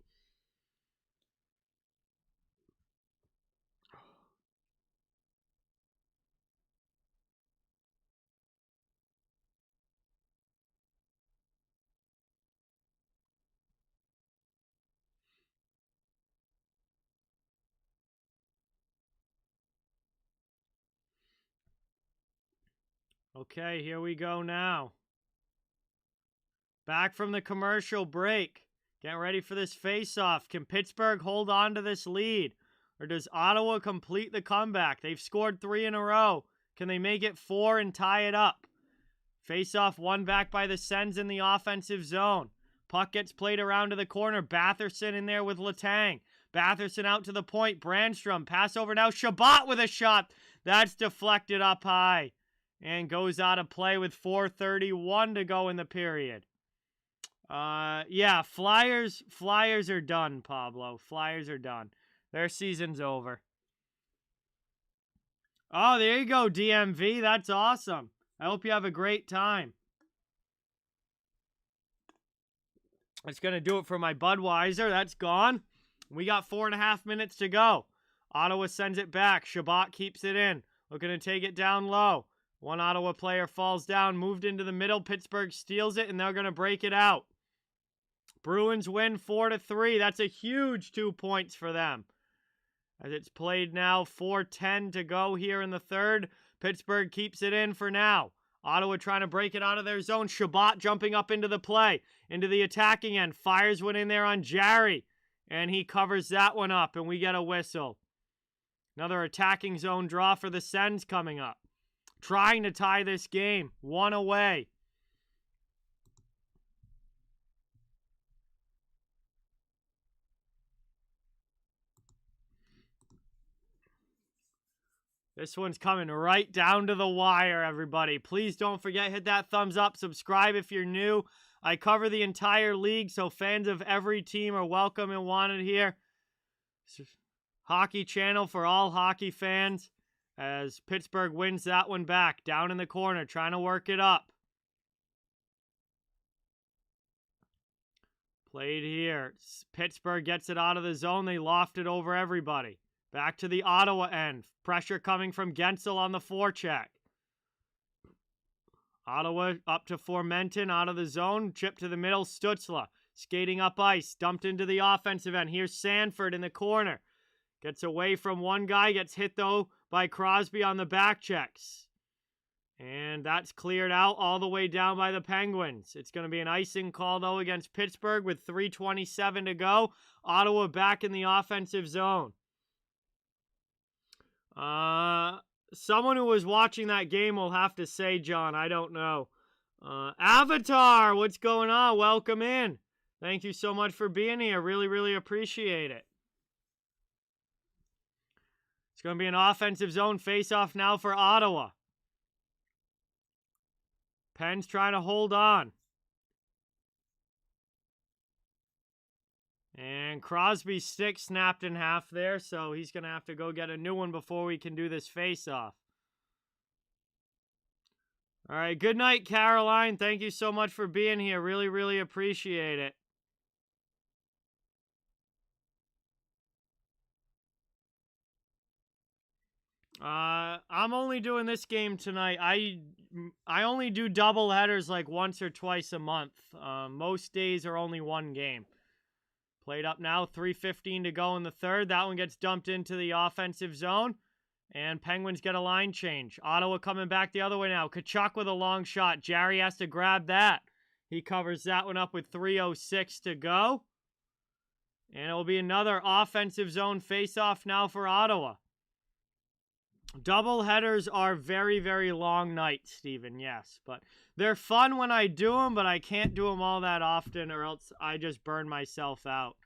Okay, here we go now. Back from the commercial break. Getting ready for this face-off. Can Pittsburgh hold on to this lead? Or does Ottawa complete the comeback? They've scored 3 in a row. Can they make it 4 and tie it up? Face-off won back by the Sens in the offensive zone. Puck gets played around to the corner. Batherson in there with Letang. Batherson out to the point. Brandstrom. Pass over now. Chabot with a shot. That's deflected up high. And goes out of play with 4:31 to go in the period. Yeah, Flyers are done, Pablo. Flyers are done. Their season's over. Oh, there you go, DMV. That's awesome. I hope you have a great time. That's going to do it for my Budweiser. That's gone. We got 4.5 minutes to go. Ottawa sends it back. Chabot keeps it in. Looking to take it down low. One Ottawa player falls down, moved into the middle. Pittsburgh steals it, and they're going to break it out. Bruins win 4-3. That's a huge 2 points for them. As it's played now, 4:10 to go here in the third. Pittsburgh keeps it in for now. Ottawa trying to break it out of their zone. Chabot jumping up into the play, into the attacking end. Fires one in there on Gerry, and he covers that one up, and we get a whistle. Another attacking zone draw for the Sens coming up. Trying to tie this game. 1 away. This one's coming right down to the wire, everybody. Please don't forget, hit that thumbs up. Subscribe if you're new. I cover the entire league, so fans of every team are welcome and wanted here. Hockey channel for all hockey fans. As Pittsburgh wins that one back. Down in the corner, trying to work it up. Played here. Pittsburgh gets it out of the zone. They loft it over everybody. Back to the Ottawa end. Pressure coming from Gensel on the forecheck. Ottawa up to Formenton out of the zone. Chip to the middle. Stützle skating up ice. Dumped into the offensive end. Here's Sanford in the corner. Gets away from one guy. Gets hit, though, by Crosby on the back checks. And that's cleared out all the way down by the Penguins. It's going to be an icing call, though, against Pittsburgh with 3:27 to go. Ottawa back in the offensive zone. Someone who was watching that game will have to say, John, I don't know. Avatar, what's going on? Welcome in. Thank you so much for being here. Really, really appreciate it. It's going to be an offensive zone face-off now for Ottawa. Penn's trying to hold on. And Crosby's stick snapped in half there, so he's going to have to go get a new one before we can do this face-off. All right, good night, Caroline. Thank you so much for being here. Really, really appreciate it. I'm only doing this game tonight. I only do double headers like once or twice a month. Most days are only one game. Played up now, 3:15 to go in the third. That one gets dumped into the offensive zone. And Penguins get a line change. Ottawa coming back the other way now. Tkachuk with a long shot. Gerry has to grab that. He covers that one up with 3:06 to go. And it will be another offensive zone face-off now for Ottawa. Double headers are very, very long nights, Steven, yes. But they're fun when I do them, but I can't do them all that often or else I just burn myself out.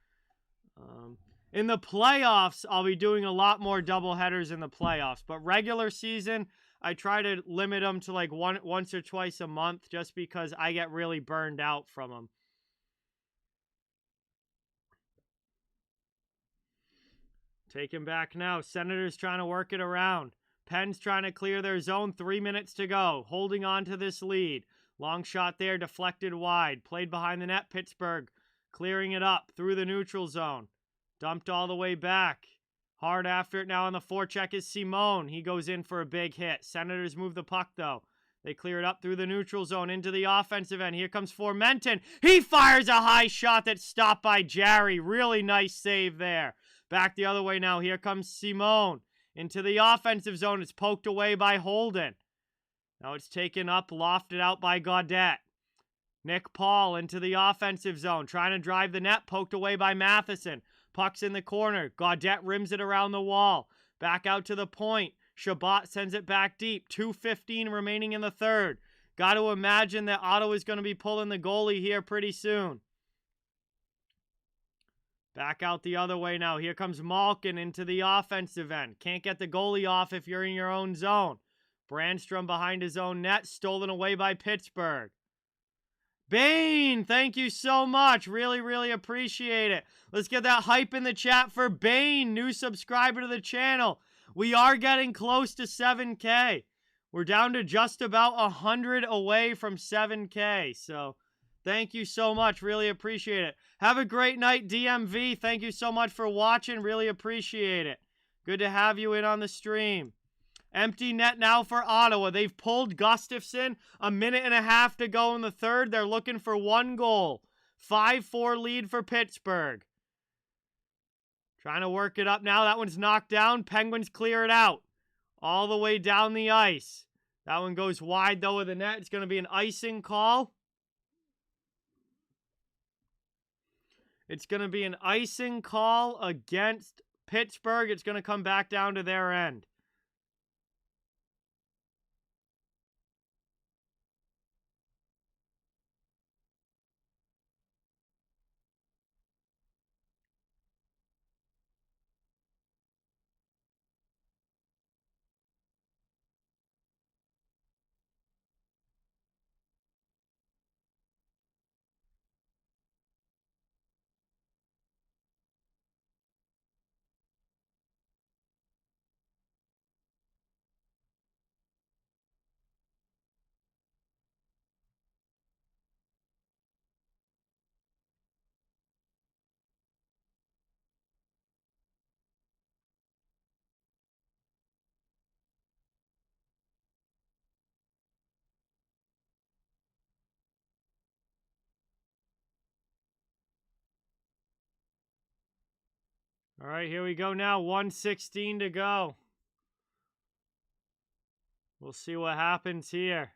In the playoffs, I'll be doing a lot more double headers in the playoffs. But regular season, I try to limit them to like once or twice a month just because I get really burned out from them. Take him back now. Senators trying to work it around. Pens trying to clear their zone. 3 minutes to go. Holding on to this lead. Long shot there. Deflected wide. Played behind the net. Pittsburgh clearing it up through the neutral zone. Dumped all the way back. Hard after it now on the forecheck is Simone. He goes in for a big hit. Senators move the puck though. They clear it up through the neutral zone into the offensive end. Here comes Formenton. He fires a high shot that's stopped by Gerry. Really nice save there. Back the other way now. Here comes Simone. Into the offensive zone. It's poked away by Holden. Now it's taken up, lofted out by Gaudette. Nick Paul into the offensive zone. Trying to drive the net. Poked away by Matheson. Puck's in the corner. Gaudette rims it around the wall. Back out to the point. Shabbat sends it back deep. 2:15 remaining in the third. Got to imagine that Ottawa's going to be pulling the goalie here pretty soon. Back out the other way now. Here comes Malkin into the offensive end. Can't get the goalie off if you're in your own zone. Brandstrom behind his own net. Stolen away by Pittsburgh. Bane, thank you so much. Really, really appreciate it. Let's get that hype in the chat for Bane, new subscriber to the channel. We are getting close to 7K. We're down to just about 100 away from 7K. So thank you so much. Really appreciate it. Have a great night, DMV. Thank you so much for watching. Really appreciate it. Good to have you in on the stream. Empty net now for Ottawa. They've pulled Gustafsson. 1.5 minutes to go in the third. They're looking for 1 goal. 5-4 lead for Pittsburgh. Trying to work it up now. That one's knocked down. Penguins clear it out. All the way down the ice. That one goes wide, though, of the net. It's going to be an icing call. It's going to be an icing call against Pittsburgh. It's going to come back down to their end. All right, here we go now. 1:16 to go. We'll see what happens here.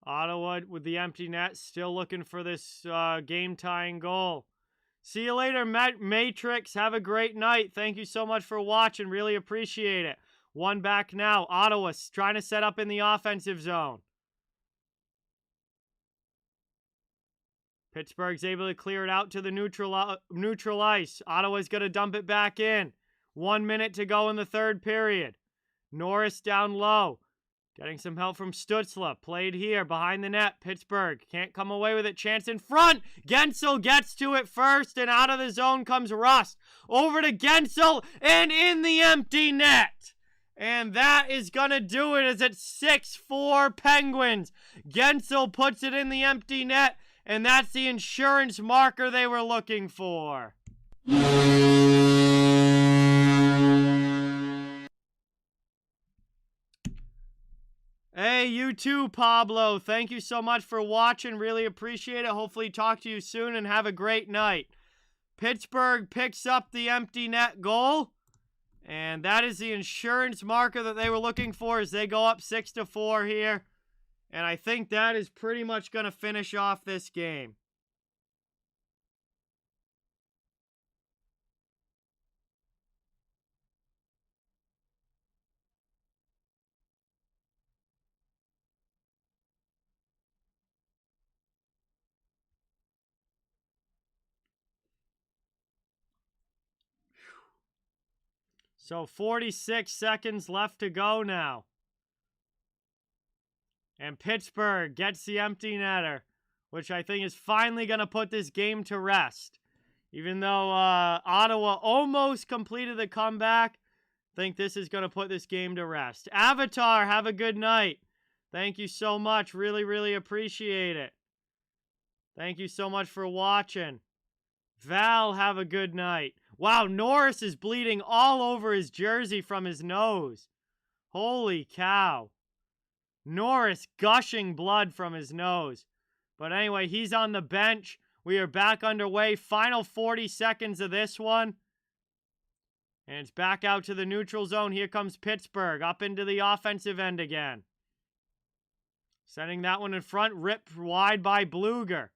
Ottawa with the empty net, still looking for this game-tying goal. See you later, Matrix. Have a great night. Thank you so much for watching. Really appreciate it. One back now. Ottawa trying to set up in the offensive zone. Pittsburgh's able to clear it out to the neutral ice. Ottawa's going to dump it back in. 1 minute to go in the third period. Norris down low. Getting some help from Stützle. Played here behind the net. Pittsburgh can't come away with it. Chance in front. Guentzel gets to it first, and out of the zone comes Rust. Over to Guentzel, and in the empty net. And that is going to do it as it's 6-4 Penguins. Guentzel puts it in the empty net. And that's the insurance marker they were looking for. Hey, you too, Pablo. Thank you so much for watching. Really appreciate it. Hopefully talk to you soon and have a great night. Pittsburgh picks up the empty net goal. And that is the insurance marker that they were looking for as they go up 6-4 here. And I think that is pretty much going to finish off this game. So 46 seconds left to go now. And Pittsburgh gets the empty netter, which I think is finally going to put this game to rest. Even though Ottawa almost completed the comeback, I think this is going to put this game to rest. Avatar, have a good night. Thank you so much. Really, really appreciate it. Thank you so much for watching. Val, have a good night. Wow, Norris is bleeding all over his jersey from his nose. Holy cow. Norris gushing blood from his nose. But anyway, he's on the bench. We are back underway. Final 40 seconds of this one. And it's back out to the neutral zone. Here comes Pittsburgh up into the offensive end again. Sending that one in front. Ripped wide by Bluger.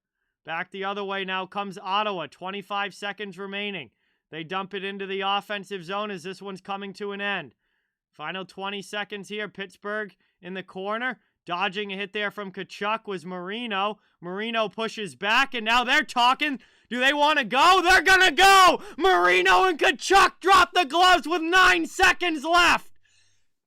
Back the other way now comes Ottawa. 25 seconds remaining. They dump it into the offensive zone as this one's coming to an end. Final 20 seconds here. Pittsburgh in the corner. Dodging a hit there from Tkachuk was Marino. Marino pushes back, and now they're talking. Do they want to go? They're going to go! Marino and Tkachuk drop the gloves with 9 seconds left.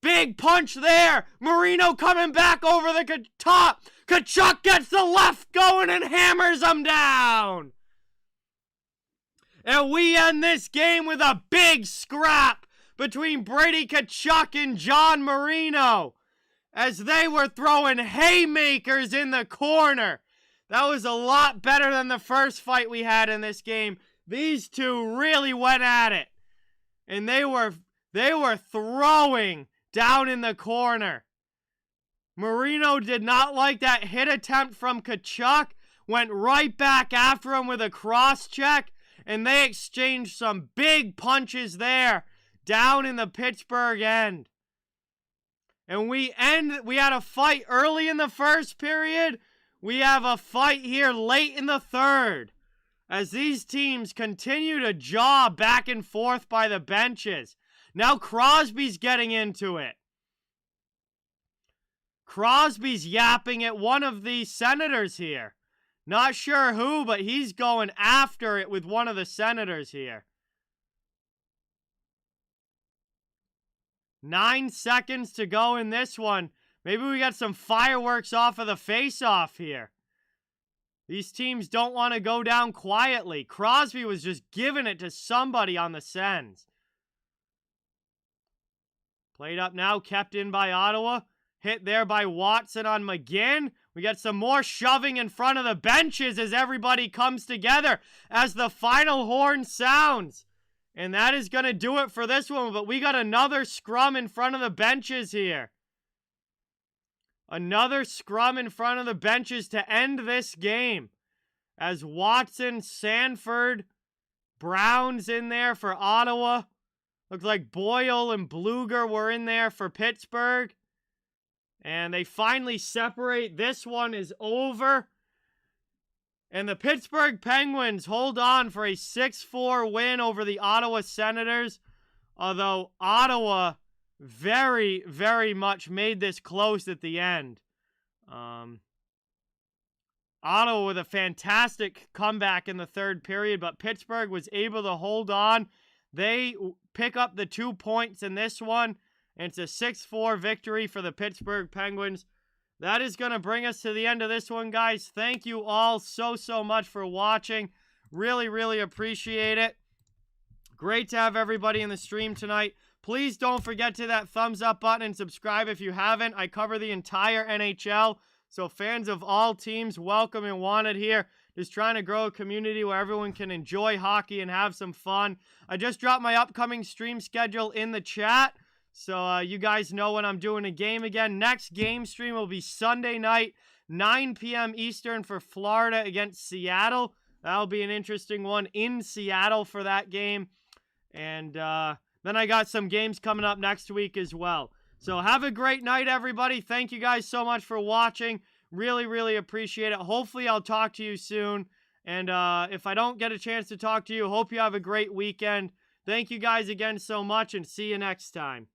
Big punch there. Marino coming back over the top. Tkachuk gets the left going and hammers them down. And we end this game with a big scrap between Brady Tkachuk and John Marino as they were throwing haymakers in the corner. That was a lot better than the first fight we had in this game. These two really went at it. And they were throwing down in the corner. Marino did not like that hit attempt from Tkachuk. Went right back after him with a cross check. And they exchanged some big punches there down in the Pittsburgh end. And we had a fight early in the first period. We have a fight here late in the third. As these teams continue to jaw back and forth by the benches. Now Crosby's getting into it. Crosby's yapping at one of the Senators here. Not sure who, but he's going after it with one of the Senators here. 9 seconds to go in this one. Maybe we got some fireworks off of the face-off here. These teams don't want to go down quietly. Crosby was just giving it to somebody on the Sens. Played up now, kept in by Ottawa. Hit there by Watson on McGinn. We got some more shoving in front of the benches as everybody comes together as the final horn sounds. And that is going to do it for this one. But we got another scrum in front of the benches here. Another scrum in front of the benches to end this game. As Watson, Sanford, Brown's in there for Ottawa. Looks like Boyle and Bluger were in there for Pittsburgh. And they finally separate. This one is over. And the Pittsburgh Penguins hold on for a 6-4 win over the Ottawa Senators. Although Ottawa very, very much made this close at the end. Ottawa with a fantastic comeback in the third period, but Pittsburgh was able to hold on. They pick up the 2 points in this one. And it's a 6-4 victory for the Pittsburgh Penguins. That is going to bring us to the end of this one, guys. Thank you all so much for watching. Really, really appreciate it. Great to have everybody in the stream tonight. Please don't forget to that thumbs up button and subscribe if you haven't. I cover the entire NHL, so fans of all teams, welcome and wanted here. Just trying to grow a community where everyone can enjoy hockey and have some fun. I just dropped my upcoming stream schedule in the chat. So you guys know when I'm doing a game again. Next game stream will be Sunday night, 9 p.m. Eastern for Florida against Seattle. That'll be an interesting one in Seattle for that game. And then I got some games coming up next week as well. So have a great night, everybody. Thank you guys so much for watching. Really, really appreciate it. Hopefully I'll talk to you soon. And if I don't get a chance to talk to you, hope you have a great weekend. Thank you guys again so much, and see you next time.